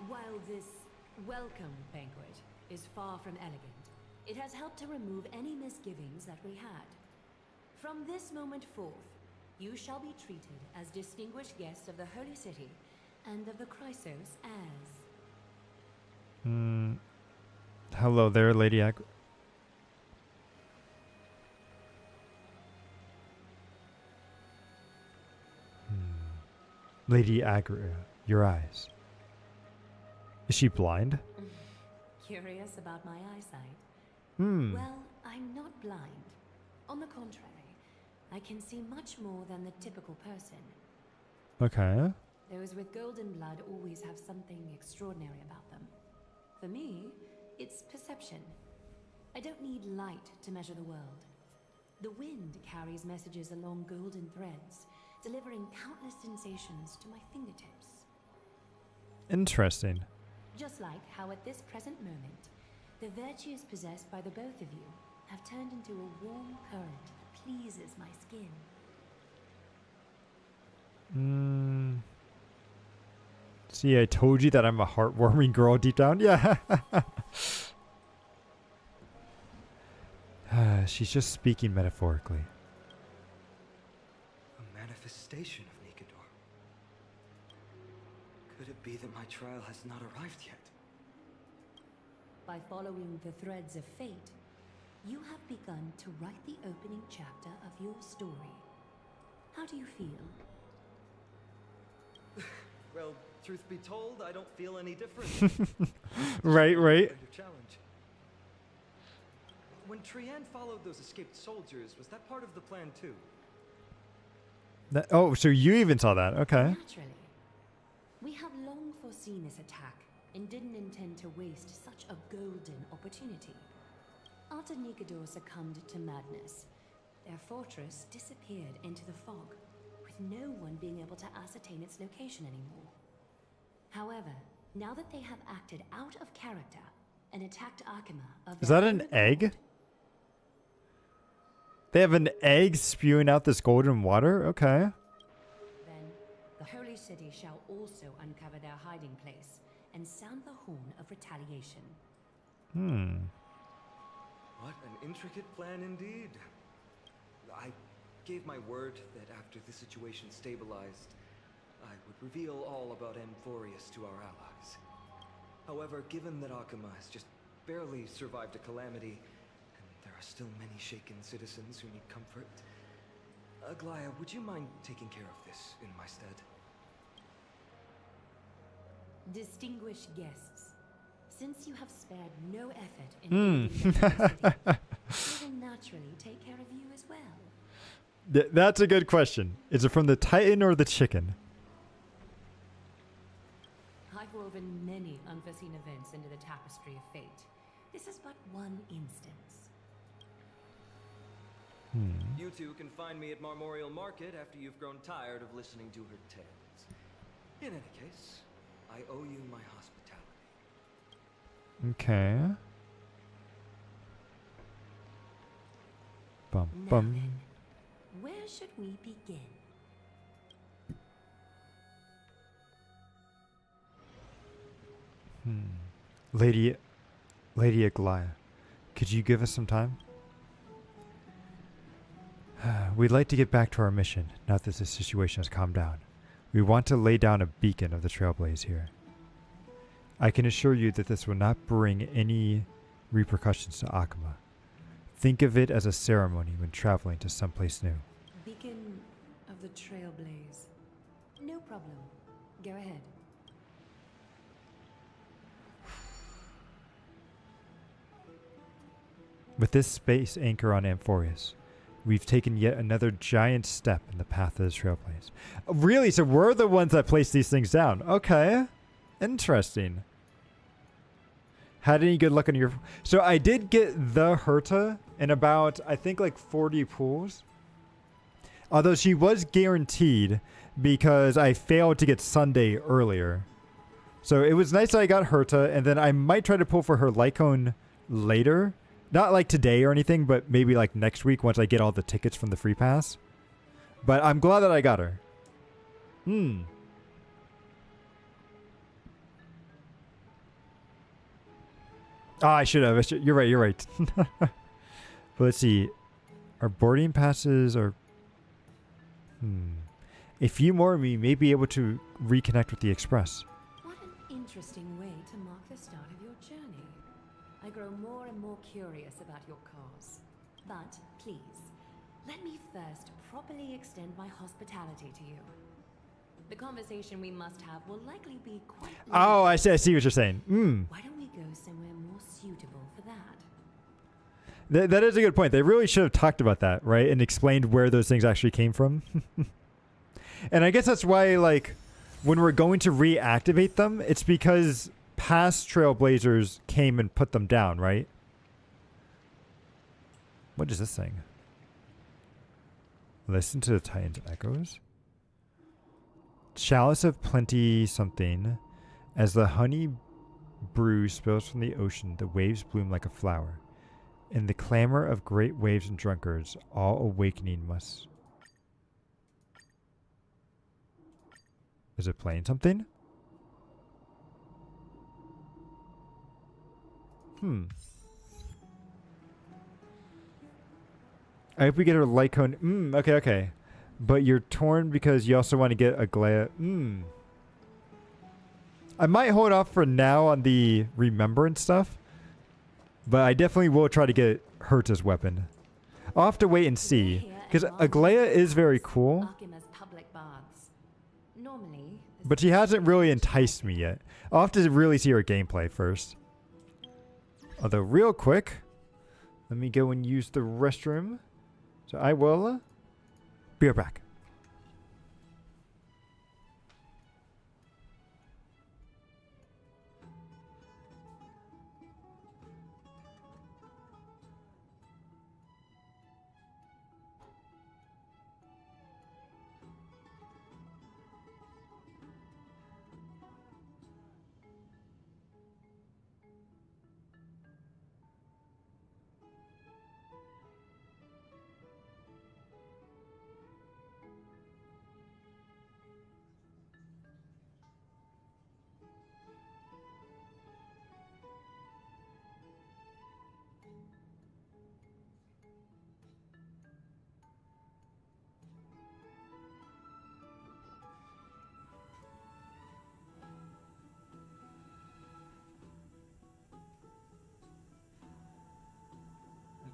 [SPEAKER 7] While this welcome banquet is far from elegant, it has helped to remove any misgivings that we had. From this moment forth, you shall be treated as distinguished guests of the Holy City and of the Chrysos as...
[SPEAKER 1] Hello there, Lady Ag... Lady Agria, your eyes. Is she blind?
[SPEAKER 7] Curious about my eyesight?
[SPEAKER 1] Hmm.
[SPEAKER 7] Well, I'm not blind. On the contrary, I can see much more than the typical person.
[SPEAKER 1] Okay.
[SPEAKER 7] Those with golden blood always have something extraordinary about them. For me, it's perception. I don't need light to measure the world. The wind carries messages along golden threads, delivering countless sensations to my fingertips.
[SPEAKER 1] Interesting.
[SPEAKER 7] Just like how at this present moment, the virtues possessed by the both of you have turned into a warm current that pleases my skin.
[SPEAKER 1] See, I told you that I'm a heartwarming girl deep down. Yeah. She's just speaking metaphorically.
[SPEAKER 8] A manifestation of Nikador. Could it be that my trial has not arrived yet?
[SPEAKER 7] By following the threads of fate, you have begun to write the opening chapter of your story. How do you feel?
[SPEAKER 8] Well, truth be told, I don't feel any different.
[SPEAKER 1] Right.
[SPEAKER 8] Challenge. When Trian followed those escaped soldiers, was that part of the plan too?
[SPEAKER 1] Oh, so you even saw that? Okay.
[SPEAKER 7] Naturally. We have long foreseen this attack and didn't intend to waste such a golden opportunity. After Nikador succumbed to madness, their fortress disappeared into the fog, with no one being able to ascertain its location anymore. However, now that they have acted out of character and attacked Akima of
[SPEAKER 1] Is that an egg? They have an egg spewing out this golden water? Okay.
[SPEAKER 7] Then the Holy City shall also uncover their hiding place and sound the horn of retaliation.
[SPEAKER 8] What an intricate plan indeed. I gave my word that after the situation stabilized, I would reveal all about Amphorius to our allies. However, given that Akima has just barely survived a calamity, and there are still many shaken citizens who need comfort, Aglaya, would you mind taking care of this in my stead?
[SPEAKER 17] Distinguished guests, since you have spared no effort in
[SPEAKER 1] Hmm.
[SPEAKER 17] building the city, we will naturally take care of you as well.
[SPEAKER 1] That's a good question. Is it from the Titan or the chicken?
[SPEAKER 17] I've woven many unforeseen events into the tapestry of fate. This is but one instance.
[SPEAKER 8] You two can find me at Marmorial Market after you've grown tired of listening to her tales. In any case, I owe you my hospitality.
[SPEAKER 1] Okay. Bum
[SPEAKER 17] Now
[SPEAKER 1] bum.
[SPEAKER 17] then, where should we begin?
[SPEAKER 1] Lady Aglaya, could you give us some time? We'd like to get back to our mission, now that the situation has calmed down. We want to lay down a beacon of the Trailblaze here. I can assure you that this will not bring any repercussions to Akuma. Think of it as a ceremony when traveling to someplace new.
[SPEAKER 17] Beacon of the Trailblaze. No problem. Go ahead.
[SPEAKER 1] With this space anchor on Amphorius, we've taken yet another giant step in the path of the Trailblaze. Really? So we're the ones that placed these things down. Okay. Interesting. Had any good luck on your... So I did get the Herta in about, I think, like 40 pools. Although she was guaranteed because I failed to get Sunday earlier. So it was nice that I got Herta, and then I might try to pull for her Lycone later. Not like today or anything, but maybe like next week once I get all the tickets from the free pass. But I'm glad that I got her. Oh, I should have. You're right. You're right. But let's see. Our boarding passes are... A few more of me may be able to reconnect with the Express.
[SPEAKER 17] What an interesting way to mark the start of your journey. I grow more and more curious about your cause. But please, let me first properly extend my hospitality to you. The conversation we must have will likely be quite...
[SPEAKER 1] Oh, I see what you're saying.
[SPEAKER 17] Why don't we go somewhere more suitable for that?
[SPEAKER 1] That is a good point. They really should have talked about that, right? And explained where those things actually came from. And I guess that's why, like, when we're going to reactivate them, it's because past Trailblazers came and put them down, right? What is this thing? Listen to the Titan's echoes. Chalice of plenty something. As the honey brew spills from the ocean, the waves bloom like a flower. In the clamor of great waves and drunkards, all awakening must... Is it playing something? I hope we get her Lycone. Okay. But you're torn because you also want to get a Glea. I might hold off for now on the remembrance stuff. But I definitely will try to get Herta's weapon. I'll have to wait and see. Because Aglaya is very cool. But she hasn't really enticed me yet. I'll have to really see her gameplay first. Although real quick, let me go and use the restroom. So I will be right back.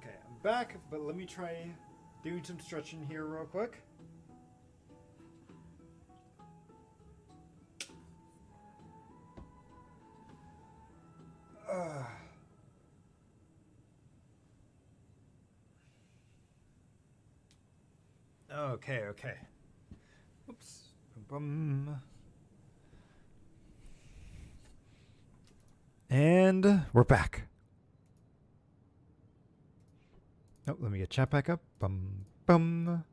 [SPEAKER 1] Okay, I'm back, but let me try doing some stretching here real quick. Okay, okay. Oops. Bum. And we're back. Oh, let me get chat back up. Bum, bum.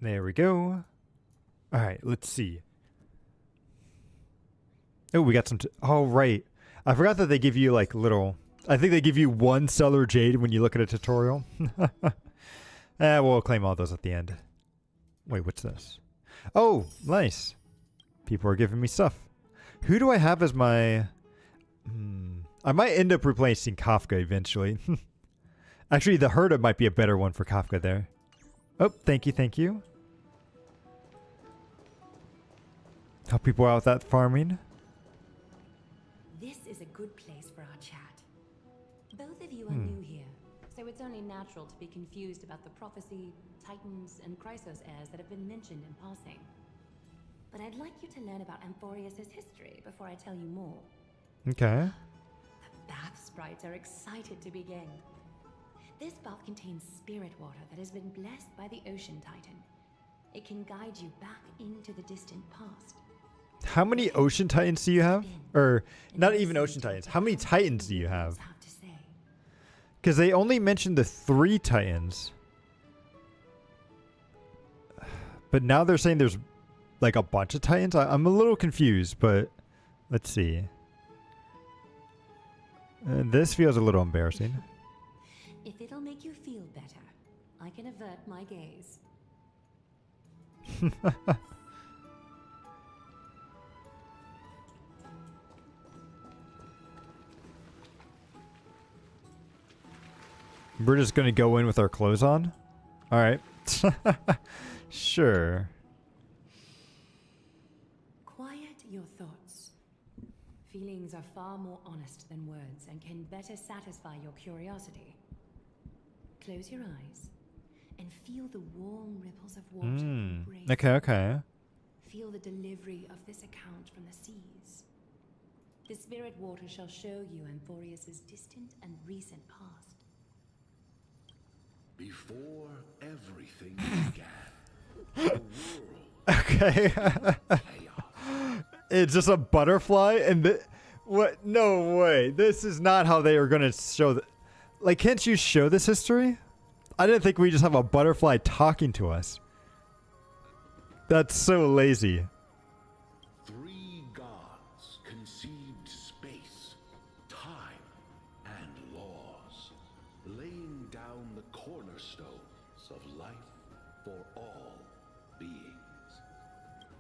[SPEAKER 1] There we go. All right, let's see. Oh, we got some. Oh, right. I forgot that they give you like little. I think they give you one Stellar Jade when you look at a tutorial. We'll claim all those at the end. Wait, what's this? Oh, nice. People are giving me stuff. Who do I have as my... I might end up replacing Kafka eventually. Actually, the Herda might be a better one for Kafka there. Oh, thank you, thank you. Help people out with that farming.
[SPEAKER 17] This is a good place for our chat. Both of you are new here, so it's only natural to be confused about the prophecy, titans, and Chrysos heirs that have been mentioned in passing. But I'd like you to learn about Amphorius' history before I tell you more.
[SPEAKER 1] Okay.
[SPEAKER 17] The bath sprites are excited to begin. This bath contains spirit water that has been blessed by the Ocean Titan. It can guide you back into the distant past.
[SPEAKER 1] How many Ocean Titans do you have? Or, not even Ocean Titans. How many Titans do you have? Because they only mentioned the 3 Titans. But now they're saying there's like a bunch of Titans. I'm a little confused, but let's see. This feels a little embarrassing.
[SPEAKER 17] If it'll make you feel better, I can avert my gaze.
[SPEAKER 1] We're just gonna go in with our clothes on? Alright. Sure.
[SPEAKER 17] Quiet your thoughts. Feelings are far more honest than words and can better satisfy your curiosity. Close your eyes and feel the warm ripples of water embrace.
[SPEAKER 1] Okay, okay.
[SPEAKER 17] Feel the delivery of this account from the seas. The spirit water shall show you Amphorius' distant and recent past.
[SPEAKER 16] Before everything began,
[SPEAKER 1] Okay. It's just a butterfly and what? No way. This is not how they are going to show the... Like, can't you show this history? I didn't think we just have a butterfly talking to us. That's so lazy.
[SPEAKER 16] 3 gods conceived space, time, and laws, laying down the cornerstones of life for all beings.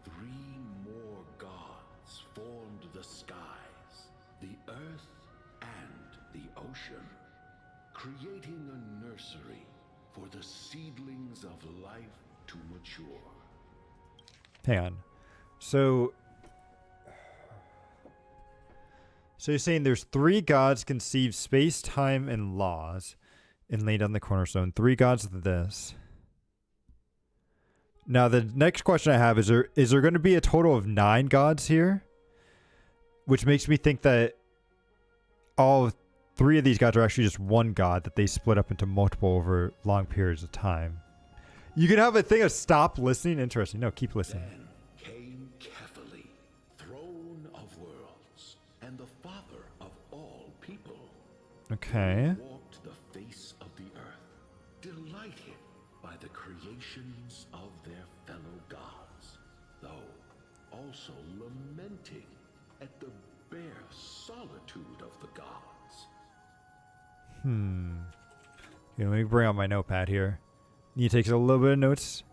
[SPEAKER 16] 3 more gods formed the skies, the earth, and the ocean, creating a nursery for the seedlings of life to mature.
[SPEAKER 1] Hang on. So you're saying there's 3 gods conceived space, time, and laws and laid on the cornerstone. 3 gods of this. Now the next question I have is there going to be a total of 9 gods here? Which makes me think that all 3 of these gods are actually just one god that they split up into multiple over long periods of time. You can have a thing of stop listening. Interesting. No, keep listening.
[SPEAKER 16] Then came Cquel, throne of worlds, and the father of all people.
[SPEAKER 1] Okay.
[SPEAKER 16] He walked the face of the earth, delighted by the creations of their fellow gods, though also lamenting at the bare solitude of the gods.
[SPEAKER 1] Okay, let me bring out my notepad here. Need to take a little bit of notes.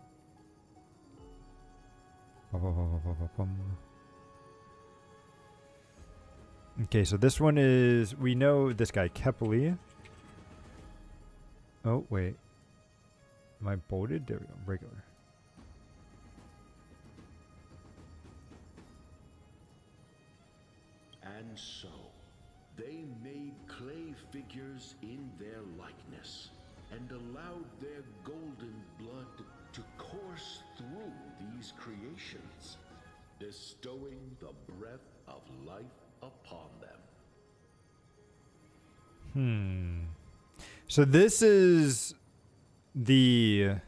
[SPEAKER 1] Okay, so this one is... We know this guy, Cquel. Oh, wait. Am I bolded? There we go. Regular.
[SPEAKER 16] And so, they made clay figures in their likeness, and allowed their golden blood to course through these creations, bestowing the breath of life upon them.
[SPEAKER 1] So this is those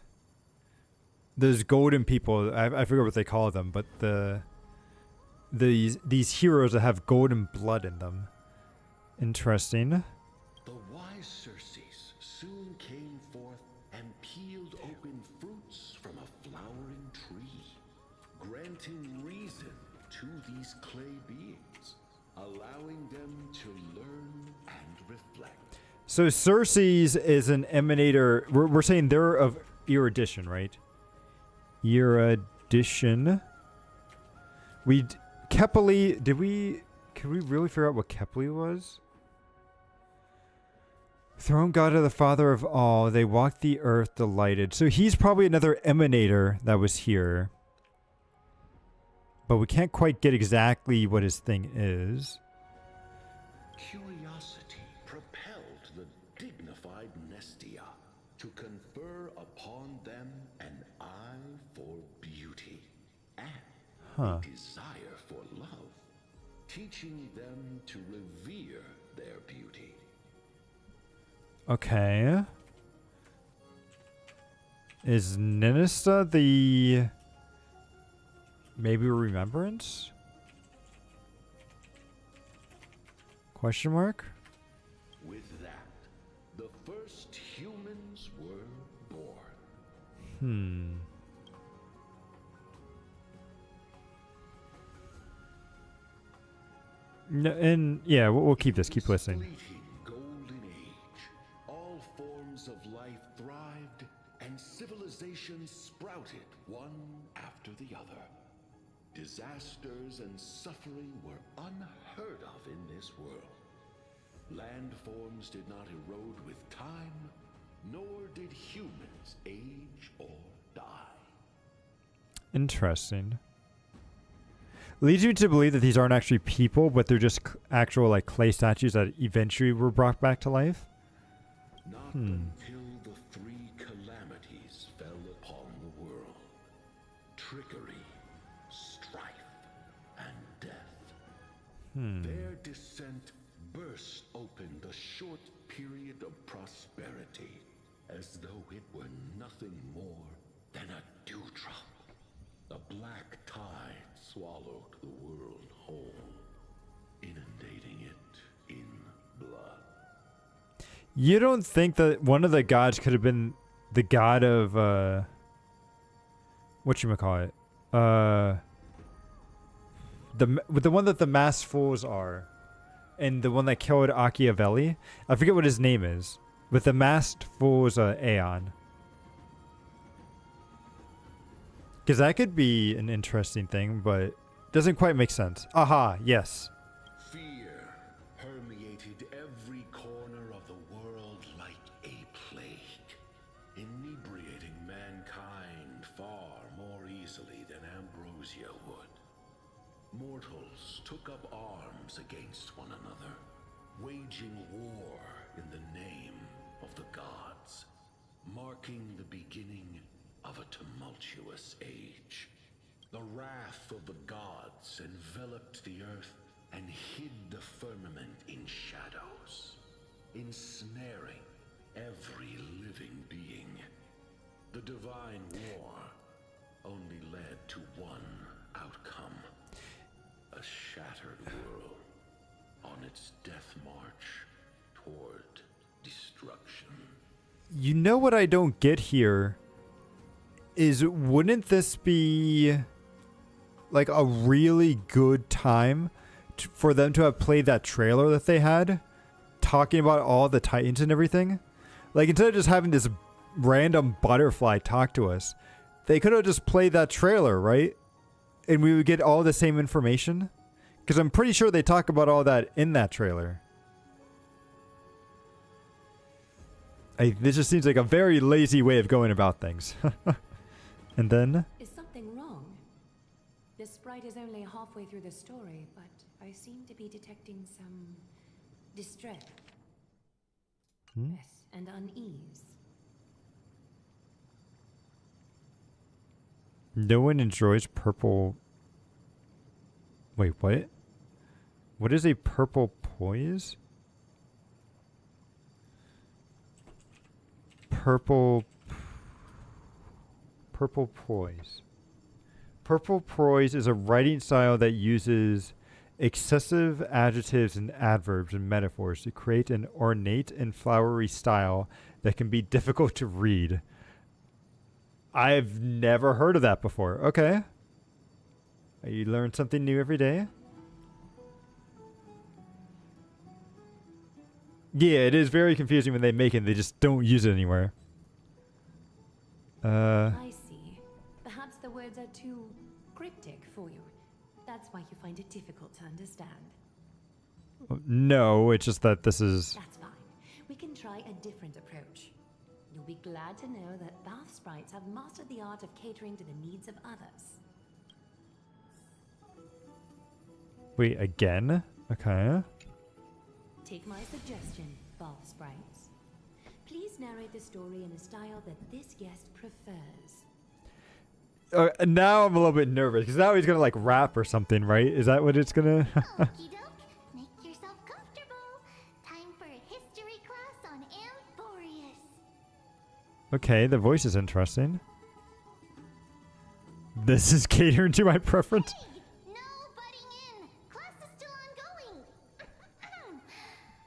[SPEAKER 1] golden people, I forget what they call them, but these heroes that have golden blood in them. Interesting.
[SPEAKER 16] The wise Circes soon came forth and peeled open fruits from a flowering tree, granting reason to these clay beings, allowing them to learn and reflect.
[SPEAKER 1] So Circes is an emanator. We're saying they're of erudition, right? Erudition. Cquel, could we really figure out what Cquel was? Throne god of the father of all, they walked the earth delighted. So he's probably another emanator that was here. But we can't quite get exactly what his thing is.
[SPEAKER 16] Curiosity propelled the dignified Nestia to confer upon them an eye for beauty and a desire for love, teaching them to revere their beauty.
[SPEAKER 1] Okay. Is Ninista the maybe remembrance? Question mark?
[SPEAKER 16] With that, the first humans were born.
[SPEAKER 1] No, and yeah, we'll keep this. Keep listening.
[SPEAKER 16] Golden age, all forms of life thrived, and civilizations sprouted one after the other. Disasters and suffering were unheard of in this world. Landforms did not erode with time, nor did humans age or die.
[SPEAKER 1] Interesting. Leads you to believe that these aren't actually people, but they're just actual like clay statues that eventually were brought back to life.
[SPEAKER 16] Not until the three calamities fell upon the world: trickery, strife, and death. Their descent burst open the short period of prosperity, as though it were nothing more than a dewdrop. A black tide swallowed the world whole, inundating it in blood.
[SPEAKER 1] You don't think that one of the gods could have been the god of whatchamacallit? The one that the masked fools are, and the one that killed Machiavelli? I forget what his name is. With the masked fools Aeon. Because that could be an interesting thing, but doesn't quite make sense. Aha, yes.
[SPEAKER 16] Fear permeated every corner of the world like a plague, inebriating mankind far more easily than ambrosia would. Mortals took up arms against one another, waging war in the name of the gods, marking the beginning of a tumultuous age. The wrath of the gods enveloped the earth and hid the firmament in shadows, ensnaring every living being. The divine war only led to one outcome: a shattered world on its death march toward destruction.
[SPEAKER 1] You know what I don't get here is, wouldn't this be like a really good time for them to have played that trailer that they had talking about all the Titans and everything? Like, instead of just having this random butterfly talk to us, they could have just played that trailer, right? And we would get all the same information. Because I'm pretty sure they talk about all that in that trailer. This just seems like a very lazy way of going about things. And then?
[SPEAKER 17] Is something wrong? The sprite is only halfway through the story, but I seem to be detecting some distress and unease.
[SPEAKER 1] No one enjoys purple. Wait, what? What is a purple poise? Purple Purple prose. Purple prose is a writing style that uses excessive adjectives and adverbs and metaphors to create an ornate and flowery style that can be difficult to read. I've never heard of that before. Okay. You learn something new every day. Yeah, it is very confusing when they make it and they just don't use it anywhere.
[SPEAKER 17] I see. Perhaps the words are too cryptic for you. That's why you find it difficult to understand.
[SPEAKER 1] No, it's just that this is...
[SPEAKER 17] That's fine. We can try a different approach. You'll be glad to know that bath sprites have mastered the art of catering to the needs of others.
[SPEAKER 1] Wait, again? Okay.
[SPEAKER 17] Take my suggestion, bath sprites. Please narrate the story in a style that this guest prefers.
[SPEAKER 1] Now I'm a little bit nervous, because now he's going to like rap or something, right? Is that what it's going to...
[SPEAKER 4] Okie doke, make yourself comfortable. Time for a history class on Amphorius.
[SPEAKER 1] Okay, the voice is interesting. This is catering to my preference.
[SPEAKER 4] Hey, no butting in. Class is still ongoing.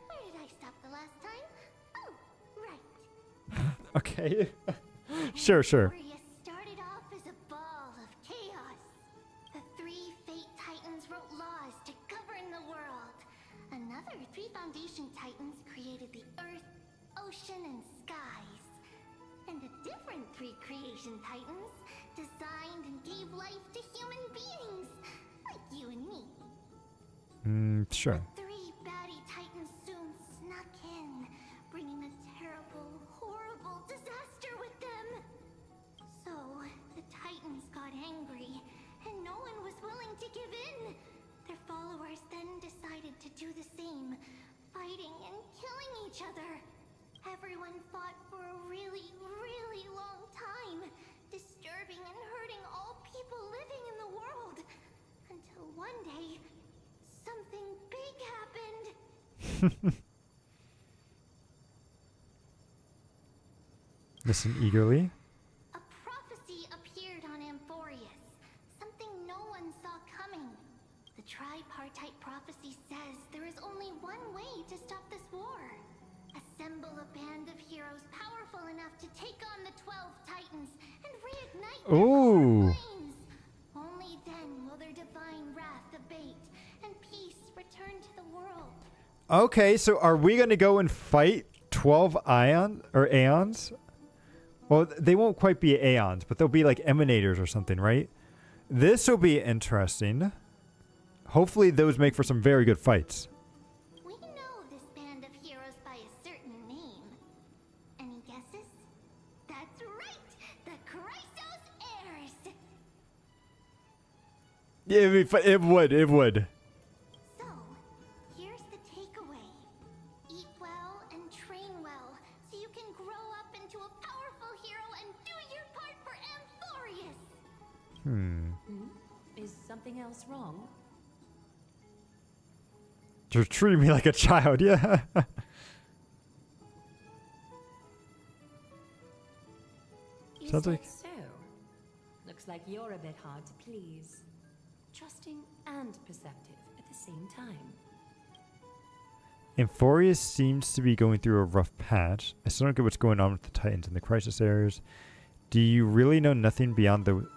[SPEAKER 4] Where did I stop the last time? Oh, right.
[SPEAKER 1] Okay. Sure.
[SPEAKER 4] Amphorius started off as a ball of chaos. The three Fate Titans wrote laws to govern the world. Another three Foundation Titans created the earth, ocean, and skies. And the different three Creation Titans designed and gave life to human beings, like you and me.
[SPEAKER 1] Sure.
[SPEAKER 4] The three baddie Titans soon snuck in, bringing a terrible, horrible disaster with them. So, the Titans got angry, and no one was willing to give in. Their followers then decided to do the same, fighting and killing each other. Everyone fought for a really, really long time, disturbing and hurting all people living in the world. Until one day, something big happened.
[SPEAKER 1] Listen eagerly.
[SPEAKER 4] A prophecy appeared on Amphorius, something no one saw coming. The tripartite prophecy says there is only one way to stop this war. Assemble a band of heroes powerful enough to take on the 12 Titans and reignite their core flames. Only then will their divine wrath abate and peace return to the world.
[SPEAKER 1] Okay, so are we going to go and fight 12 aeons? Well, they won't quite be aeons, but they'll be like emanators or something, right? This will be interesting. Hopefully those make for some very good fights.
[SPEAKER 4] We know this band of heroes by a certain name. Any guesses? That's right! The Chrysos Heirs!
[SPEAKER 1] Yeah, it would.
[SPEAKER 4] So, here's the takeaway. Eat well and train well, so you can grow up into a powerful hero and do your part for Amphorius!
[SPEAKER 17] Is something else wrong?
[SPEAKER 1] You're treating me like a child, yeah.
[SPEAKER 17] Is
[SPEAKER 1] Sounds
[SPEAKER 17] that
[SPEAKER 1] like...
[SPEAKER 17] so? Looks like you're a bit hard to please. Trusting and perceptive at the same time.
[SPEAKER 1] Amphorius seems to be going through a rough patch. I still don't get what's going on with the Titans and the Crisis Heirs. Do you really know nothing beyond the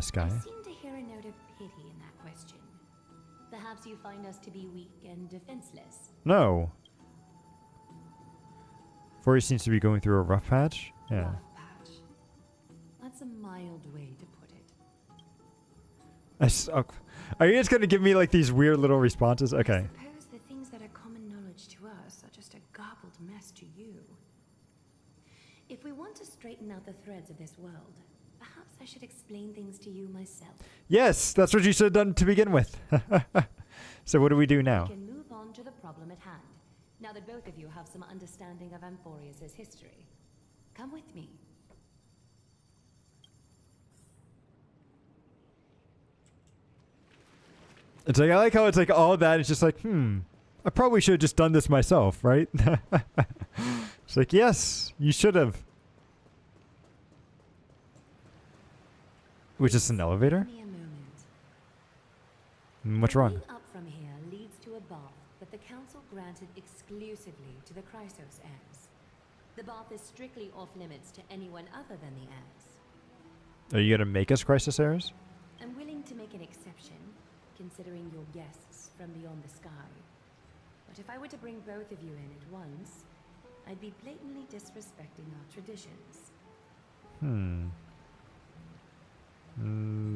[SPEAKER 1] sky?
[SPEAKER 17] I seem to hear a note of pity in that question. Perhaps you find us to be weak and defenseless.
[SPEAKER 1] No. Amphorius seems to be going through a rough patch. Yeah.
[SPEAKER 17] Rough patch. That's a mild way to put it.
[SPEAKER 1] Are you just going to give me like these weird little responses? Okay.
[SPEAKER 17] I suppose the things that are common knowledge to us are just a garbled mess to you. If we want to straighten out the threads of this world, perhaps I should explain things to you myself.
[SPEAKER 1] Yes, that's what you should have done to begin with. So what do we do now?
[SPEAKER 17] We can move on to the problem at hand, now that both of you have some understanding of Amphorius' history. Come with me.
[SPEAKER 1] It's like, I like how it's like all that. It's just like, I probably should have just done this myself, right? It's like, yes, you should have. Which is an elevator?
[SPEAKER 17] Give me a moment.
[SPEAKER 1] What's
[SPEAKER 17] The
[SPEAKER 1] wrong?
[SPEAKER 17] way up from here leads to a bath that the council granted exclusively to the Chrysos heirs. The bath is strictly off limits to anyone other than the heirs.
[SPEAKER 1] Are you gonna make us crisis heirs?
[SPEAKER 17] I'm willing to make an exception, considering your guests from beyond the sky. But if I were to bring both of you in at once, I'd be blatantly disrespecting our traditions.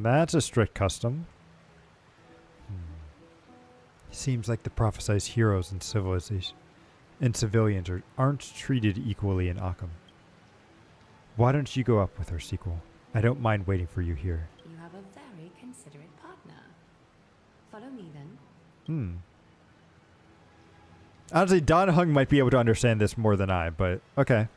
[SPEAKER 1] That's a strict custom. Seems like the prophesized heroes and civilians aren't treated equally in Occam. Why don't you go up with her, Cquel? I don't mind waiting for you here.
[SPEAKER 17] You have a very considerate partner. Follow me then.
[SPEAKER 1] Honestly, Don Hung might be able to understand this more than I, but okay.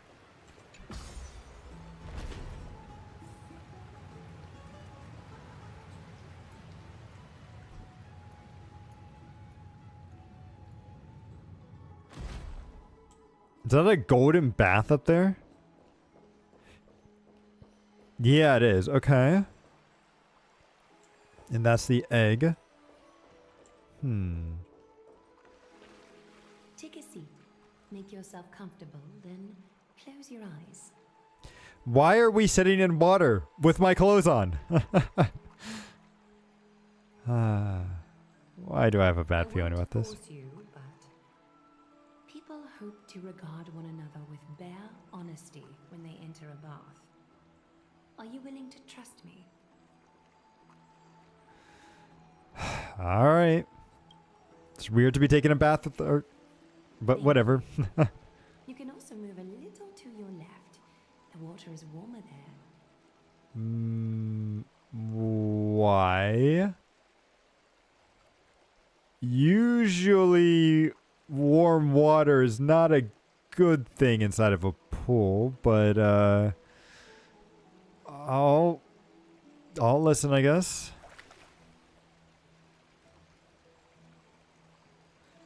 [SPEAKER 1] Is that a golden bath up there? Yeah, it is. Okay. And that's the egg.
[SPEAKER 17] Take a seat. Make yourself comfortable, then close your eyes.
[SPEAKER 1] Why are we sitting in water with my clothes on? Why do I have a bad feeling about this?
[SPEAKER 17] Force you, but people hope to regard one another with bare honesty when they enter a bath. Are you willing to trust me?
[SPEAKER 1] All right. It's weird to be taking a bath with the, but whatever.
[SPEAKER 17] You can also move a little to your left. The water is warmer there.
[SPEAKER 1] Why? Usually warm water is not a good thing inside of a pool, but I'll listen, I guess.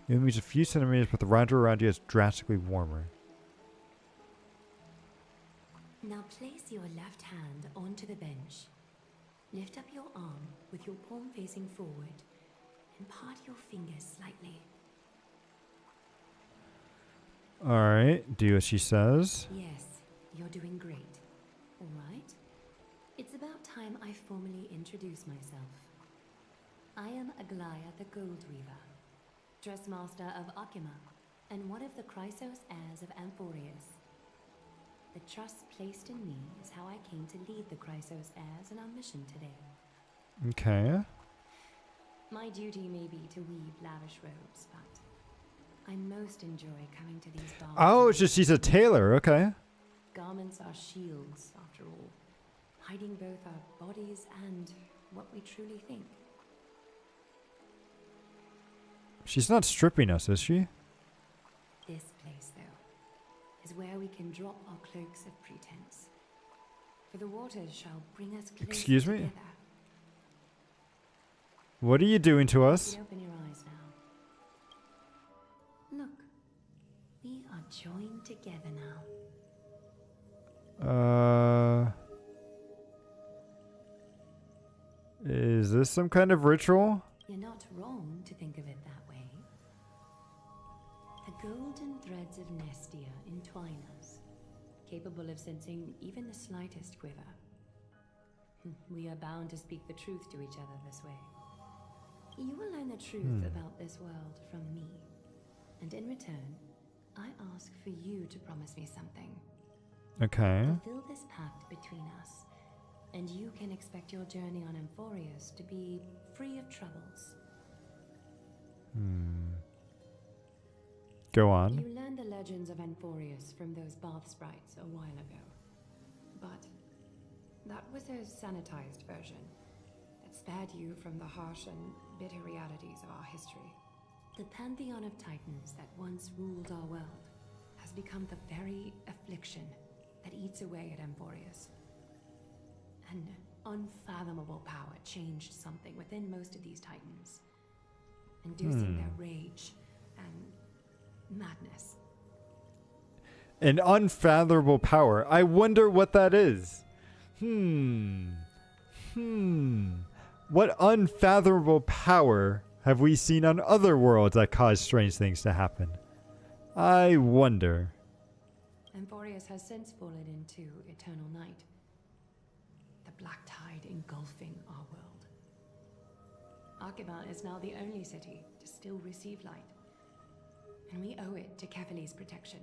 [SPEAKER 1] It moves a few centimeters, but the water around you is drastically warmer.
[SPEAKER 17] Now place your left hand onto the bench. Lift up your arm with your palm facing forward and part your fingers slightly.
[SPEAKER 1] Alright, do as she says.
[SPEAKER 17] Yes, you're doing great. All right. It's about time I formally introduce myself. I am Aglaya the Gold Weaver, Dressmaster of Akima, and one of the Chrysos heirs of Amphorius. The trust placed in me is how I came to lead the Chrysos heirs in our mission today.
[SPEAKER 1] Okay.
[SPEAKER 17] My duty may be to weave lavish robes, but I most enjoy coming to these baths.
[SPEAKER 1] Oh, it's just she's a tailor. Okay.
[SPEAKER 17] Garments are shields, after all, hiding both our bodies and what we truly think.
[SPEAKER 1] She's not stripping us, is she?
[SPEAKER 17] This place, though, is where we can drop our cloaks of pretense. For the waters shall bring us closer
[SPEAKER 1] Excuse me?
[SPEAKER 17] together.
[SPEAKER 1] What are you doing to
[SPEAKER 17] You
[SPEAKER 1] us?
[SPEAKER 17] can open your eyes now. Look, we are joined together now.
[SPEAKER 1] Is this some kind of ritual?
[SPEAKER 17] You're not wrong to think of it that way. The golden threads of Nestia entwine us, capable of sensing even the slightest quiver. We are bound to speak the truth to each other this way. You will learn the truth about this world from me, and in return, I ask for you to promise me something.
[SPEAKER 1] Okay.
[SPEAKER 17] Fulfill this pact between us, and you can expect your journey on Amphorius to be free of troubles.
[SPEAKER 1] Go on.
[SPEAKER 17] You learned the legends of Amphorius from those bath sprites a while ago. But that was a sanitized version that spared you from the harsh and bitter realities of our history. The pantheon of titans that once ruled our world has become the very affliction that eats away at Amphorius. An unfathomable power changed something within most of these titans, inducing their rage and madness.
[SPEAKER 1] An unfathomable power. I wonder what that is. What unfathomable power have we seen on other worlds that cause strange things to happen? I wonder.
[SPEAKER 17] Amphorius has since fallen into eternal night. The black tide engulfing our world. Archima is now the only city to still receive light. And we owe it to Cquel's protection.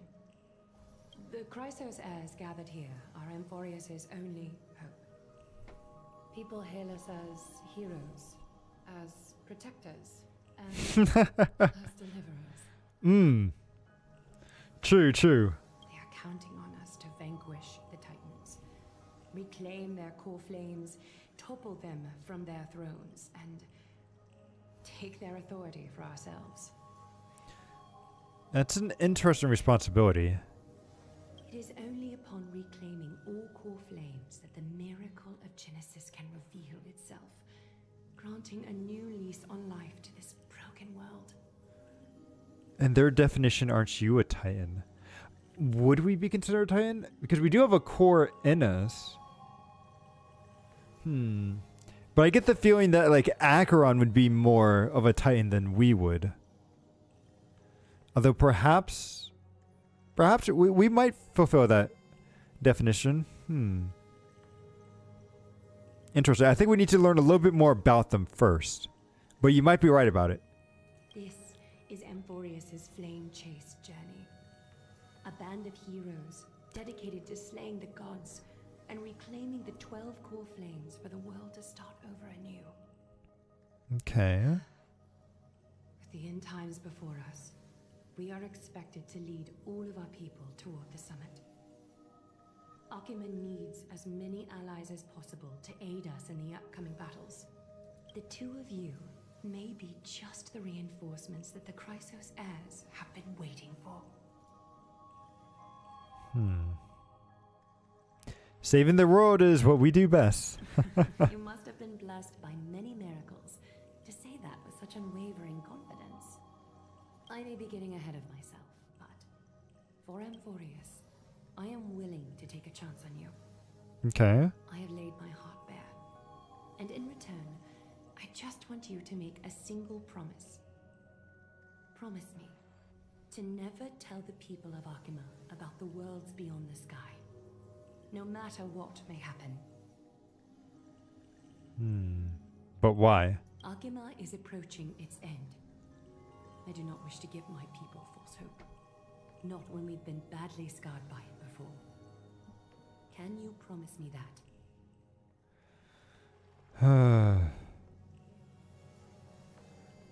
[SPEAKER 17] The Chrysos heirs gathered here are Amphorius' only hope. People hail us as heroes, as protectors, and as deliverers.
[SPEAKER 1] True, true.
[SPEAKER 17] They are counting on us to vanquish the Titans, reclaim their core flames, topple them from their thrones, and take their authority for ourselves.
[SPEAKER 1] That's an interesting responsibility.
[SPEAKER 17] It is only upon reclaiming all core flames that the miracle of Genesis can reveal itself, granting a new lease on life to this broken world.
[SPEAKER 1] In their definition, aren't you a Titan? Would we be considered a Titan? Because we do have a core in us. But I get the feeling that like Acheron would be more of a Titan than we would. Although perhaps we might fulfill that definition. Interesting. I think we need to learn a little bit more about them first. But you might be right about it.
[SPEAKER 17] This is Amphorius' flame-chased journey. A band of heroes dedicated to slaying the gods and reclaiming the 12 core flames for the world to start over anew.
[SPEAKER 1] Okay.
[SPEAKER 17] With the end times before us, we are expected to lead all of our people toward the summit. Archima needs as many allies as possible to aid us in the upcoming battles. The two of you may be just the reinforcements that the Chrysos heirs have been waiting for.
[SPEAKER 1] Saving the world is what we do best.
[SPEAKER 17] You must have been blessed by many miracles to say that with such unwavering confidence. I may be getting ahead of myself, but for Amphorius, I am willing to take a chance on you.
[SPEAKER 1] Okay.
[SPEAKER 17] I have laid my heart bare, and in return, I just want you to make a single promise. Promise me to never tell the people of Archima about the worlds beyond the sky, no matter what may happen.
[SPEAKER 1] But why?
[SPEAKER 17] Archima is approaching its end. I do not wish to give my people false hope. Not when we've been badly scarred by it before. Can you promise me that?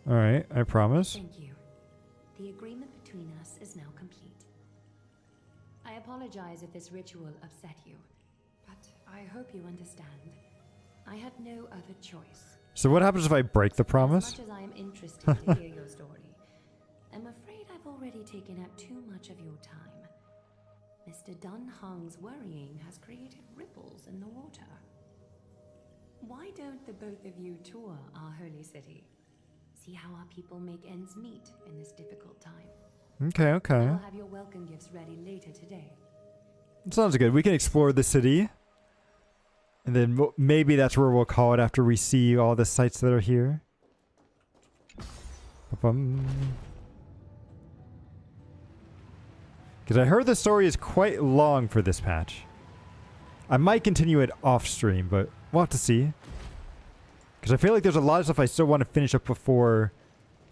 [SPEAKER 1] Alright, I promise.
[SPEAKER 17] Thank you. The agreement between us is now complete. I apologize if this ritual upset you, but I hope you understand. I had no other choice.
[SPEAKER 1] So what happens if I break the promise?
[SPEAKER 17] As much as I am interested to hear your story, I'm afraid I've already taken up too much of your time. Mr. Dunhung's worrying has created ripples in the water. Why don't the both of you tour our holy city? See how our people make ends meet in this difficult time.
[SPEAKER 1] Okay.
[SPEAKER 17] I'll have your welcome gifts ready later today.
[SPEAKER 1] Sounds good. We can explore the city. And then maybe that's where we'll call it after we see all the sites that are here. Because I heard the story is quite long for this patch. I might continue it off stream, but we'll have to see. Because I feel like there's a lot of stuff I still want to finish up before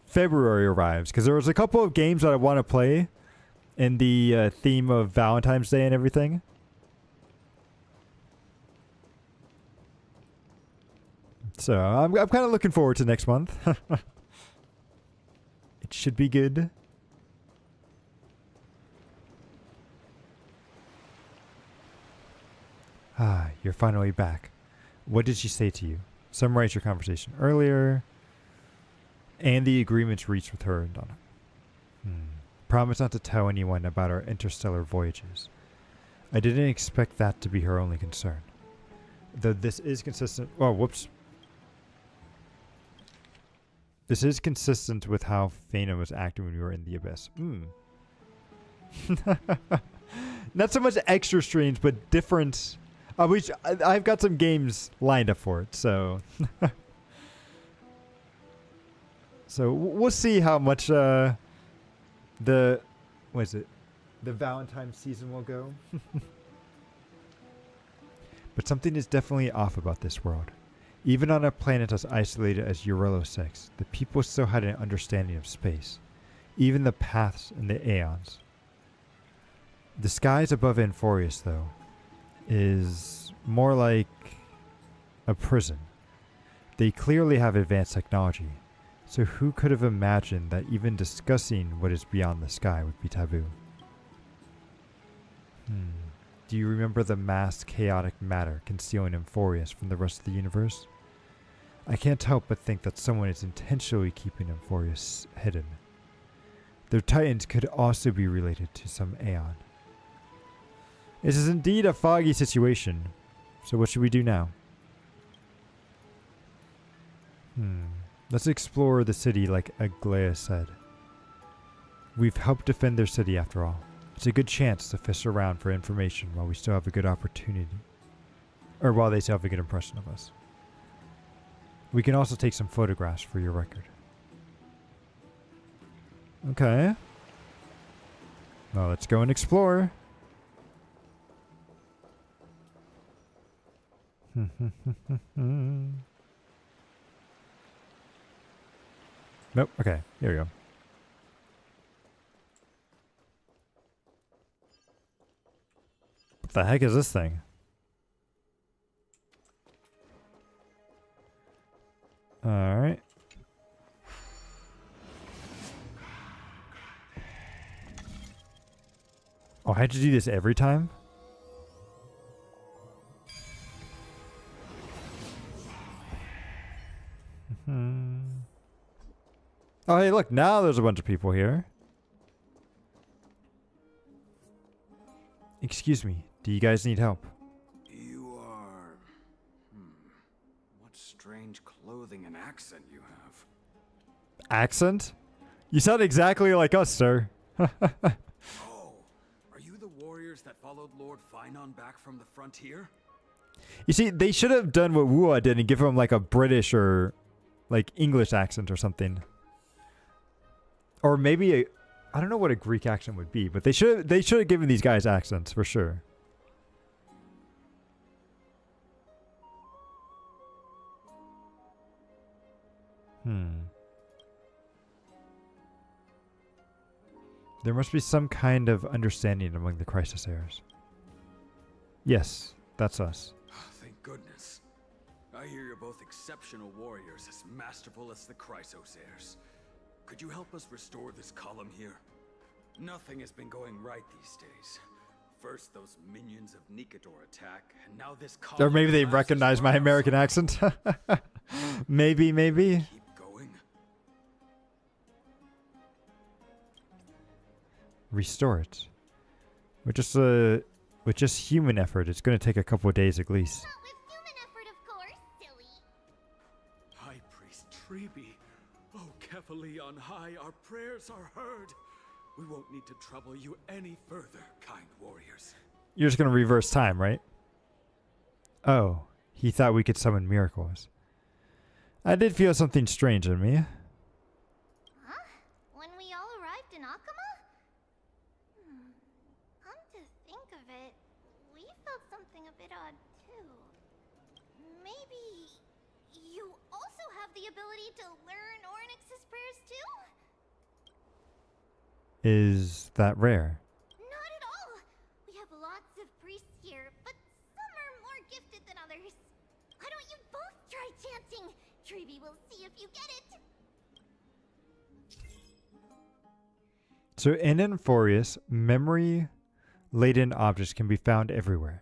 [SPEAKER 1] February arrives. Because there was a couple of games that I want to play in the theme of Valentine's Day and everything. So I'm kind of looking forward to next month. It should be good. Ah, you're finally back. What did she say to you? Summarize your conversation earlier. And the agreements reached with her and Donna. Promise not to tell anyone about our interstellar voyages. I didn't expect that to be her only concern. Though this is consistent... Oh, whoops. This is consistent with how Fana was acting when we were in the Abyss. Not so much extra strange, but different... I've got some games lined up for it, so so we'll see how much the what is it? The Valentine season will go. But something is definitely off about this world. Even on a planet as isolated as Eurelo 6, the people still had an understanding of space, even the paths and the aeons. The skies above Amphorius, though, is more like a prison. They clearly have advanced technology, so who could have imagined that even discussing what is beyond the sky would be taboo? Do you remember the massed chaotic matter concealing Amphorius from the rest of the universe? I can't help but think that someone is intentionally keeping Amphorius hidden. Their titans could also be related to some aeon. This is indeed a foggy situation, so what should we do now? Let's explore the city like Aglea said. We've helped defend their city after all. It's a good chance to fish around for information while we still have a good opportunity. Or while they still have a good impression of us. We can also take some photographs for your record. Okay. Well, let's go and explore. Nope. Okay. Here we go. What the heck is this thing? Alright. Oh, I had to do this every time? Oh, hey, look, now there's a bunch of people here. Excuse me, do you guys need help?
[SPEAKER 9] You are... What strange clothing and accent you have.
[SPEAKER 1] Accent? You sound exactly like us, sir.
[SPEAKER 9] Oh, are you the warriors that followed Lord Finon back from the frontier?
[SPEAKER 1] You see, they should have done what Wua did and give him like a British or like English accent or something. Or maybe a... I don't know what a Greek accent would be, but they should have given these guys accents for sure. There must be some kind of understanding among the crisis heirs. Yes, that's us.
[SPEAKER 9] Thank goodness. I hear you're both exceptional warriors, as masterful as the Chrysos heirs. Could you help us restore this column here? Nothing has been going right these days. First those minions of Nicator attack, and now this column.
[SPEAKER 1] Or maybe they recognize my American accent. Maybe.
[SPEAKER 9] Keep going.
[SPEAKER 1] Restore it. With just human effort, it's going to take a couple of days at least.
[SPEAKER 4] Not with human effort, of course, silly.
[SPEAKER 9] High Priest Treeby. Oh, Cquel on high, our prayers are heard. We won't need to trouble you any further, kind warriors.
[SPEAKER 1] You're just going to reverse time, right? Oh, he thought we could summon miracles. I did feel something strange in me.
[SPEAKER 4] Huh? When we all arrived in Akama? Come to think of it, we felt something a bit odd too. Maybe you also have the ability to learn Ornyx's prayers too?
[SPEAKER 1] Is that rare?
[SPEAKER 4] Not at all! We have lots of priests here, but some are more gifted than others. Why don't you both try chanting? Treeby will see if you get it.
[SPEAKER 1] So in Amphorius, memory-laden objects can be found everywhere.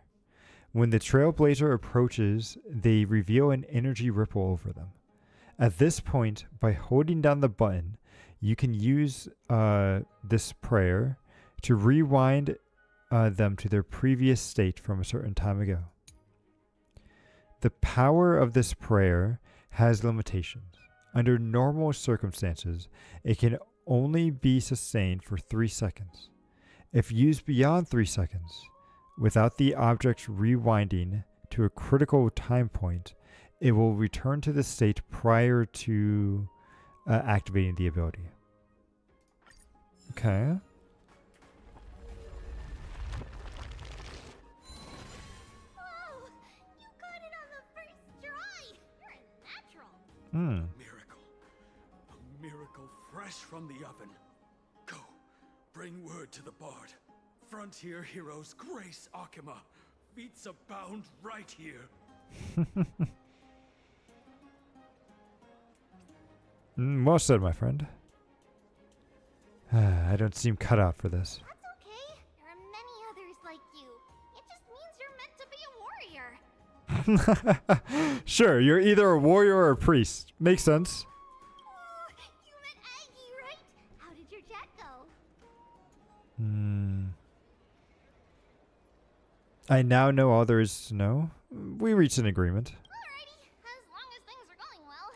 [SPEAKER 1] When the Trailblazer approaches, they reveal an energy ripple over them. At this point, by holding down the button, you can use this prayer to rewind them to their previous state from a certain time ago. The power of this prayer has limitations. Under normal circumstances, it can only be sustained for 3 seconds. If used beyond 3 seconds, without the object's rewinding to a critical time point, it will return to the state prior to activating the ability. Okay.
[SPEAKER 4] Whoa! You got it on the first try! You're a natural!
[SPEAKER 9] Miracle. A miracle fresh from the oven. Go. Bring word to the bard. Frontier heroes grace Akuma. Feats abound right here.
[SPEAKER 1] Well said, my friend. I don't seem cut out for this.
[SPEAKER 4] That's okay. There are many others like you. It just means you're meant to be a warrior.
[SPEAKER 1] Sure, you're either a warrior or a priest. Makes sense.
[SPEAKER 4] You met Aggie, right? How did your chat go?
[SPEAKER 1] I now know all there is to know. We reached an agreement.
[SPEAKER 4] Alrighty, as long as things are going well.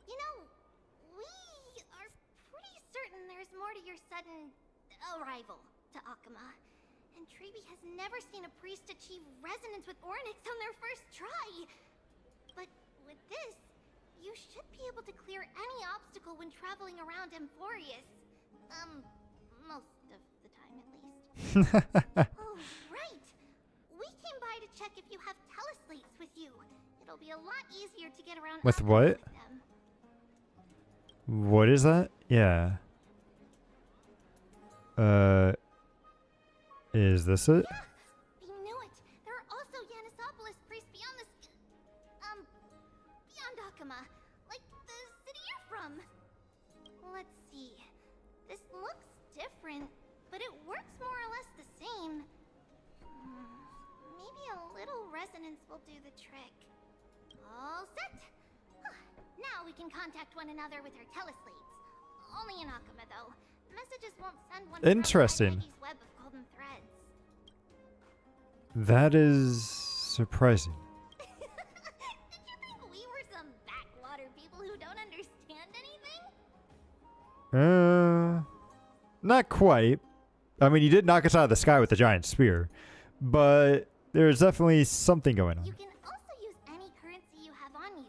[SPEAKER 4] You know, we are pretty certain there's more to your sudden arrival to Akuma. And Treeby has never seen a priest achieve resonance with Ornyx on their first try. But with this, you should be able to clear any obstacle when traveling around Amphorius. Most of the time at least. Oh, right! We came by to check if you have teleslates with you. It'll be a lot easier to get around
[SPEAKER 1] With
[SPEAKER 4] Akuma
[SPEAKER 1] what?
[SPEAKER 4] with them.
[SPEAKER 1] What is that? Yeah. Is this it?
[SPEAKER 4] Yeah, we knew it. There are also Yanisopolis priests beyond beyond Akuma, like the city you're from. Let's see. This looks different, but it works more or less the same. Maybe a little resonance will do the trick. All set. Now we can contact one another with our teleslates. Only in Akuma, though. Messages won't send one.
[SPEAKER 1] Interesting.
[SPEAKER 4] Web of golden threads.
[SPEAKER 1] That is surprising.
[SPEAKER 4] Did you think we were some backwater people who don't understand anything?
[SPEAKER 1] Not quite. I mean, you did knock us out of the sky with the giant spear, but there's definitely something going on.
[SPEAKER 4] You can also use any currency you have on you.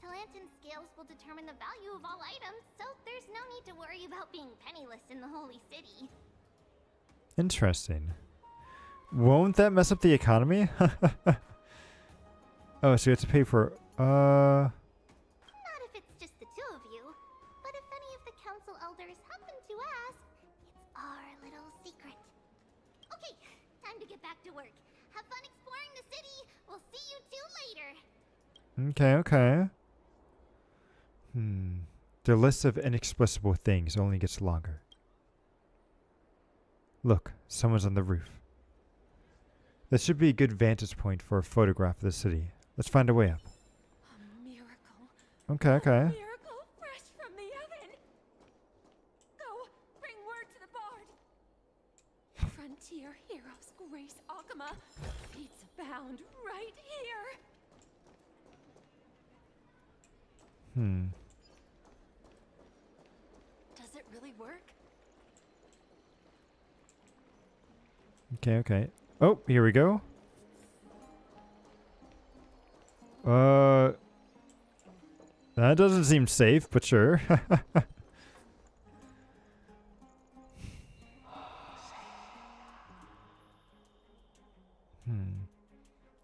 [SPEAKER 4] Talantan scales will determine the value of all items, so there's no need to worry about being penniless in the Holy City.
[SPEAKER 1] Interesting. Won't that mess up the economy? Oh, so you have to pay for...
[SPEAKER 4] Not if it's just the two of you, but if any of the council elders happen to ask, it's our little secret. Okay, time to get back to work. Have fun exploring the city. We'll see you two later.
[SPEAKER 1] Okay. The list of inexplicable things only gets longer. Look, someone's on the roof. This should be a good vantage point for a photograph of the city. Let's find a way up.
[SPEAKER 13] A miracle.
[SPEAKER 1] Okay.
[SPEAKER 13] A miracle fresh from the oven. Go, bring word to the bard. Frontier heroes grace Akuma. Feats abound right here. Does it really work?
[SPEAKER 1] Okay. Oh, here we go. That doesn't seem safe, but sure.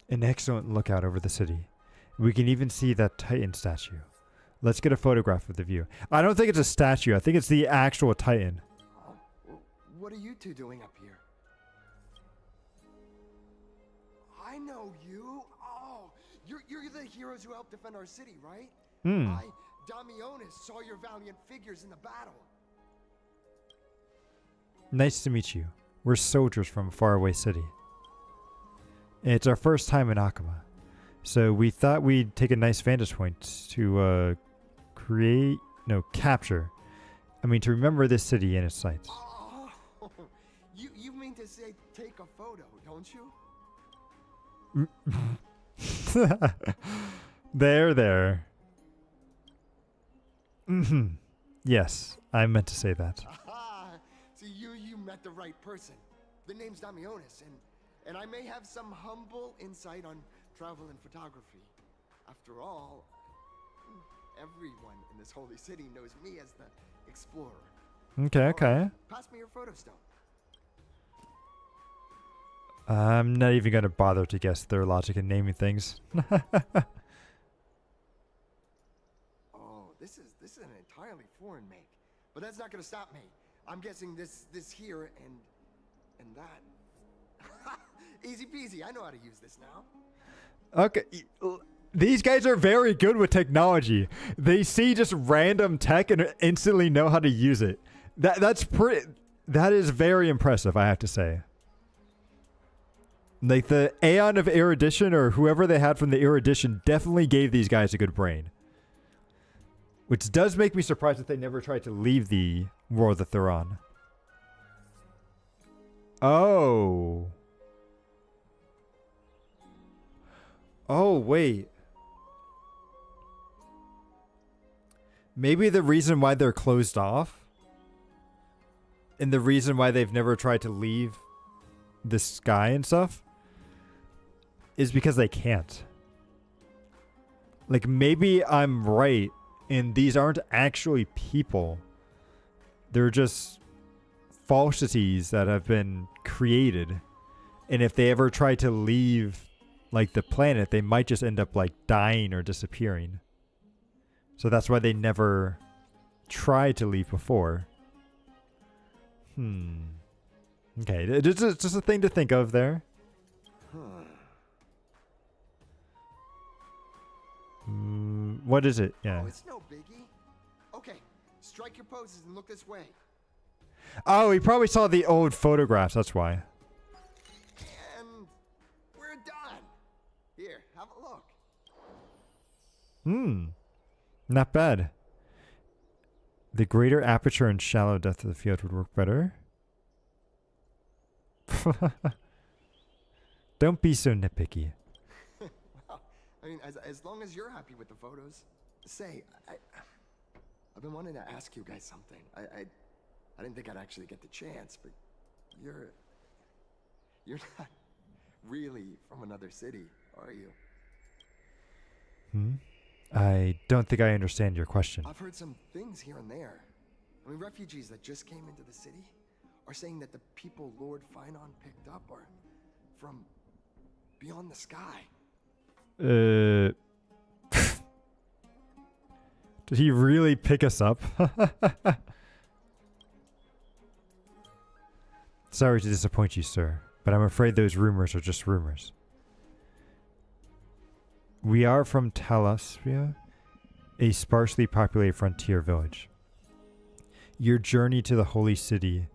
[SPEAKER 1] An excellent lookout over the city. We can even see that Titan statue. Let's get a photograph of the view. I don't think it's a statue. I think it's the actual Titan.
[SPEAKER 18] What are you two doing up here? I know you. Oh, you're the heroes who helped defend our city, right? I, Damionis, saw your valiant figures in the battle.
[SPEAKER 1] Nice to meet you. We're soldiers from a faraway city. It's our first time in Akuma, so we thought we'd take a nice vantage point to capture. To remember this city and its sights.
[SPEAKER 18] Oh, you mean to say take a photo, don't you?
[SPEAKER 1] There. Yes, I meant to say that.
[SPEAKER 18] Aha! So you met the right person. The name's Damionis, and I may have some humble insight on travel and photography. After all, everyone in this holy city knows me as the explorer.
[SPEAKER 1] Okay, okay.
[SPEAKER 18] Pass me your photo stone.
[SPEAKER 1] I'm not even gonna bother to guess their logic in naming things.
[SPEAKER 18] Oh, this is an entirely foreign make, but that's not gonna stop me. I'm guessing this here and that. Easy peasy. I know how to use this now.
[SPEAKER 1] Okay. These guys are very good with technology. They see just random tech and instantly know how to use it. That is very impressive, I have to say. Like the Aeon of Erudition or whoever they had from the Erudition definitely gave these guys a good brain. Which does make me surprised that they never tried to leave the world that they're on. Oh. Oh, wait. Maybe the reason why they're closed off and the reason why they've never tried to leave the sky and stuff is because they can't. Like, maybe I'm right and these aren't actually people. They're just falsities that have been created. And if they ever try to leave, like, the planet, they might just end up, like, dying or disappearing. So that's why they never tried to leave before. Okay, it's just a thing to think of there. What is it? Yeah.
[SPEAKER 18] Oh, it's no biggie. Okay, strike your poses and look this way.
[SPEAKER 1] Oh, he probably saw the old photographs, that's why.
[SPEAKER 18] And we're done. Here, have a look.
[SPEAKER 1] Not bad. The greater aperture and shallow depth of the field would work better. Don't be so nitpicky.
[SPEAKER 18] Well, I mean, as long as you're happy with the photos. Say, I've been wanting to ask you guys something. I didn't think I'd actually get the chance, but you're not really from another city, are you?
[SPEAKER 1] I don't think I understand your question.
[SPEAKER 18] I've heard some things here and there. I mean, refugees that just came into the city are saying that the people Lord Finon picked up are from beyond the sky.
[SPEAKER 1] Did he really pick us up? Sorry to disappoint you, sir, but I'm afraid those rumors are just rumors. We are from Talaspia, a sparsely populated frontier village. Your journey to the holy city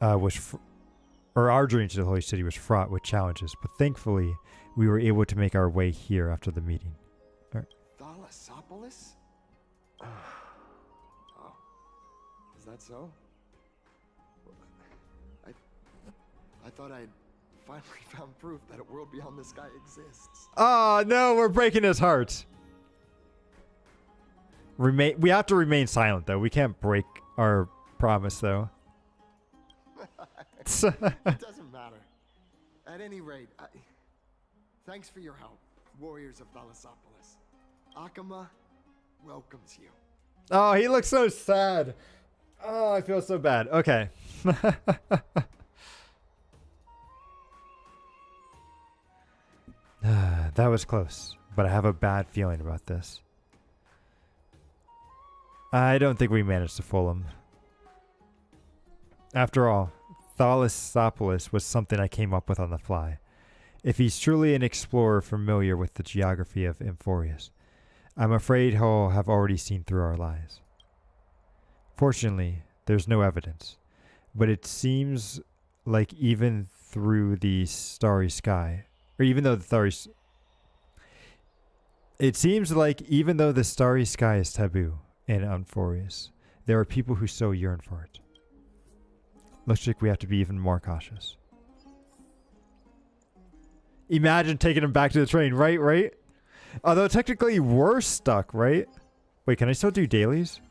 [SPEAKER 1] our journey to the holy city was fraught with challenges, but thankfully we were able to make our way here after the meeting.
[SPEAKER 18] Thalassopolis? Oh, is that so? I thought I'd finally found proof that a world beyond the sky exists.
[SPEAKER 1] Oh no, we're breaking his heart. We have to remain silent though. We can't break our promise though.
[SPEAKER 18] It doesn't matter. At any rate, thanks for your help, warriors of Thalassopolis. Akama welcomes you.
[SPEAKER 1] Oh, he looks so sad. Oh, I feel so bad. Okay. That was close, but I have a bad feeling about this. I don't think we managed to fool him. After all, Thalassopolis was something I came up with on the fly. If he's truly an explorer familiar with the geography of Amphorius, I'm afraid he'll have already seen through our lies. Fortunately, there's no evidence, but it seems like even through the starry sky, or even though the starry... It seems like even though the starry sky is taboo in Amphorius, there are people who so yearn for it. Looks like we have to be even more cautious. Imagine taking him back to the train, right? Although technically we're stuck, right? Wait, can I still do dailies?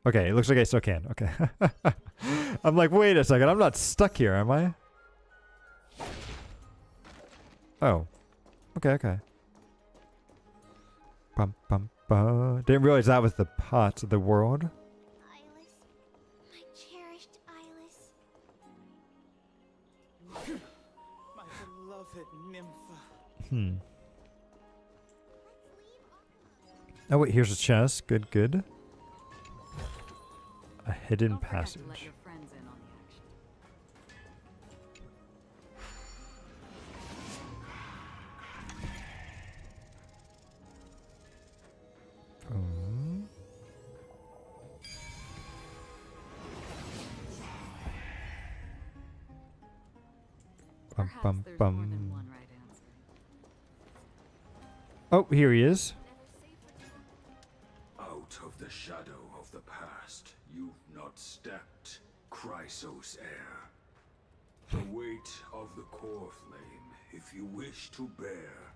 [SPEAKER 1] Okay, it looks like I still can. Okay. I'm like, wait a second, I'm not stuck here, am I? Oh. Okay, okay. Bum, bum, bum. Didn't realize that was the pot of the world.
[SPEAKER 4] Eyeless. My cherished Eyeless.
[SPEAKER 11] My beloved Nympha.
[SPEAKER 1] Hmm. Oh wait, here's a chest. Good, good. A hidden passage. Bum, bum, bum. Oh, here he is.
[SPEAKER 9] Out of the shadow of the past, you've not stepped, Chrysos heir. The weight of the core flame, if you wish to bear,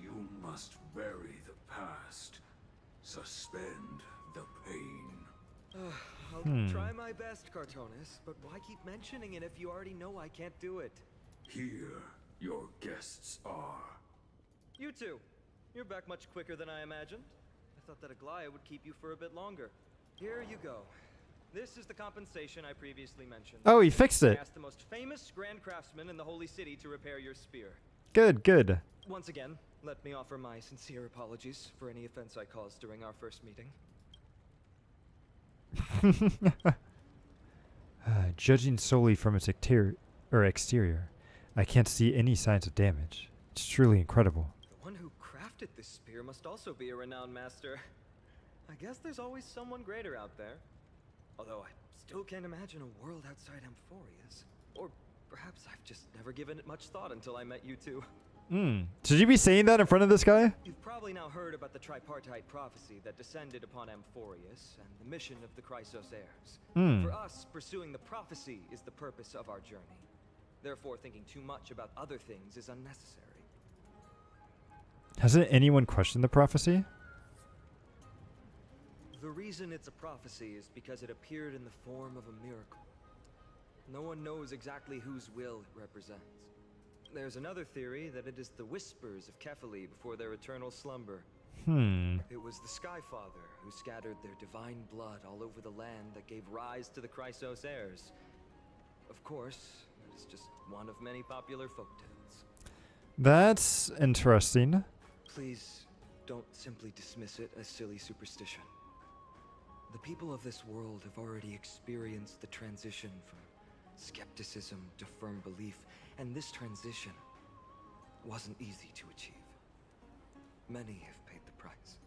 [SPEAKER 9] you must bury the past, suspend the pain.
[SPEAKER 8] I'll try my best, Cartonis, but why keep mentioning it if you already know I can't do it?
[SPEAKER 9] Here, your guests are.
[SPEAKER 8] You two, you're back much quicker than I imagined. I thought that Aglaya would keep you for a bit longer. Here you go. This is the compensation I previously mentioned.
[SPEAKER 1] Oh, he fixed it.
[SPEAKER 8] I asked the most famous Grand Craftsman in the Holy City to repair your spear.
[SPEAKER 1] Good, good.
[SPEAKER 8] Once again, let me offer my sincere apologies for any offense I caused during our first meeting.
[SPEAKER 1] Judging solely from its exterior, I can't see any signs of damage. It's truly incredible.
[SPEAKER 8] The one who crafted this spear must also be a renowned master. I guess there's always someone greater out there. Although I still can't imagine a world outside Amphorius. Or perhaps I've just never given it much thought until I met you two.
[SPEAKER 1] Should you be saying that in front of this guy?
[SPEAKER 8] You've probably now heard about the tripartite prophecy that descended upon Amphorius and the mission of the Chrysos heirs. For us, pursuing the prophecy is the purpose of our journey. Therefore, thinking too much about other things is unnecessary.
[SPEAKER 1] Hasn't anyone questioned the prophecy?
[SPEAKER 8] The reason it's a prophecy is because it appeared in the form of a miracle. No one knows exactly whose will it represents. There's another theory that it is the whispers of Cquel before their eternal slumber. It was the Skyfather who scattered their divine blood all over the land that gave rise to the Chrysos heirs. Of course, it's just one of many popular folktales.
[SPEAKER 1] That's interesting.
[SPEAKER 8] Please don't simply dismiss it as silly superstition. The people of this world have already experienced the transition from skepticism to firm belief, and this transition wasn't easy to achieve. Many have paid the price.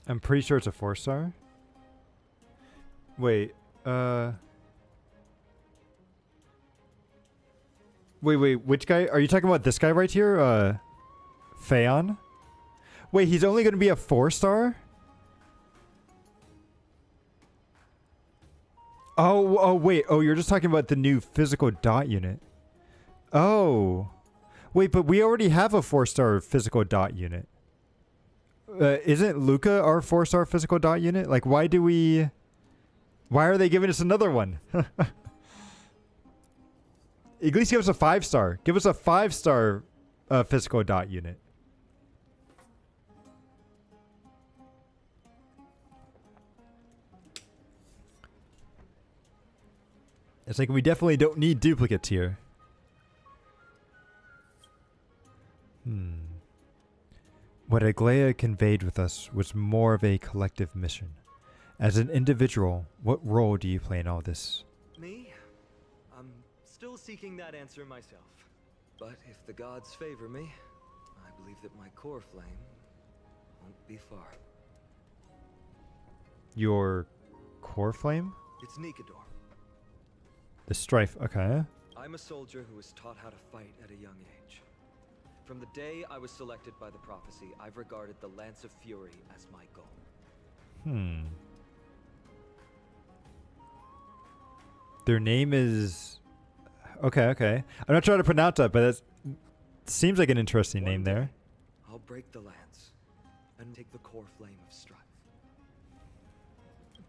[SPEAKER 1] I'm pretty sure it's a 4-star. Wait, Wait, which guy? Are you talking about this guy right here? Phaon? Wait, he's only going to be a 4-star? Oh, wait. Oh, you're just talking about the new physical dot unit. Oh. Wait, but we already have a 4-star physical dot unit. Isn't Luca our 4-star physical dot unit? Like, why are they giving us another one? At least give us a 5-star. Give us a 5-star physical dot unit. It's like we definitely don't need duplicates here. What Aglaya conveyed with us was more of a collective mission. As an individual, what role do you play in all this?
[SPEAKER 8] Me? I'm still seeking that answer myself. But if the gods favor me, I believe that my core flame won't be far.
[SPEAKER 1] Your core flame?
[SPEAKER 8] It's Nikador.
[SPEAKER 1] The strife, okay.
[SPEAKER 8] I'm a soldier who was taught how to fight at a young age. From the day I was selected by the prophecy, I've regarded the Lance of Fury as my goal.
[SPEAKER 1] Their name is... Okay. I'm not trying to pronounce that, but it seems like an interesting name there.
[SPEAKER 8] I'll break the lance and take the core flame of strife.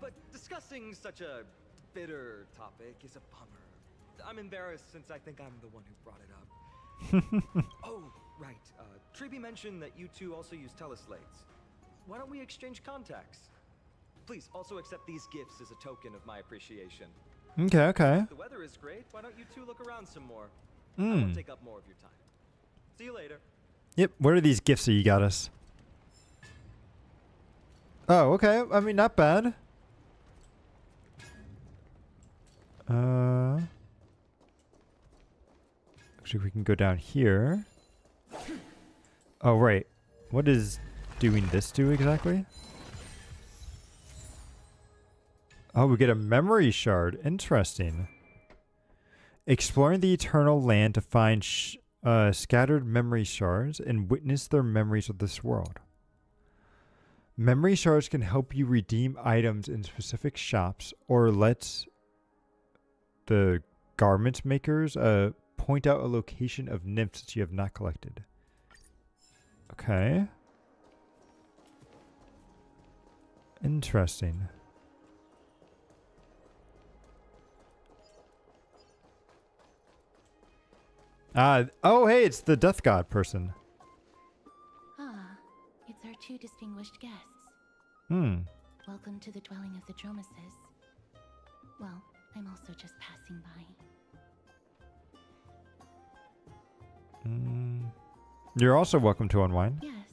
[SPEAKER 8] But discussing such a bitter topic is a bummer. I'm embarrassed since I think I'm the one who brought it up. Oh, right. Triby mentioned that you two also use teleslates. Why don't we exchange contacts? Please also accept these gifts as a token of my appreciation.
[SPEAKER 1] Okay, okay.
[SPEAKER 8] The weather is great. Why don't you two look around some more? I won't take up more of your time. See you later.
[SPEAKER 1] Yep. What are these gifts that you got us? Oh, okay. I mean, not bad. Actually, we can go down here. Oh, right. What is doing this do exactly? Oh, we get a memory shard. Interesting. Exploring the Eternal Land to find scattered memory shards and witness their memories of this world. Memory shards can help you redeem items in specific shops or let the garment makers point out a location of nymphs that you have not collected. Okay. Interesting. Oh, hey, it's the Death God person.
[SPEAKER 15] Ah, it's our two distinguished guests.
[SPEAKER 1] Welcome
[SPEAKER 15] to the dwelling of the Dromases. Well, I'm also just passing by.
[SPEAKER 1] You're also welcome to unwind.
[SPEAKER 15] Yes,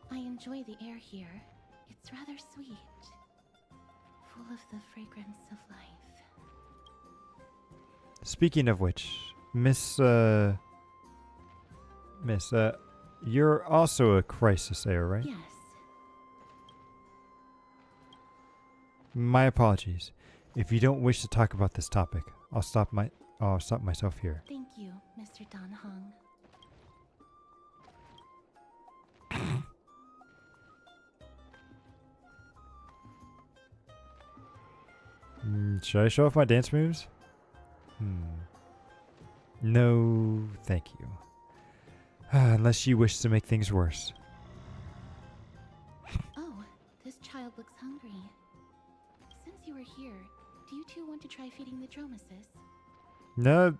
[SPEAKER 15] I enjoy the air here. It's rather sweet, full of the fragrance of life.
[SPEAKER 1] Speaking of which, Miss, you're also a crisis-ayer, right?
[SPEAKER 15] Yes.
[SPEAKER 1] My apologies. If you don't wish to talk about this topic, I'll stop myself here.
[SPEAKER 15] Thank you, Mr. Dan Hong.
[SPEAKER 1] Should I show off my dance moves? No, thank you. Unless you wish to make things worse.
[SPEAKER 15] Oh, this child looks hungry. Since you were here, do you two want to try feeding the Dromases?
[SPEAKER 1] No,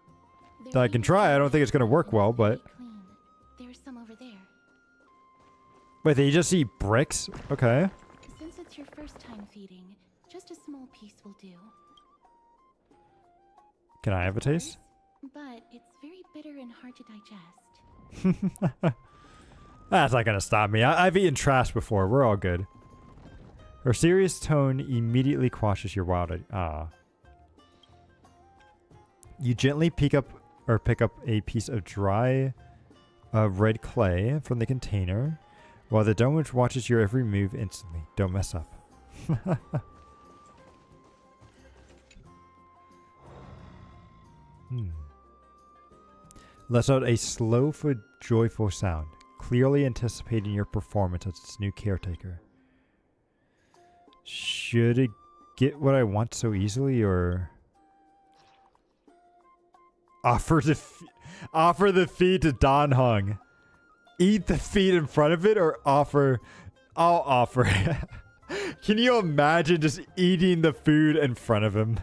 [SPEAKER 1] I can try. I don't think it's going to work well, but...
[SPEAKER 15] There's some over there.
[SPEAKER 1] Wait, they just eat bricks? Okay.
[SPEAKER 15] Since it's your first time feeding, just a small piece will do.
[SPEAKER 1] Can I have a taste?
[SPEAKER 15] But it's very bitter and hard to digest.
[SPEAKER 1] That's not going to stop me. I've eaten trash before. We're all good. Her serious tone immediately quashes your wild... You gently pick up a piece of dry red clay from the container, while the Domwitch watches your every move instantly. Don't mess up. Lets out a slow but joyful sound, clearly anticipating your performance as its new caretaker. Should it get what I want so easily, or... Offer the feed to Don Hung. Eat the feed in front of it, or offer... I'll offer it. Can you imagine just eating the food in front of him?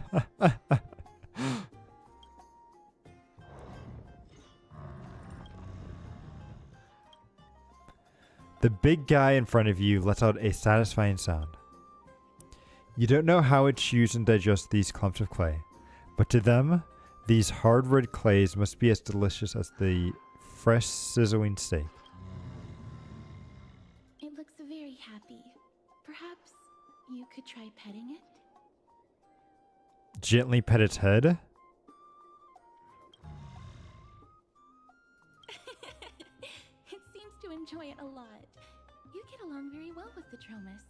[SPEAKER 1] The big guy in front of you lets out a satisfying sound. You don't know how it chews and digests these clumps of clay, but to them, these hard red clays must be as delicious as the fresh sizzling steak.
[SPEAKER 15] It looks very happy. Perhaps you could try petting it?
[SPEAKER 1] Gently pet its head?
[SPEAKER 15] It seems to enjoy it a lot. You get along very well with the Dromas.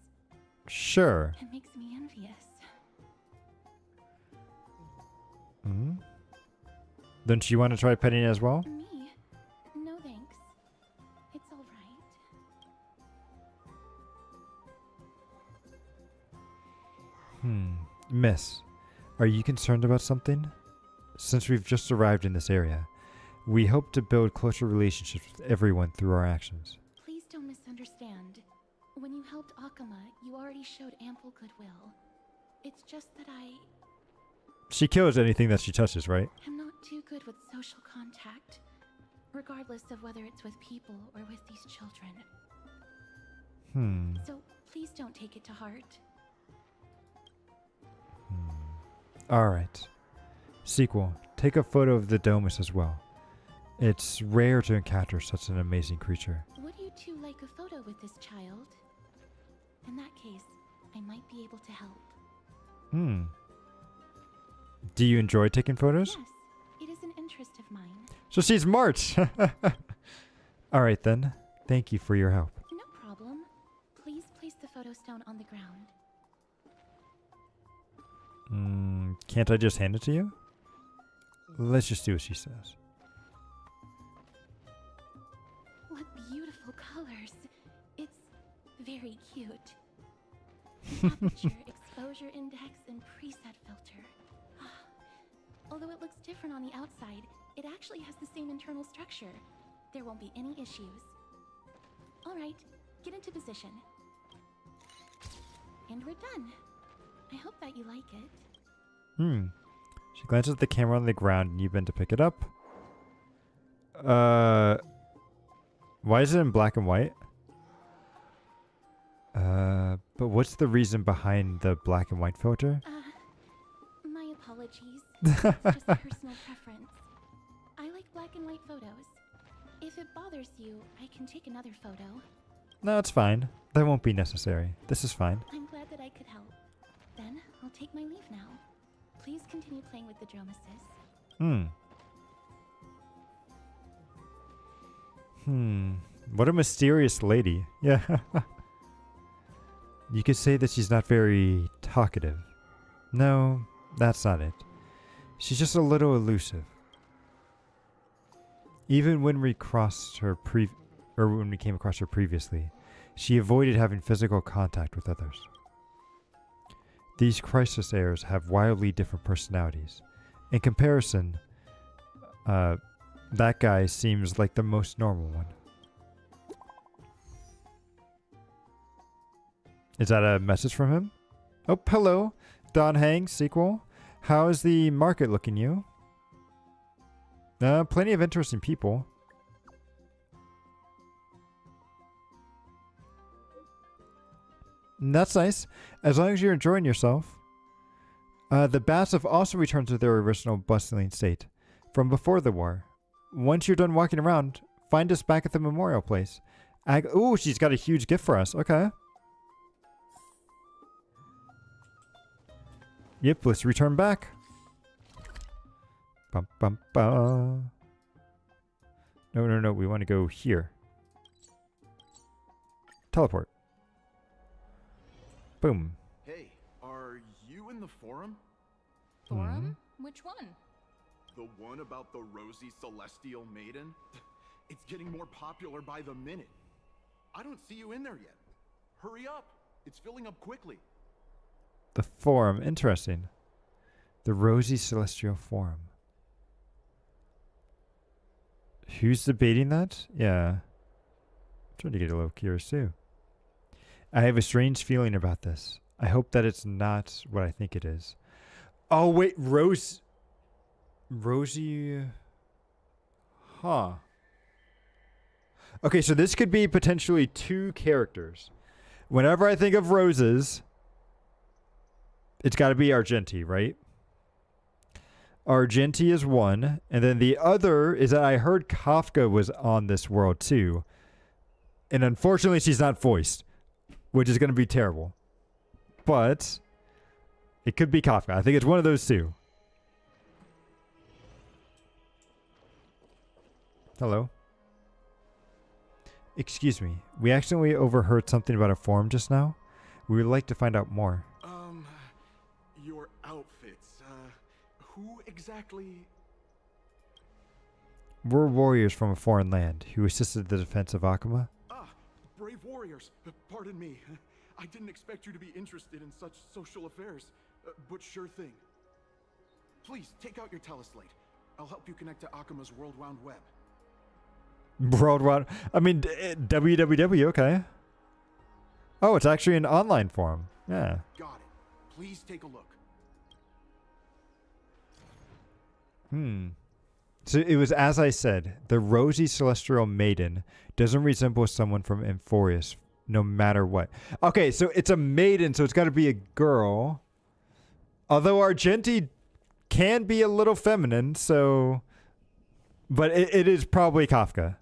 [SPEAKER 1] Sure.
[SPEAKER 15] It makes me envious.
[SPEAKER 1] Don't you want to try petting it as well?
[SPEAKER 15] Me? No thanks. It's all right.
[SPEAKER 1] Miss, are you concerned about something? Since we've just arrived in this area, we hope to build closer relationships with everyone through our actions.
[SPEAKER 15] Please don't misunderstand. When you helped Akuma, you already showed ample goodwill. It's just that
[SPEAKER 1] She kills anything that she touches, right?
[SPEAKER 15] I'm not too good with social contact, regardless of whether it's with people or with these children. So please don't take it to heart.
[SPEAKER 1] Alright. Sequel. Take a photo of the Domus as well. It's rare to encounter such an amazing creature.
[SPEAKER 15] Would you two like a photo with this child? In that case, I might be able to help.
[SPEAKER 1] Do you enjoy taking photos?
[SPEAKER 15] Yes, it is an interest of mine.
[SPEAKER 1] So she's smart! Alright then. Thank you for your help.
[SPEAKER 15] No problem. Please place the photo stone on the ground.
[SPEAKER 1] Can't I just hand it to you? Let's just do what she says.
[SPEAKER 15] What beautiful colors. It's very cute. Aperture, exposure index, and preset filter. Although it looks different on the outside, it actually has the same internal structure. There won't be any issues. Alright, get into position. And we're done. I hope that you like it.
[SPEAKER 1] She glances at the camera on the ground and you bend to pick it up. Why is it in black and white? But what's the reason behind the black and white filter?
[SPEAKER 15] My apologies. It's just personal preference. I like black and white photos. If it bothers you, I can take another photo.
[SPEAKER 1] No, it's fine. That won't be necessary. This is fine.
[SPEAKER 15] I'm glad that I could help. Then, I'll take my leave now. Please continue playing with the Dromuses.
[SPEAKER 1] What a mysterious lady. Yeah. You could say that she's not very talkative. No, that's not it. She's just a little elusive. Even when we crossed her when we came across her previously, she avoided having physical contact with others. These crisis heirs have wildly different personalities. In comparison, that guy seems like the most normal one. Is that a message from him? Oh, hello, Don Hang, Sequel. How is the market looking, you? Plenty of interesting people. That's nice, as long as you're enjoying yourself. The bats have also returned to their original bustling state from before the war. Once you're done walking around, find us back at the memorial place. Oh, she's got a huge gift for us. Okay. Yep, let's return back. Bum, bum, bum. No. We want to go here. Teleport. Boom.
[SPEAKER 19] Hey, are you in the forum?
[SPEAKER 20] Forum? Which one?
[SPEAKER 19] The one about the rosy celestial maiden? It's getting more popular by the minute. I don't see you in there yet. Hurry up. It's filling up quickly.
[SPEAKER 1] The forum. Interesting. The Rosy Celestial Forum. Who's debating that? Yeah. I'm trying to get a little curious too. I have a strange feeling about this. I hope that it's not what I think it is. Oh, wait. Rosie. Huh. Okay, so this could be potentially two characters. Whenever I think of roses, it's got to be Argenti, right? Argenti is one. And then the other is that I heard Kafka was on this world too. And unfortunately, she's not voiced, which is going to be terrible. But it could be Kafka. I think it's one of those two. Hello? Excuse me. We accidentally overheard something about a forum just now. We would like to find out more.
[SPEAKER 19] Your outfits. Who exactly?
[SPEAKER 1] We're warriors from a foreign land who assisted the defense of Akuma.
[SPEAKER 19] Ah, brave warriors. Pardon me. I didn't expect you to be interested in such social affairs, but sure thing. Please, take out your teleslate. I'll help you connect to Akuma's World Round Web.
[SPEAKER 1] Worldwide. I mean, www, okay. Oh, it's actually an online forum. Yeah.
[SPEAKER 19] Got it. Please take a look.
[SPEAKER 1] So it was as I said, the rosy celestial maiden doesn't resemble someone from Amphorius, no matter what. Okay, so it's a maiden, so it's got to be a girl. Although Argenti can be a little feminine, so... But it is probably Kafka.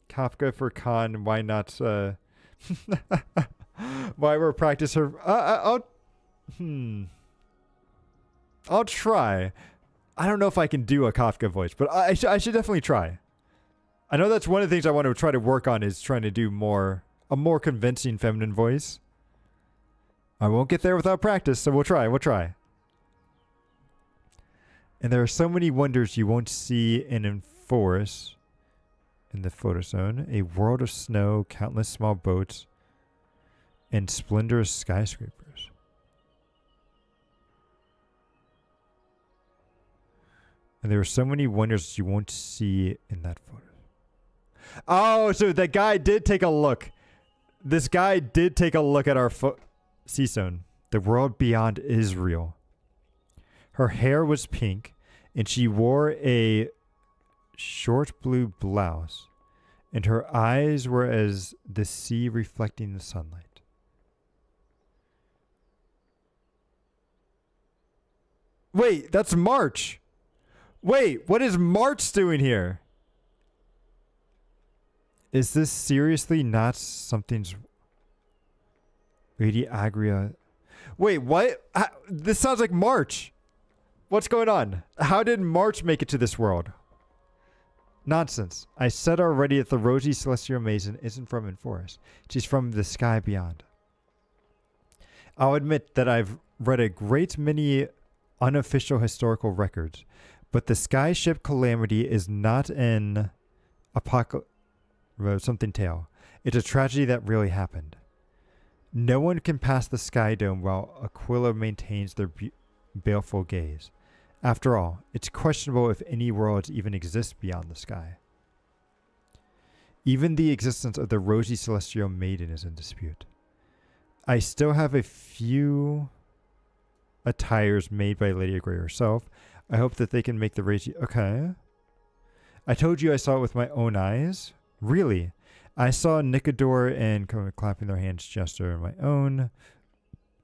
[SPEAKER 1] Kafka for Khan, why not... why we're practice her... I'll try. I don't know if I can do a Kafka voice, but I should definitely try. I know that's one of the things I want to try to work on is trying to do a more convincing feminine voice. I won't get there without practice, so we'll try. And there are so many wonders you won't see in forest in the photo zone. A world of snow, countless small boats, and splendorous skyscrapers. And there are so many wonders you won't see in that photo. Oh, so that guy did take a look. This guy did take a look at our sea zone. The world beyond Israel. Her hair was pink, and she wore a short blue blouse, and her eyes were as the sea reflecting the sunlight. Wait, that's March. Wait, what is March doing here? Is this seriously not something's... Lady Agria... Wait, what? This sounds like March. What's going on? How did March make it to this world? Nonsense. I said already that the rosy celestial maiden isn't from Enforest. She's from the sky beyond. I'll admit that I've read a great many unofficial historical records, but the skyship Calamity is not an something tale. It's a tragedy that really happened. No one can pass the sky dome while Aquila maintains their baleful gaze. After all, it's questionable if any worlds even exist beyond the sky. Even the existence of the rosy celestial maiden is in dispute. I still have a few attires made by Lady Grey herself. I hope that they can make the rosy... Okay. I told you I saw it with my own eyes. Really? I saw Nicodor and clapping their hands gesture on my own.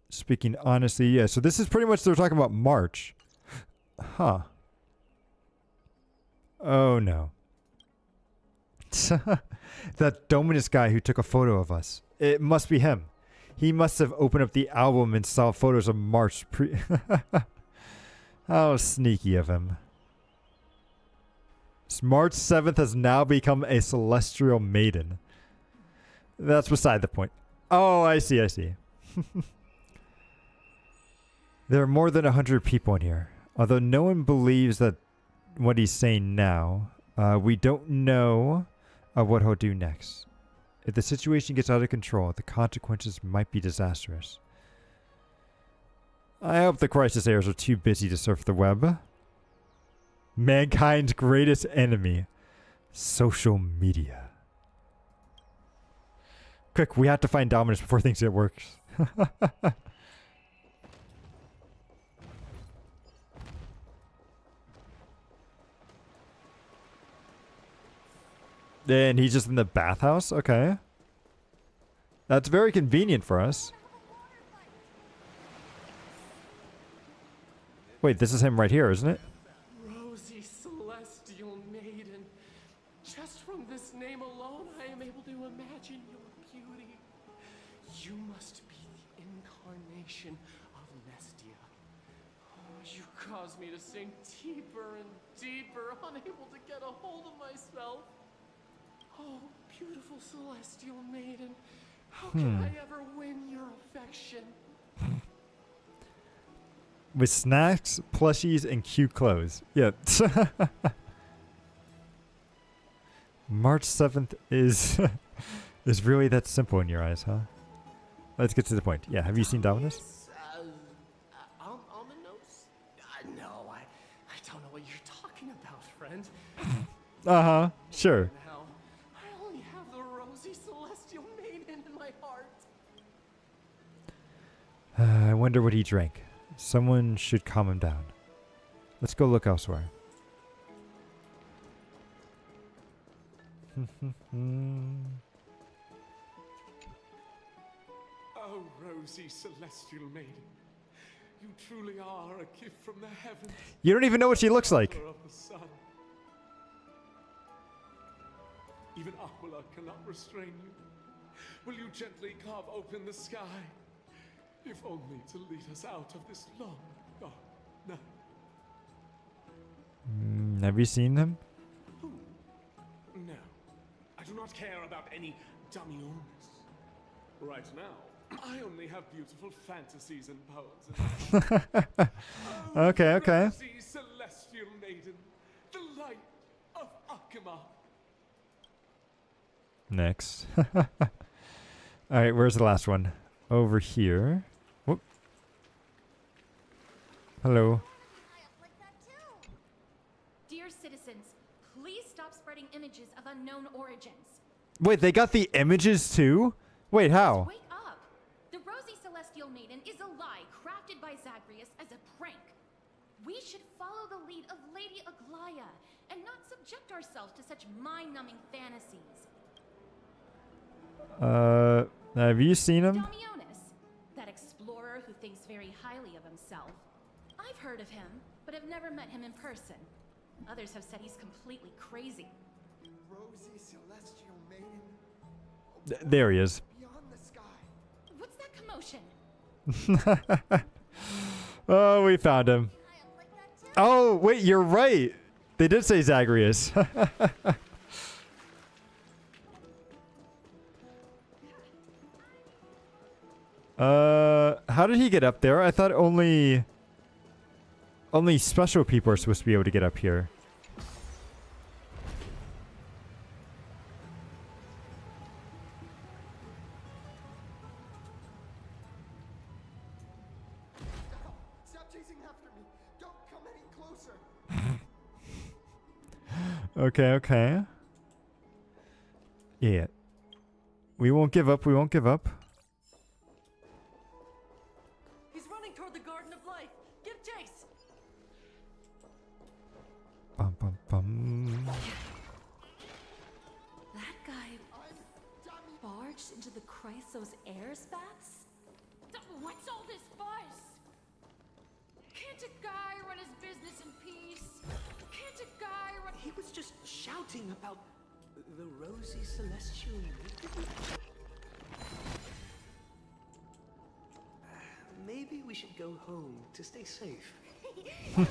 [SPEAKER 1] Speaking honestly, yeah. So this is pretty much, they're talking about March. Huh. Oh no. That Dominus guy who took a photo of us. It must be him. He must have opened up the album and saw photos of March How sneaky of him. March 7th has now become a celestial maiden. That's beside the point. Oh, I see. There are more than 100 people in here. Although no one believes that what he's saying now, we don't know what he'll do next. If the situation gets out of control, the consequences might be disastrous. I hope the crisis heirs are too busy to surf the web. Mankind's greatest enemy. Social media. Quick, we have to find Dominus before things get worse. And he's just in the bathhouse? Okay. That's very convenient for us. Wait, this is him right here, isn't it?
[SPEAKER 5] Rosy celestial maiden. Just from this name alone, I am able to imagine your beauty. You must be the incarnation of Nestia. Oh, you cause me to sink deeper and deeper, unable to get a hold of myself. Oh, beautiful celestial maiden. How can I ever win your affection?
[SPEAKER 1] With snacks, plushies, and cute clothes. Yeah. March 7th is is really that simple in your eyes, huh? Let's get to the point. Yeah, have you seen Dominus?
[SPEAKER 5] Ominous? No, I don't know what you're talking about, friend.
[SPEAKER 1] Uh-huh, sure.
[SPEAKER 5] Now, I only have the rosy celestial maiden in my heart.
[SPEAKER 1] I wonder what he drank. Someone should calm him down. Let's go look elsewhere.
[SPEAKER 5] Oh, rosy celestial maiden, you truly are a gift from the heavens.
[SPEAKER 1] You don't even know what she looks like.
[SPEAKER 5] Mother of the sun. Even Aquila cannot restrain you. Will you gently carve open the sky, if only to lead us out of this long, dark night?
[SPEAKER 1] Have you seen them?
[SPEAKER 5] No, I do not care about any Damiones. Right now, I only have beautiful fantasies and poems.
[SPEAKER 1] Okay, okay.
[SPEAKER 5] Rosy celestial maiden, the light of Akima.
[SPEAKER 1] Next. Alright, where's the last one? Over here. Whoop. Hello.
[SPEAKER 15] Dear citizens, please stop spreading images of unknown origins.
[SPEAKER 1] Wait, they got the images too? Wait, how?
[SPEAKER 15] Wake up! The Rosy Celestial Maiden is a lie crafted by Zagreus as a prank. We should follow the lead of Lady Aglaya and not subject ourselves to such mind-numbing fantasies.
[SPEAKER 1] Have you seen him?
[SPEAKER 15] Damiones, that explorer who thinks very highly of himself. I've heard of him, but have never met him in person. Others have said he's completely crazy.
[SPEAKER 18] Rosy celestial maiden.
[SPEAKER 1] There he is.
[SPEAKER 18] Beyond the sky.
[SPEAKER 15] What's that commotion?
[SPEAKER 1] Oh, we found him. Oh, wait, you're right. They did say Zagreus. How did he get up there? I thought only special people are supposed to be able to get up here.
[SPEAKER 18] Stop chasing after me. Don't come any closer.
[SPEAKER 1] Okay, okay. Yeah. We won't give up, we won't give up.
[SPEAKER 17] He's running toward the Garden of Life. Give chase.
[SPEAKER 1] Bum, bum, bum.
[SPEAKER 17] That guy barged into the Chrysos Heirs baths?
[SPEAKER 13] What's all this buzz? Can't a guy run his business in peace? Can't a guy run...
[SPEAKER 5] He was just shouting about the rosy celestial maiden. Maybe we should go home to stay safe.
[SPEAKER 2] Celestial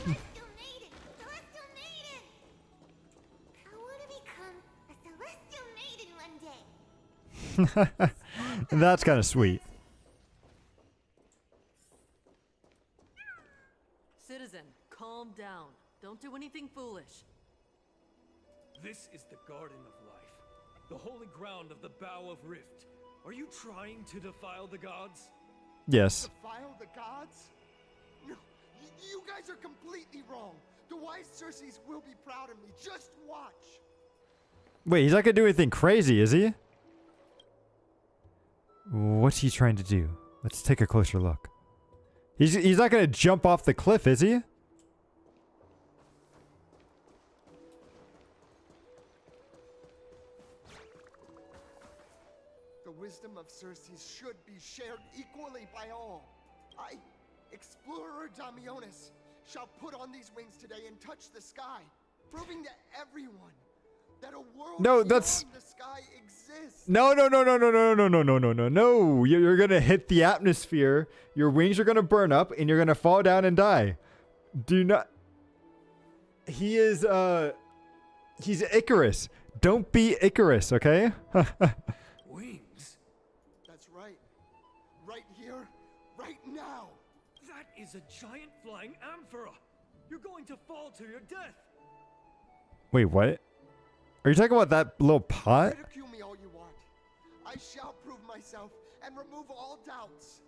[SPEAKER 2] maiden! Celestial maiden! I want to become a celestial maiden one day.
[SPEAKER 1] That's kind of sweet.
[SPEAKER 17] Citizen, calm down. Don't do anything foolish.
[SPEAKER 9] This is the Garden of Life, the holy ground of the Bow of Rift. Are you trying to defile the gods?
[SPEAKER 1] Yes.
[SPEAKER 18] Defile the gods? No, you guys are completely wrong. The wise Circes will be proud of me. Just watch.
[SPEAKER 1] Wait, he's not gonna do anything crazy, is he? What's he trying to do? Let's take a closer look. He's not gonna jump off the cliff, is he?
[SPEAKER 18] The wisdom of Circes should be shared equally by all. I, Explorer Damiones, shall put on these wings today and touch the sky, proving to everyone that a world
[SPEAKER 1] No,
[SPEAKER 18] beyond
[SPEAKER 1] that's
[SPEAKER 18] the sky exists.
[SPEAKER 1] no. You're gonna hit the atmosphere. Your wings are gonna burn up, and you're gonna fall down and die. Do not. He is he's Icarus. Don't be Icarus, okay?
[SPEAKER 9] Wings?
[SPEAKER 18] That's right. Right here, right now.
[SPEAKER 9] That is a giant flying amphora. You're going to fall to your death.
[SPEAKER 1] Wait, what? Are you talking about that little pot?
[SPEAKER 18] Ridicule me all you want. I shall prove myself and remove all doubts.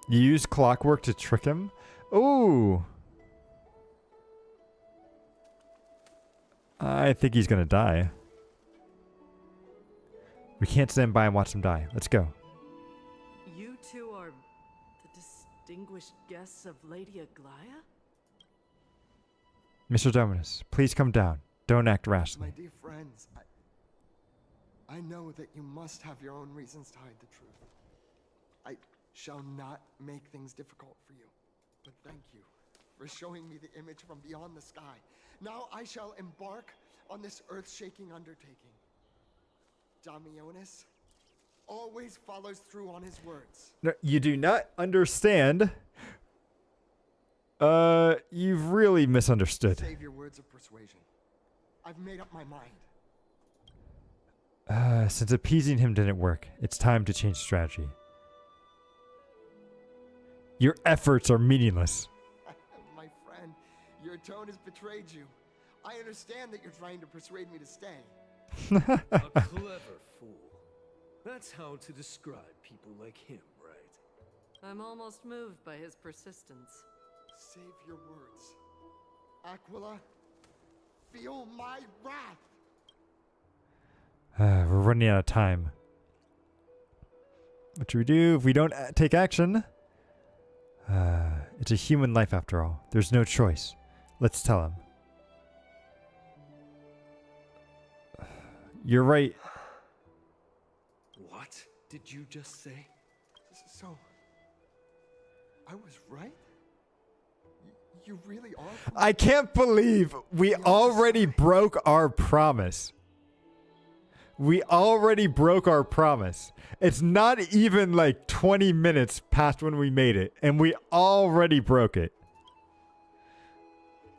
[SPEAKER 1] You use clockwork to trick him? Ooh. I think he's gonna die. We can't stand by and watch him die. Let's go.
[SPEAKER 17] You
[SPEAKER 21] distinguished guests of Lady Aglaya?
[SPEAKER 1] Mr. Dominus, please come down. Don't act
[SPEAKER 18] My
[SPEAKER 1] rashly.
[SPEAKER 18] dear friends, I know that you must have your own reasons to hide the truth. I shall not make things difficult for you, but thank you for showing me the image from beyond the sky. Now I shall embark on this earth-shaking undertaking. Damionis always follows through on his words.
[SPEAKER 1] No, you do not understand. You've really misunderstood.
[SPEAKER 18] Save your words of persuasion. I've made up my mind.
[SPEAKER 1] Since appeasing him didn't work, it's time to change strategy. Your efforts are meaningless.
[SPEAKER 18] My friend, your tone has betrayed you. I understand that you're trying to persuade me to stay.
[SPEAKER 22] A clever fool. That's how to describe people like him, right?
[SPEAKER 21] I'm almost moved by his persistence.
[SPEAKER 18] Save your words. Aquila, feel my wrath.
[SPEAKER 1] We're running out of time. What should we do if we don't take action? It's a human life after all. There's no choice. Let's tell him. You're right.
[SPEAKER 22] What did you just say?
[SPEAKER 18] So, I was right? You really are?
[SPEAKER 1] I can't believe we already broke our promise. We already broke our promise. It's not even like 20 minutes past when we made it, and we already broke it.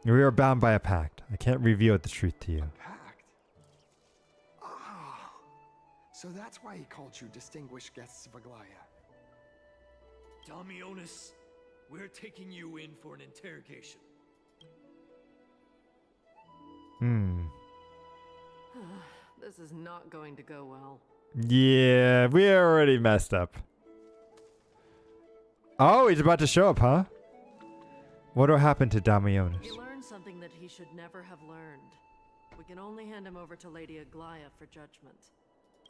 [SPEAKER 1] We are bound by a pact. I can't reveal the truth to you.
[SPEAKER 18] Pact? Ah, so that's why he called you distinguished guests of Aglaya.
[SPEAKER 22] Damionis, we're taking you in for an interrogation.
[SPEAKER 21] This is not going to go well.
[SPEAKER 1] Yeah, we already messed up. Oh, he's about to show up, huh? What'll happen to Damionis?
[SPEAKER 21] He learned something that he should never have learned. We can only hand him over to Lady Aglaya for judgment.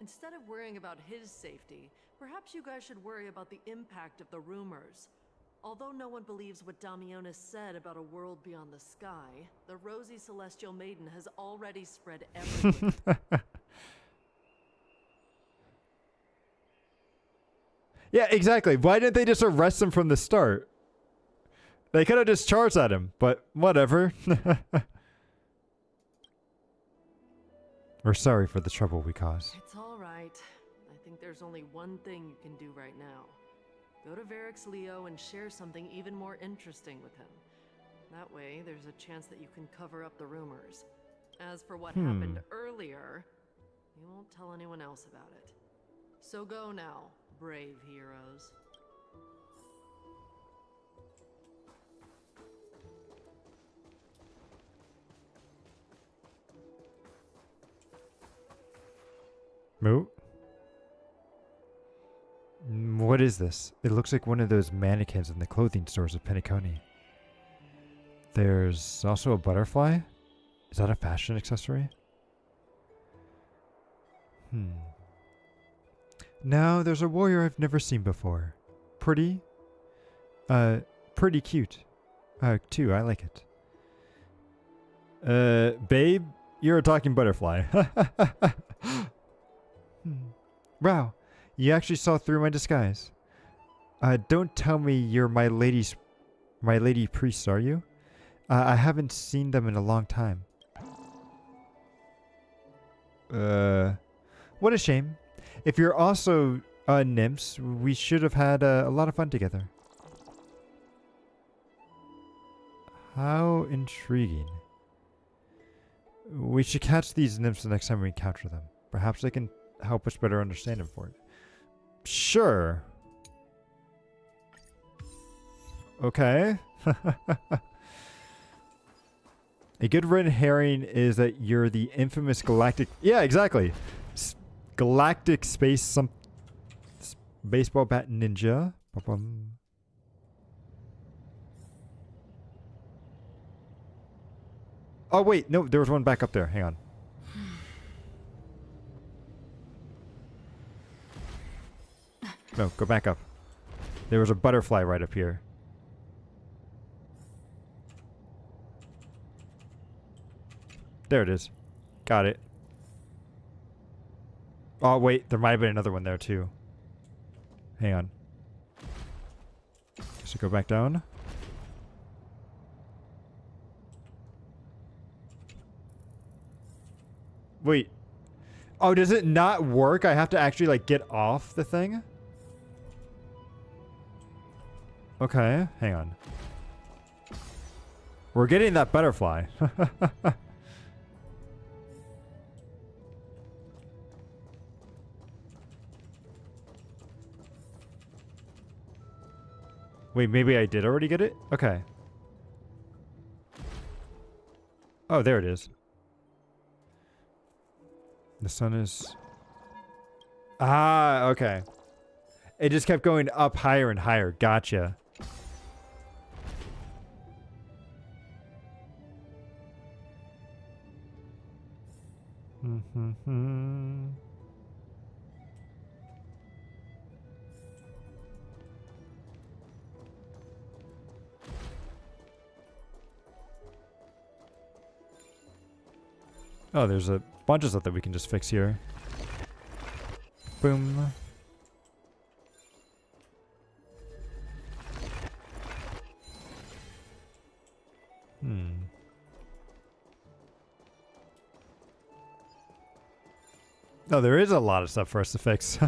[SPEAKER 21] Instead of worrying about his safety, perhaps you guys should worry about the impact of the rumors. Although no one believes what Damionis said about a world beyond the sky, the rosy celestial maiden has already spread everywhere.
[SPEAKER 1] Yeah, exactly. Why didn't they just arrest him from the start? They could have just charged at him, but whatever. We're sorry for the trouble we caused.
[SPEAKER 21] It's all right. I think there's only one thing you can do right now. Go to Varric's Leo and share something even more interesting with him. That way, there's a chance that you can cover up the rumors. As for what happened earlier, you won't tell anyone else about it. So go now, brave heroes.
[SPEAKER 1] Moo? What is this? It looks like one of those mannequins in the clothing stores of Penacony. There's also a butterfly? Is that a fashion accessory? No, there's a warrior I've never seen before. Pretty? Pretty cute. Too, I like it. Babe, you're a talking butterfly. Wow, you actually saw through my disguise. Don't tell me you're my lady priest, are you? I haven't seen them in a long time. What a shame. If you're also nymphs, we should have had a lot of fun together. How intriguing. We should catch these nymphs the next time we encounter them. Perhaps they can help us better understand them for it. Sure. Okay. A good red herring is that you're the infamous galactic... Yeah, exactly. Galactic space baseball bat ninja. Oh, wait. No, there was one back up there. Hang on. No, go back up. There was a butterfly right up here. There it is. Got it. Oh, wait. There might have been another one there, too. Hang on. So go back down. Wait. Oh, does it not work? I have to actually, like, get off the thing? Okay. Hang on. We're getting that butterfly. Wait, maybe I did already get it? Okay. Oh, there it is. The sun is... Ah, okay. It just kept going up higher and higher. Gotcha. Oh, there's a bunch of stuff that we can just fix here. Boom. Oh, there is a lot of stuff for us to fix.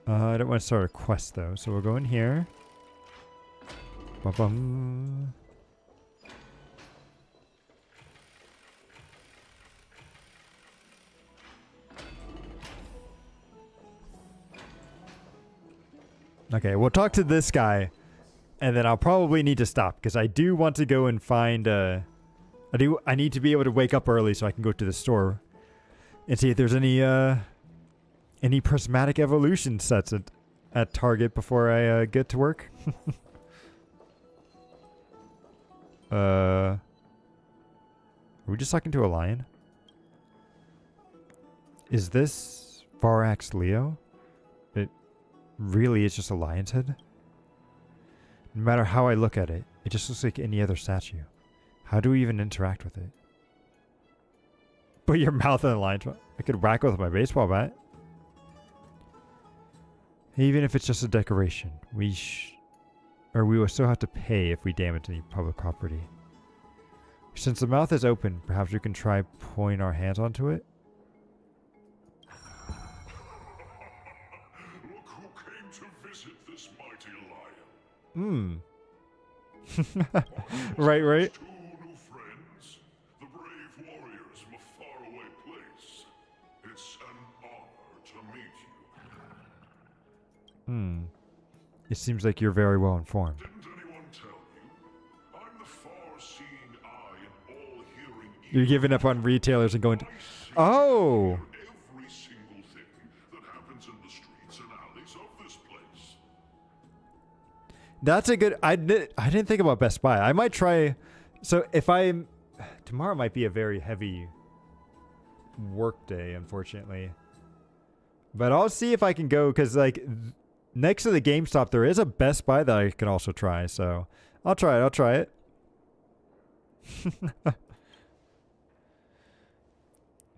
[SPEAKER 1] I don't want to start a quest, though, so we'll go in here. Ba-bum. Okay, we'll talk to this guy, and then I'll probably need to stop, because I do want to go and find... I need to be able to wake up early so I can go to the store and see if there's any prismatic evolution sets at Target before I get to work. Are we just talking to a lion? Is this Varax Leo? It really is just a lion's head? No matter how I look at it, it just looks like any other statue. How do we even interact with it? Put your mouth in a lion's mouth. I could whack it with my baseball bat. Even if it's just a decoration, we will still have to pay if we damage any public property. Since the mouth is open, perhaps we can try pulling our hands onto it?
[SPEAKER 16] Look who came to visit this mighty lion.
[SPEAKER 1] Right, right.
[SPEAKER 16] Two new friends, the brave warriors from a faraway place. It's an honor to meet you.
[SPEAKER 1] It seems like you're very well informed.
[SPEAKER 16] Didn't anyone tell you? I'm the far-seeing eye and all-hearing ear.
[SPEAKER 1] You're giving up on retailers and going to... Oh!
[SPEAKER 16] Every single thing that happens in the streets and alleys of this place.
[SPEAKER 1] That's a good... I didn't think about Best Buy. I might try... So if I'm... Tomorrow might be a very heavy work day, unfortunately. But I'll see if I can go, because, like... Next to the GameStop, there is a Best Buy that I can also try, so I'll try it. Let's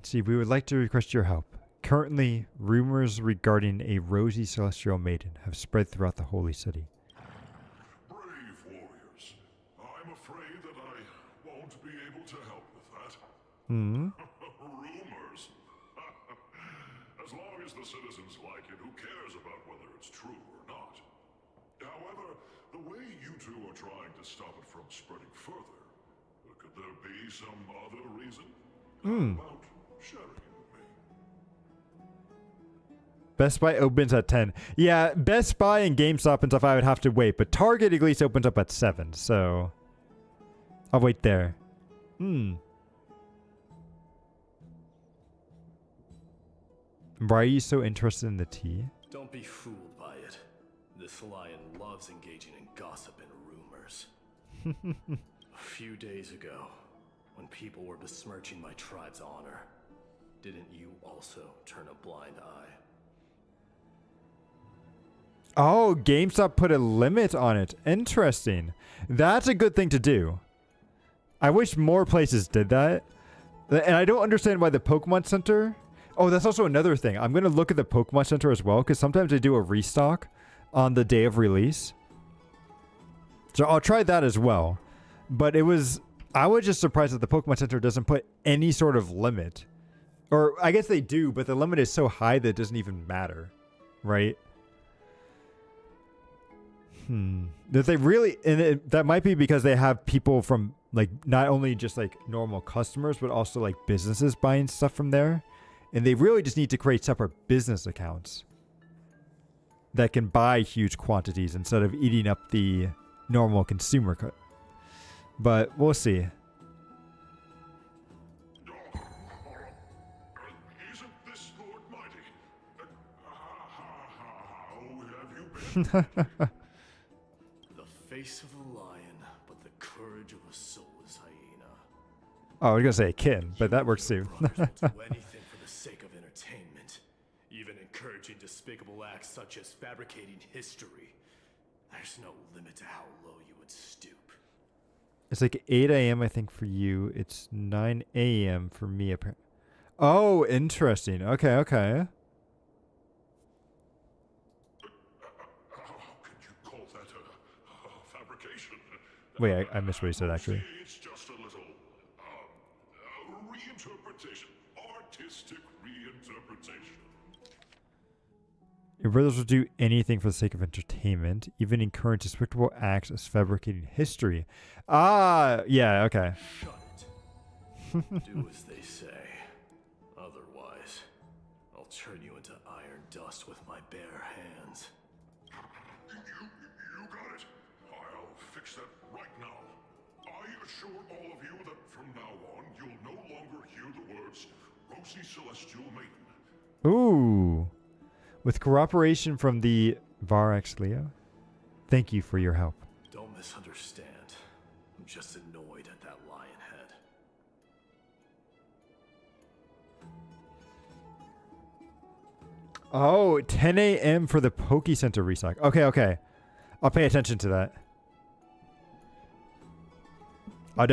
[SPEAKER 1] see, we would like to request your help. Currently, rumors regarding a rosy celestial maiden have spread throughout the holy city.
[SPEAKER 16] Brave warriors. I'm afraid that I won't be able to help with that. Rumors? As long as the citizens like it, who cares about whether it's true or not? However, the way you two are trying to stop it from spreading further, could there be some other reason? How about sharing it with me?
[SPEAKER 1] Best Buy opens at 10. Yeah, Best Buy and GameStop and stuff I would have to wait, but Target at least opens up at 7, so I'll wait there. Why are you so interested in the tea?
[SPEAKER 14] Don't be fooled by it. This lion loves engaging in gossip and rumors. A few days ago, when people were besmirching my tribe's honor, didn't you also turn a blind eye?
[SPEAKER 1] Oh, GameStop put a limit on it. Interesting. That's a good thing to do. I wish more places did that. And I don't understand why the Pokemon Center... Oh, that's also another thing. I'm going to look at the Pokemon Center as well, because sometimes they do a restock on the day of release. So I'll try that as well. But I was just surprised that the Pokemon Center doesn't put any sort of limit. Or I guess they do, but the limit is so high that it doesn't even matter. Right? That they really... And that might be because they have people from, like, not only just, like, normal customers, but also, like, businesses buying stuff from there. And they really just need to create separate business accounts that can buy huge quantities instead of eating up the normal consumer cut. But we'll see.
[SPEAKER 16] Isn't this Lord Mighty? How have you been?
[SPEAKER 14] The face of a lion, but the courage of a soulless hyena.
[SPEAKER 1] Oh, I was going to say a kid, but that works too.
[SPEAKER 14] Do anything for the sake of entertainment, even encouraging despicable acts such as fabricating history. There's no limit to how low you would stoop.
[SPEAKER 1] It's like 8 a.m. I think for you. It's 9 a.m. for me apparently. Oh, interesting. Okay, okay.
[SPEAKER 16] How can you call that a fabrication?
[SPEAKER 1] Wait, I missed what he said actually.
[SPEAKER 16] It's just a little reinterpretation, artistic reinterpretation.
[SPEAKER 1] Your brothers will do anything for the sake of entertainment, even encourage despicable acts as fabricating history. Ah, yeah, okay.
[SPEAKER 14] Shut it. Do as they say. Otherwise, I'll turn you into iron dust with my bare hands.
[SPEAKER 16] You got it. I'll fix that right now. I assure all of you that from now on, you'll no longer hear the words Rosy Celestial Maiden.
[SPEAKER 1] Ooh. With cooperation from the Varax Leo, thank you for your help.
[SPEAKER 14] Don't misunderstand. I'm just annoyed at that lion head.
[SPEAKER 1] Oh, 10 a.m. for the Poke Center restock. Okay, okay. I'll pay attention to that. I'll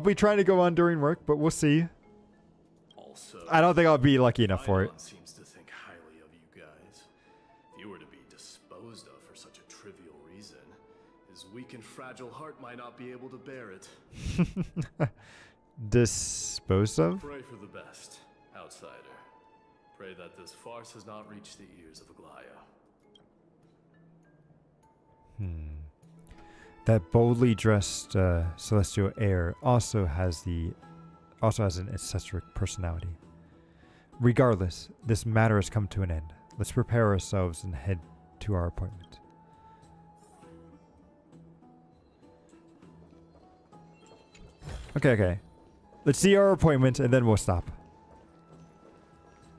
[SPEAKER 1] be trying to go on during work, but we'll see.
[SPEAKER 14] Also,
[SPEAKER 1] I don't think I'll be lucky enough for it.
[SPEAKER 14] Seems to think highly of you guys. If you were to be disposed of for such a trivial reason, his weak and fragile heart might not be able to bear it.
[SPEAKER 1] Disposed of?
[SPEAKER 14] Pray for the best, outsider. Pray that this farce has not reached the ears of Aglaya.
[SPEAKER 1] That boldly dressed celestial heir also has an eccentric personality. Regardless, this matter has come to an end. Let's prepare ourselves and head to our appointment. Okay, okay. Let's see our appointment and then we'll stop.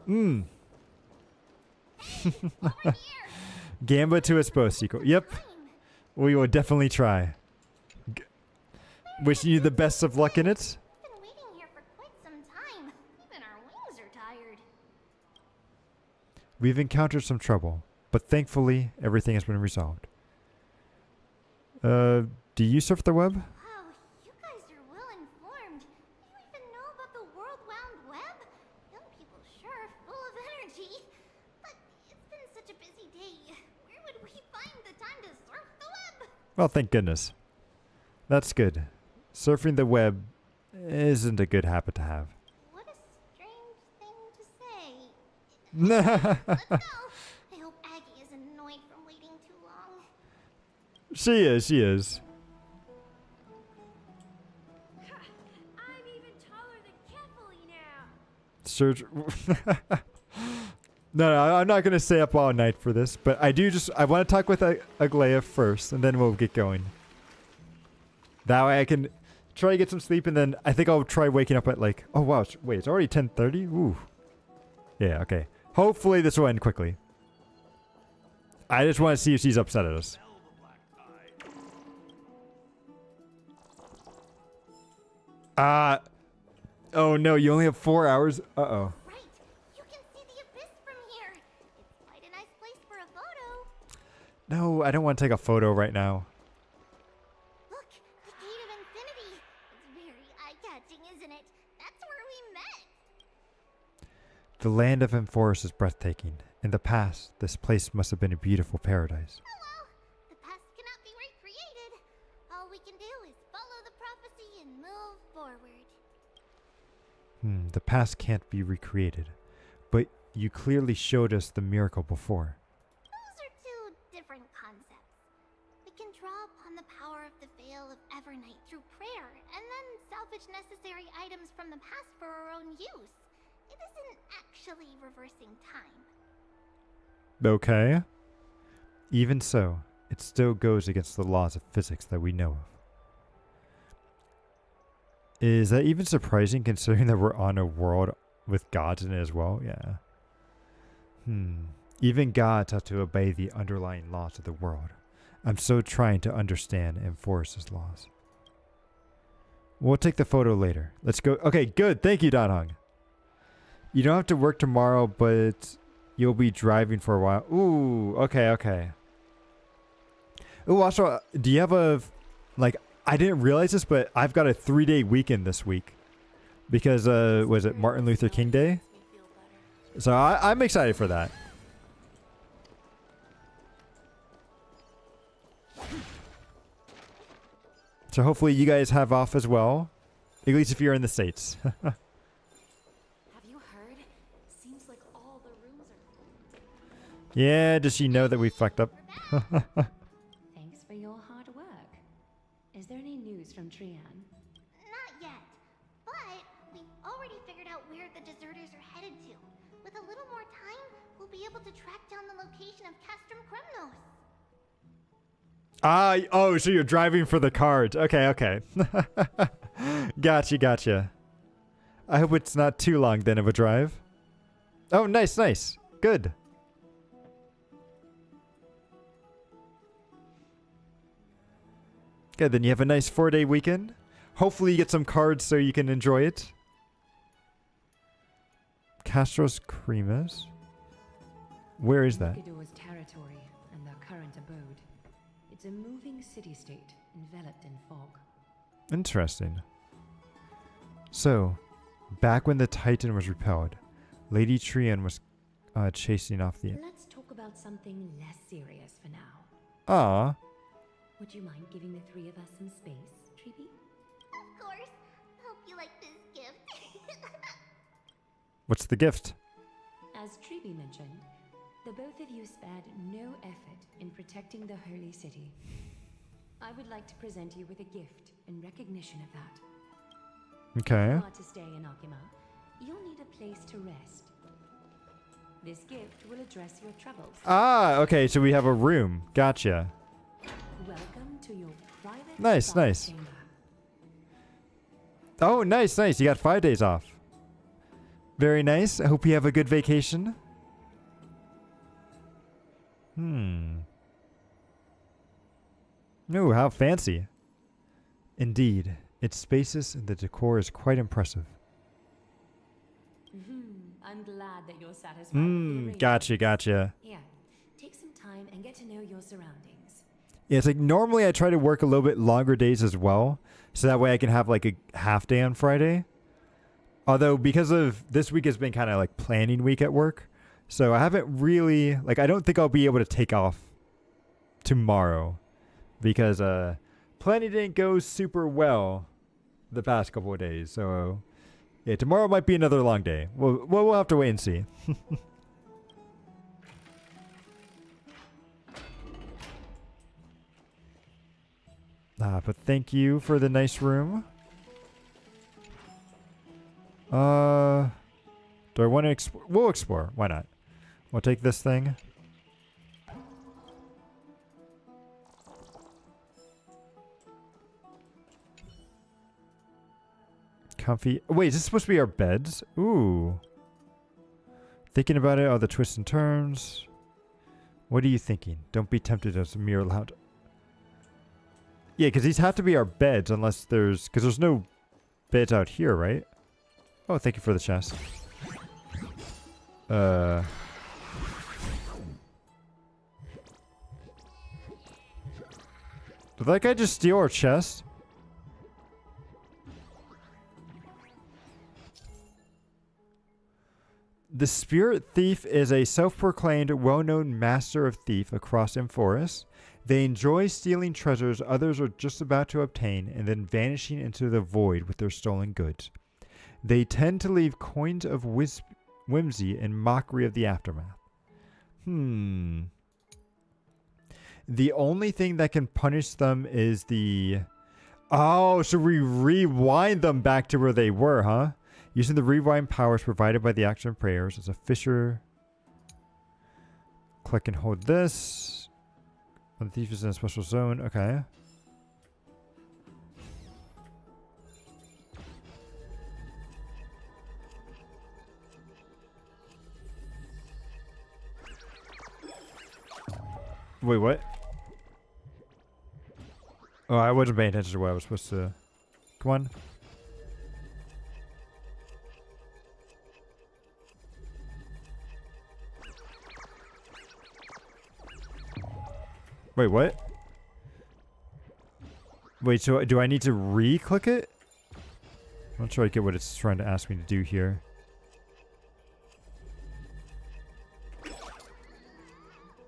[SPEAKER 1] Gamba to Espo sequel. Yep. We will definitely try. Wishing you the best of luck in it.
[SPEAKER 4] We've been waiting here for quite some time. Even our wings are tired.
[SPEAKER 1] We've encountered some trouble, but thankfully everything has been resolved. Do you surf the web?
[SPEAKER 4] Wow, you guys are well informed. You even know about the World Wound Web? Young people sure are full of energy. But it's been such a busy day. Where would we find the time to surf the web?
[SPEAKER 1] Well, thank goodness. That's good. Surfing the web isn't a good habit to have.
[SPEAKER 4] What a strange thing to say. Let's go. I hope Aggie isn't annoyed from waiting too long.
[SPEAKER 1] She is.
[SPEAKER 13] I'm even taller than Cquel now.
[SPEAKER 1] Surge. No, I'm not going to stay up all night for this, but I want to talk with Aglaya first, and then we'll get going. That way I can try to get some sleep, and then I think I'll try waking up at like, oh wow, wait, it's already 10:30? Ooh. Yeah, okay. Hopefully this will end quickly. I just want to see if she's upset at us. Oh no, you only have 4 hours? Uh-oh.
[SPEAKER 4] Right. You can see the abyss from here. It's quite a nice place for a photo.
[SPEAKER 1] No, I don't want to take a photo right now.
[SPEAKER 4] Look, the Gate of Infinity. It's very eye-catching, isn't it? That's where we met.
[SPEAKER 1] The land of Enforce is breathtaking. In the past, this place must have been a beautiful paradise.
[SPEAKER 4] Oh well, the past cannot be recreated. All we can do is follow the prophecy and move forward.
[SPEAKER 1] The past can't be recreated. But you clearly showed us the miracle before.
[SPEAKER 4] Those are two different concepts. We can draw upon the power of the Veil of Evernight through prayer, and then salvage necessary items from the past for our own use. It isn't actually reversing time.
[SPEAKER 1] Okay. Even so, it still goes against the laws of physics that we know of. Is that even surprising considering that we're on a world with gods in it as well? Yeah. Even gods have to obey the underlying laws of the world. I'm still trying to understand and enforce his laws. We'll take the photo later. Let's go. Okay, good. Thank you, Danhong. You don't have to work tomorrow, but you'll be driving for a while. Ooh, okay, okay. Ooh, also, do you have a, like, I didn't realize this, but I've got a 3-day weekend this week. Because, was it Martin Luther King Day? So I'm excited for that. So hopefully you guys have off as well. At least if you're in the States.
[SPEAKER 17] Have you heard? Seems like all the rooms are...
[SPEAKER 1] Yeah, does she know that we fucked up?
[SPEAKER 17] Thanks for your hard work. Is there any news from Trian?
[SPEAKER 4] Not yet, but we've already figured out where the deserters are headed to. With a little more time, we'll be able to track down the location of Castrum Kremnos.
[SPEAKER 1] Oh, so you're driving for the cards. Okay, okay. Gotcha. I hope it's not too long then of a drive. Oh, nice. Good. Good, then you have a nice 4-day weekend. Hopefully you get some cards so you can enjoy it. Castros Cremas. Where is that?
[SPEAKER 17] Nikador's territory and their current abode. It's a moving city-state enveloped in fog.
[SPEAKER 1] Interesting. So, back when the Titan was repelled, Lady Trian was chasing off the...
[SPEAKER 17] Let's talk about something less serious for now.
[SPEAKER 1] Ah.
[SPEAKER 17] Would you mind giving the three of us some space, Treeby?
[SPEAKER 4] Of course. Hope you like this gift.
[SPEAKER 1] What's the gift?
[SPEAKER 17] As Treeby mentioned, the both of you spared no effort in protecting the holy city. I would like to present you with a gift in recognition of that.
[SPEAKER 1] Okay.
[SPEAKER 17] If you are to stay in Akima, you'll need a place to rest. This gift will address your troubles.
[SPEAKER 1] Ah, okay, so we have a room. Gotcha.
[SPEAKER 17] Welcome to your private
[SPEAKER 1] Nice.
[SPEAKER 17] chamber.
[SPEAKER 1] Oh, nice. You got 5 days off. Very nice. I hope you have a good vacation. Oh, how fancy. Indeed. It's spacious and the decor is quite impressive.
[SPEAKER 17] I'm glad that you're satisfied with the arrangement.
[SPEAKER 1] Gotcha.
[SPEAKER 17] Here, take some time and get to know your surroundings.
[SPEAKER 1] Yeah, it's like normally I try to work a little bit longer days as well. So that way I can have like a half day on Friday. Although because of this week has been kind of like planning week at work. So I haven't really, like I don't think I'll be able to take off tomorrow. Because planning didn't go super well the past couple of days. So yeah, tomorrow might be another long day. We'll have to wait and see. But thank you for the nice room. Do I want to explore? We'll explore. Why not? We'll take this thing. Comfy. Wait, is this supposed to be our beds? Ooh. Thinking about it, all the twists and turns. What are you thinking? Don't be tempted as a mere loud. Yeah, because these have to be our beds unless there's... Because there's no beds out here, right? Oh, thank you for the chest. Did that guy just steal our chest? The Spirit Thief is a self-proclaimed, well-known master of thief across Amphoris. They enjoy stealing treasures others are just about to obtain and then vanishing into the void with their stolen goods. They tend to leave coins of whimsy and mockery of the aftermath. The only thing that can punish them is the... Oh, so we rewind them back to where they were, huh? Using the rewind powers provided by the action of prayers as a fisher. Click and hold this. When the thief is in a special zone. Okay. Wait, what? Oh, I wasn't paying attention to what I was supposed to... Come on. Wait, what? Wait, so do I need to re-click it? I'm not sure I get what it's trying to ask me to do here.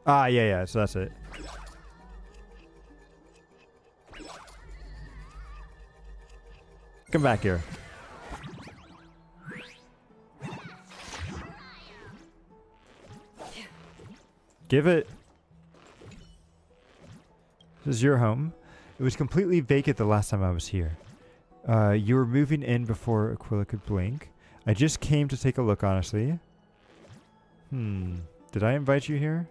[SPEAKER 1] Ah, yeah, so that's it. Come back here. Give it. This is your home. It was completely vacant the last time I was here. You were moving in before Aquila could blink. I just came to take a look, honestly. Did I invite you here?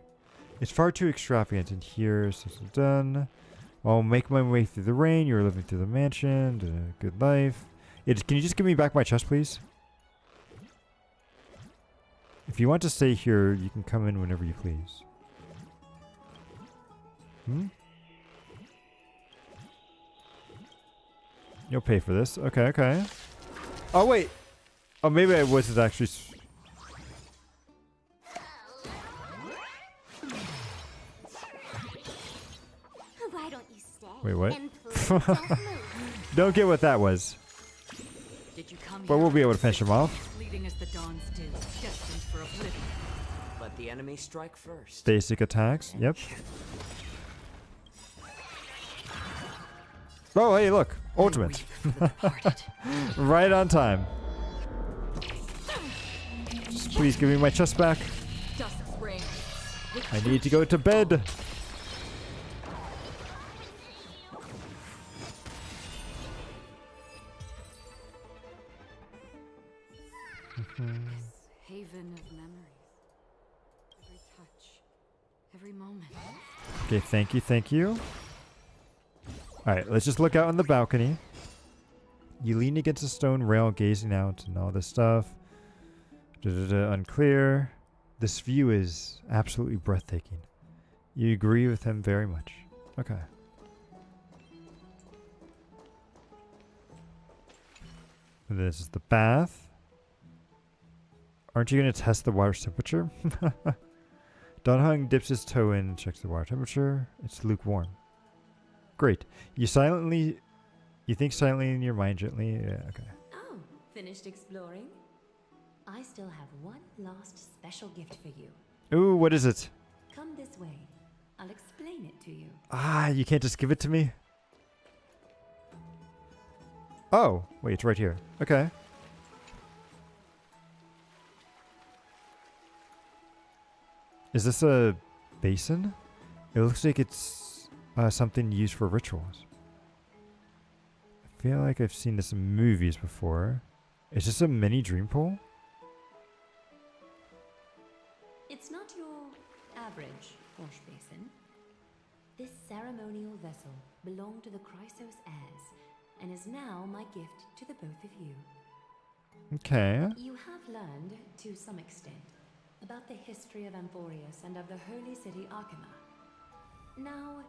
[SPEAKER 1] It's far too extravagant in here. So it's done. I'll make my way through the rain. You're living through the mansion. Good life. Can you just give me back my chest, please? If you want to stay here, you can come in whenever you please. You'll pay for this. Okay. Oh, wait. Oh, maybe I wasn't actually...
[SPEAKER 2] Why don't you stay?
[SPEAKER 1] Wait, what?
[SPEAKER 2] And please don't move.
[SPEAKER 1] Don't get what that was.
[SPEAKER 3] Did you come
[SPEAKER 1] But
[SPEAKER 3] here
[SPEAKER 1] we'll be able to finish him off.
[SPEAKER 3] fleeting as the dawn still, destined for oblivion?
[SPEAKER 12] Let the enemy strike first.
[SPEAKER 1] Basic attacks. Yep. Oh, hey, look. Ultimate. Right on time. Just please give me my chest back. I need to go to bed.
[SPEAKER 3] Haven of memories. Every touch, every moment.
[SPEAKER 1] Okay, thank you. Alright, let's just look out on the balcony. You lean against a stone rail, gazing out and all this stuff. Unclear. This view is absolutely breathtaking. You agree with him very much. Okay. This is the bath. Aren't you going to test the water's temperature? Don Hung dips his toe in and checks the water temperature. It's lukewarm. Great. You think silently in your mind gently. Yeah, okay.
[SPEAKER 17] Oh, finished exploring? I still have one last special gift for you.
[SPEAKER 1] Ooh, what is it?
[SPEAKER 17] Come this way. I'll explain it to you.
[SPEAKER 1] Ah, you can't just give it to me? Oh, wait, it's right here. Okay. Is this a basin? It looks like it's something used for rituals. I feel like I've seen this in movies before. Is this a mini dream pool?
[SPEAKER 17] It's not your average wash basin. This ceremonial vessel belonged to the Chrysos heirs and is now my gift to the both of you.
[SPEAKER 1] Okay.
[SPEAKER 17] You have learned, to some extent, about the history of Amphoreus and of the holy city Arkhema. Now,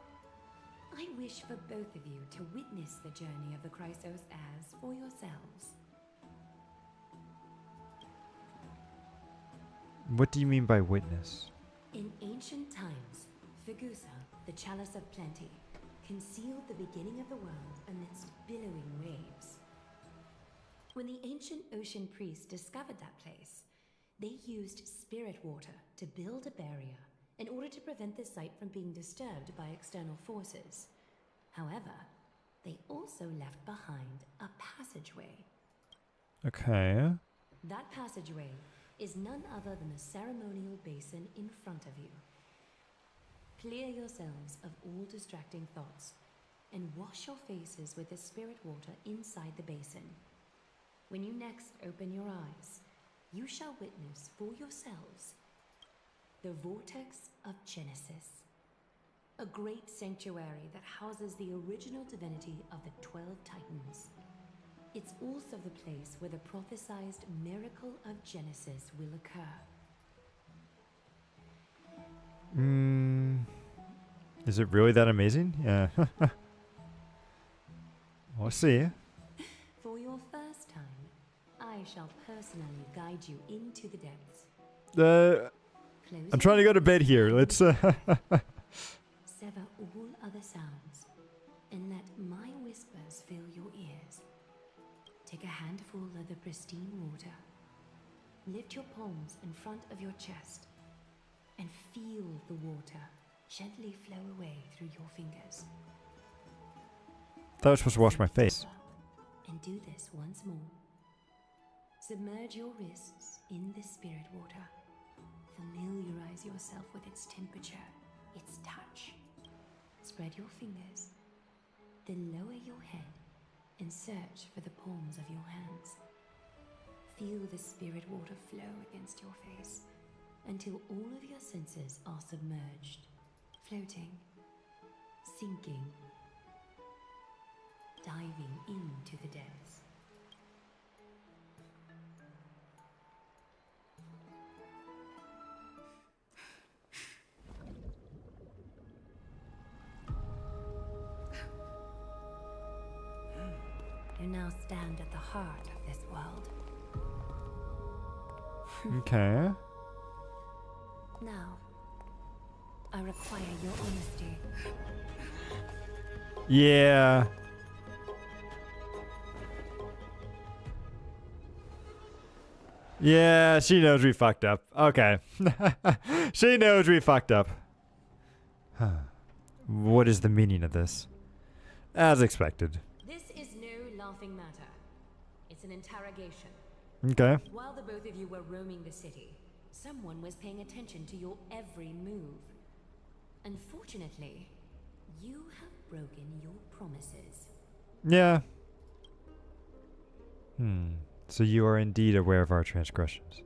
[SPEAKER 17] I wish for both of you to witness the journey of the Chrysos heirs for yourselves.
[SPEAKER 1] What do you mean by witness?
[SPEAKER 17] In ancient times, Fegusa, the chalice of plenty, concealed the beginning of the world amidst billowing waves. When the ancient ocean priests discovered that place, they used spirit water to build a barrier in order to prevent the site from being disturbed by external forces. However, they also left behind a passageway.
[SPEAKER 1] Okay.
[SPEAKER 17] That passageway is none other than the ceremonial basin in front of you. Clear yourselves of all distracting thoughts and wash your faces with the spirit water inside the basin. When you next open your eyes, you shall witness for yourselves the Vortex of Genesis, a great sanctuary that houses the original divinity of the 12 Titans. It's also the place where the prophesized miracle of Genesis will occur.
[SPEAKER 1] Is it really that amazing? Yeah. We'll see.
[SPEAKER 17] For your first time, I shall personally guide you into the depths.
[SPEAKER 1] I'm trying to go to bed here. Let's
[SPEAKER 17] Sever all other sounds and let my whispers fill your ears. Take a handful of the pristine water. Lift your palms in front of your chest and feel the water gently flow away through your fingers.
[SPEAKER 1] Thought I was supposed to wash my face.
[SPEAKER 17] And do this once more. Submerge your wrists in the spirit water. Familiarize yourself with its temperature, its touch. Spread your fingers, then lower your head and search for the palms of your hands. Feel the spirit water flow against your face until all of your senses are submerged, floating, sinking, diving into the depths. You now stand at the heart of this world.
[SPEAKER 1] Okay.
[SPEAKER 17] Now, I require your honesty.
[SPEAKER 1] Yeah. Yeah, she knows we fucked up. Okay. She knows we fucked up. What is the meaning of this? As expected.
[SPEAKER 17] This is no laughing matter. It's an interrogation.
[SPEAKER 1] Okay.
[SPEAKER 17] While the both of you were roaming the city, someone was paying attention to your every move. Unfortunately, you have broken your promises.
[SPEAKER 1] Yeah. So you are indeed aware of our transgressions.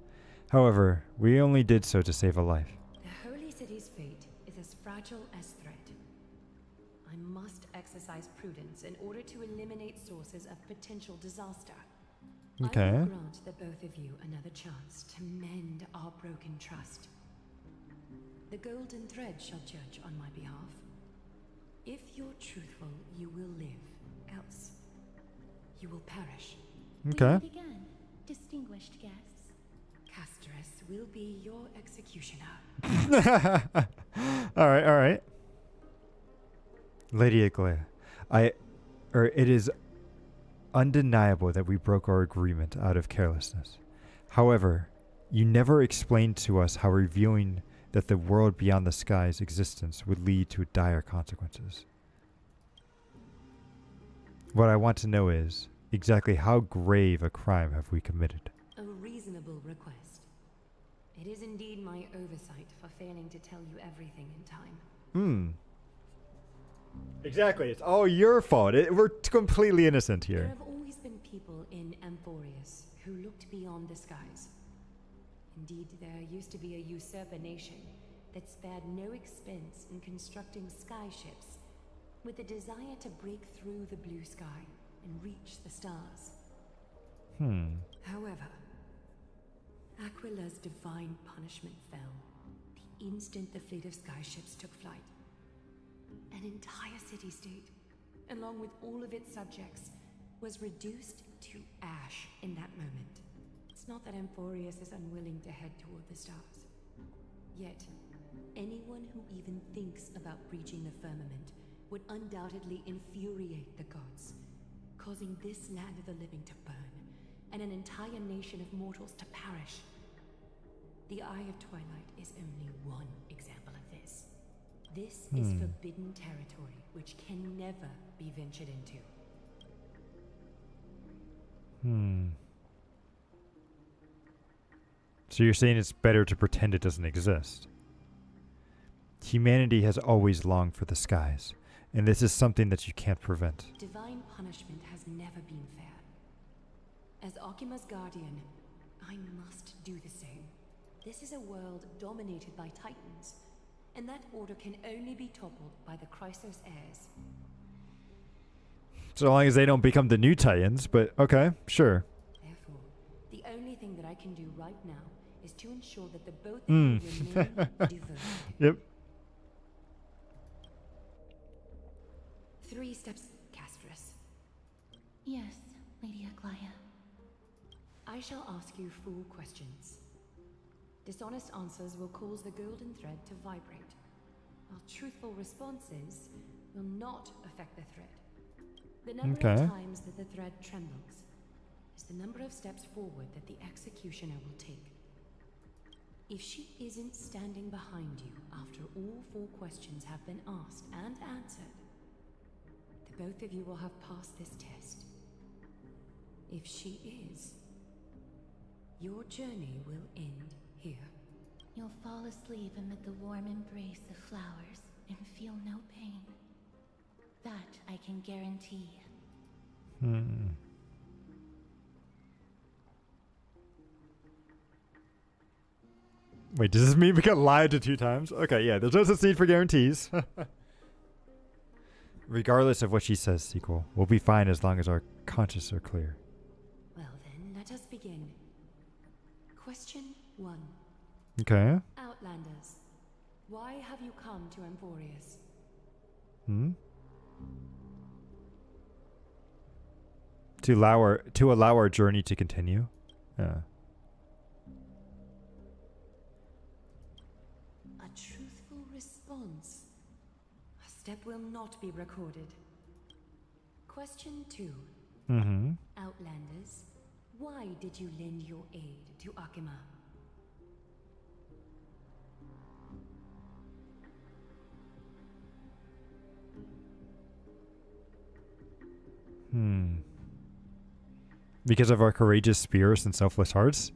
[SPEAKER 1] However, we only did so to save a life.
[SPEAKER 17] The Holy City's fate is as fragile as threat. I must exercise prudence in order to eliminate sources of potential disaster.
[SPEAKER 1] Okay.
[SPEAKER 17] I will grant the both of you another chance to mend our broken trust. The golden thread shall judge on my behalf. If you're truthful, you will live. Else, you will perish.
[SPEAKER 1] Okay.
[SPEAKER 15] Begin, distinguished guests.
[SPEAKER 17] Castress will be your executioner.
[SPEAKER 1] All right. Lady Cquel, it is undeniable that we broke our agreement out of carelessness. However, you never explained to us how revealing that the world beyond the sky's existence would lead to dire consequences. What I want to know is, exactly how grave a crime have we committed?
[SPEAKER 17] A reasonable request. It is indeed my oversight for failing to tell you everything in time.
[SPEAKER 1] Exactly. It's all your fault. We're completely innocent
[SPEAKER 17] There
[SPEAKER 1] here.
[SPEAKER 17] have always been people in Amphorius who looked beyond the skies. Indeed, there used to be a usurper nation that spared no expense in constructing sky ships with the desire to break through the blue sky and reach the stars. However, Aquila's divine punishment fell the instant the fleet of sky ships took flight. An entire city-state, along with all of its subjects, was reduced to ash in that moment. It's not that Amphorius is unwilling to head toward the stars. Yet, anyone who even thinks about breaching the firmament would undoubtedly infuriate the gods, causing this land of the living to burn, and an entire nation of mortals to perish. The Eye of Twilight is only one example of this. This is forbidden territory, which can never be ventured into.
[SPEAKER 1] So you're saying it's better to pretend it doesn't exist? Humanity has always longed for the skies, and this is something that you can't prevent.
[SPEAKER 17] Divine punishment has never been fair. As Akima's guardian, I must do the same. This is a world dominated by titans, and that order can only be toppled by the Chrysos heirs.
[SPEAKER 1] So long as they don't become the new Titans, but okay, sure.
[SPEAKER 17] Therefore, the only thing that I can do right now is to ensure that the both of you remain devoted.
[SPEAKER 1] Yep.
[SPEAKER 17] 3 steps, Castress.
[SPEAKER 15] Yes, Lady Aglaia.
[SPEAKER 17] I shall ask you 4 questions. Dishonest answers will cause the golden thread to vibrate, while truthful responses will not affect the thread. The number of times that the thread trembles is the number of steps forward that the executioner will take. If she isn't standing behind you after all 4 questions have been asked and answered, the both of you will have passed this test. If she is, your journey will end here.
[SPEAKER 15] You'll fall asleep amid the warm embrace of flowers and feel no pain. That I can guarantee.
[SPEAKER 1] Wait, does this mean we got lied to 2 times? Okay, yeah, there's no such need for guarantees. Regardless of what she says, Cquel, we'll be fine as long as our consciences are clear.
[SPEAKER 17] Well then, let us begin. Question 1.
[SPEAKER 1] Okay.
[SPEAKER 17] Outlanders, why have you come to Amphorius?
[SPEAKER 1] To allow our journey to continue. Yeah.
[SPEAKER 17] A truthful response. A step will not be recorded. Question 2. Outlanders, why did you lend your aid to Akima?
[SPEAKER 1] Because of our courageous spirits and selfless hearts?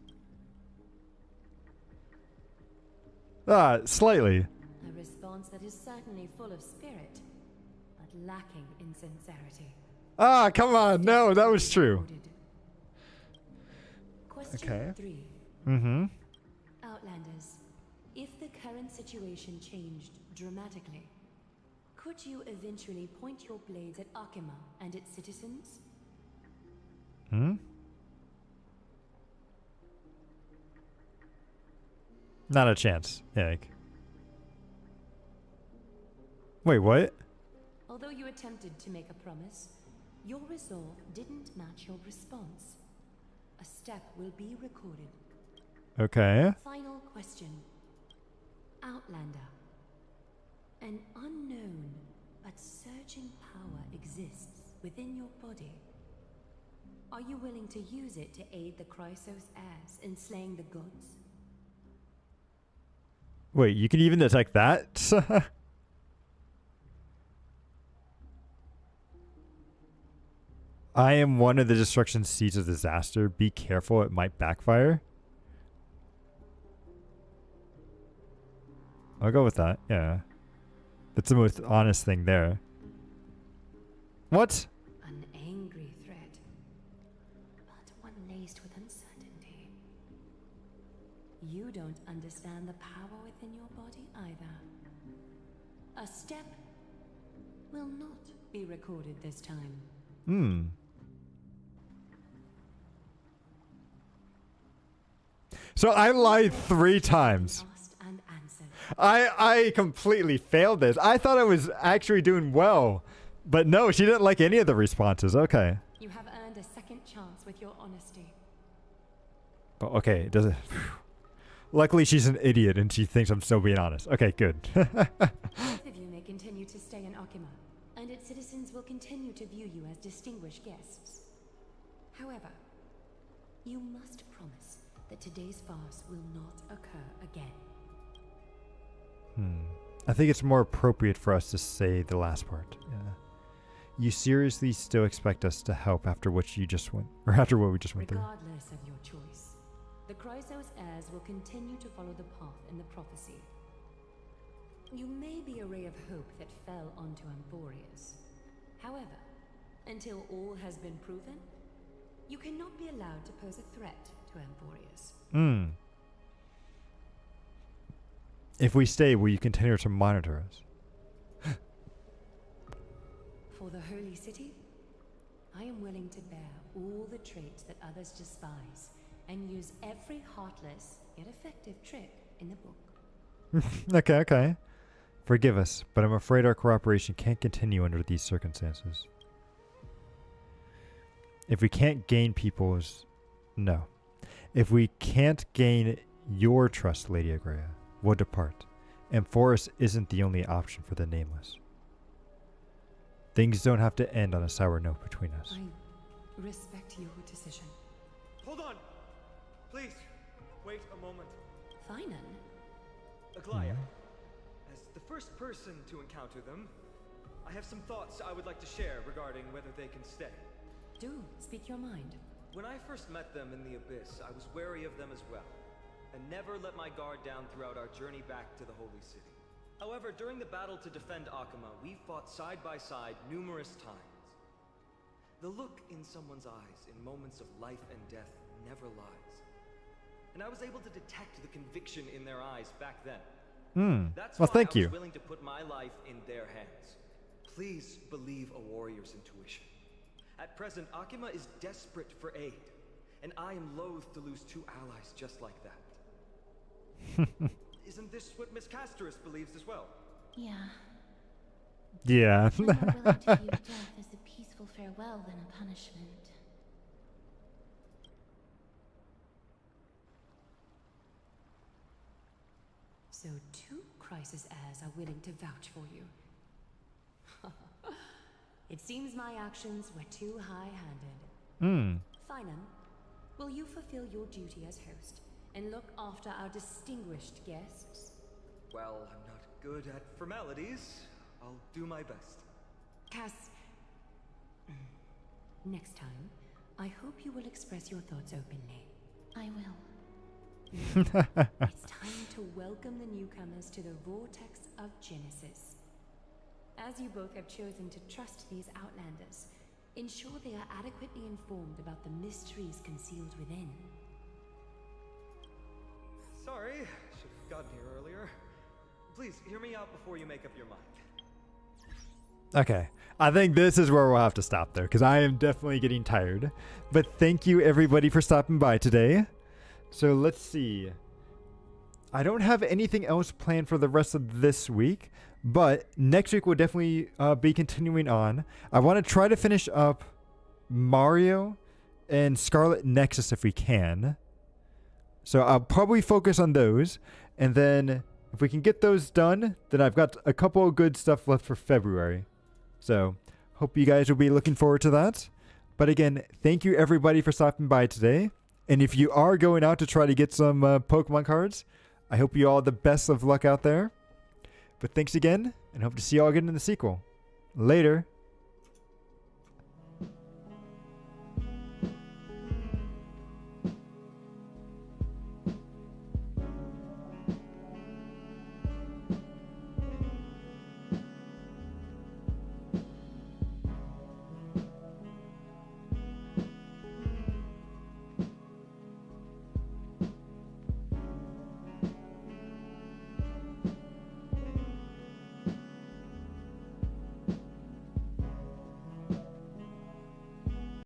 [SPEAKER 1] Slightly.
[SPEAKER 17] A response that is certainly full of spirit, but lacking in sincerity.
[SPEAKER 1] Come on. No, that was true.
[SPEAKER 17] Question 3. Outlanders, if the current situation changed dramatically, could you eventually point your blades at Akima and its citizens?
[SPEAKER 1] Not a chance. Yeah. Wait, what?
[SPEAKER 17] Although you attempted to make a promise, your resolve didn't match your response. A step will be recorded.
[SPEAKER 1] Okay.
[SPEAKER 17] Final question. Outlander. An unknown but surging power exists within your body. Are you willing to use it to aid the Chrysos heirs in slaying the gods?
[SPEAKER 1] Wait, you can even detect that? I am one of the destruction seeds of disaster. Be careful, it might backfire. I'll go with that, yeah. That's the most honest thing there. What?
[SPEAKER 17] An angry threat, but one laced with uncertainty. You don't understand the power within your body either. A step will not be recorded this time.
[SPEAKER 1] So I lied 3 times. I completely failed this. I thought I was actually doing well. But no, she didn't like any of the responses. Okay.
[SPEAKER 17] You have earned a second chance with your honesty.
[SPEAKER 1] But okay, it doesn't. Luckily, she's an idiot and she thinks I'm still being honest. Okay, good.
[SPEAKER 17] Both of you may continue to stay in Akima, and its citizens will continue to view you as distinguished guests. However, you must promise that today's farce will not occur again.
[SPEAKER 1] I think it's more appropriate for us to say the last part. Yeah. You seriously still expect us to help after what you just went, or after what we just went through?
[SPEAKER 17] Regardless of your choice, the Chrysos heirs will continue to follow the path in the prophecy. You may be a ray of hope that fell onto Amphorius. However, until all has been proven, you cannot be allowed to pose a threat to Amphorius.
[SPEAKER 1] If we stay, will you continue to monitor us?
[SPEAKER 17] For the Holy City, I am willing to bear all the traits that others despise and use every heartless yet effective trick in the book.
[SPEAKER 1] Okay. Forgive us, but I'm afraid our cooperation can't continue under these circumstances. If we can't gain people's... No. If we can't gain your trust, Lady Agrea, we'll depart. And Forest isn't the only option for the Nameless. Things don't have to end on a sour note between us.
[SPEAKER 17] I respect your decision.
[SPEAKER 11] Hold on! Please, wait a moment.
[SPEAKER 17] Finan?
[SPEAKER 8] Aglaia, as the first person to encounter them, I have some thoughts I would like to share regarding whether they can stay.
[SPEAKER 17] Do, speak your mind.
[SPEAKER 8] When I first met them in the Abyss, I was wary of them as well, and never let my guard down throughout our journey back to the Holy City. However, during the battle to defend Akima, we fought side by side numerous times. The look in someone's eyes in moments of life and death never lies. And I was able to detect the conviction in their eyes back then. That's
[SPEAKER 1] Well,
[SPEAKER 8] why
[SPEAKER 1] thank
[SPEAKER 8] I was
[SPEAKER 1] you.
[SPEAKER 8] willing to put my life in their hands. Please believe a warrior's intuition. At present, Akima is desperate for aid, and I am loath to lose two allies just like that. Isn't this what Miss Casterus believes as well?
[SPEAKER 15] Yeah.
[SPEAKER 1] Yeah.
[SPEAKER 15] I'm more willing to view death as a peaceful farewell than a punishment.
[SPEAKER 17] So 2 Crisis heirs are willing to vouch for you. It seems my actions were too high-handed. Finan, will you fulfill your duty as host and look after our distinguished guests?
[SPEAKER 8] Well, I'm not good at formalities. I'll do my best.
[SPEAKER 17] Cass, next time, I hope you will express your thoughts openly.
[SPEAKER 15] I will.
[SPEAKER 17] It's time to welcome the newcomers to the Vortex of Genesis. As you both have chosen to trust these Outlanders, ensure they are adequately informed about the mysteries concealed within.
[SPEAKER 8] Sorry, should have gotten here earlier. Please, hear me out before you make up your mind.
[SPEAKER 1] Okay. I think this is where we'll have to stop there, because I am definitely getting tired. But thank you, everybody, for stopping by today. So let's see. I don't have anything else planned for the rest of this week, but next week we'll definitely be continuing on. I want to try to finish up Mario and Scarlet Nexus if we can. So I'll probably focus on those, and then if we can get those done, then I've got a couple of good stuff left for February. So hope you guys will be looking forward to that. But again, thank you everybody for stopping by today. And if you are going out to try to get some Pokemon cards, I hope you all the best of luck out there. But thanks again, and hope to see you all again in the sequel. Later.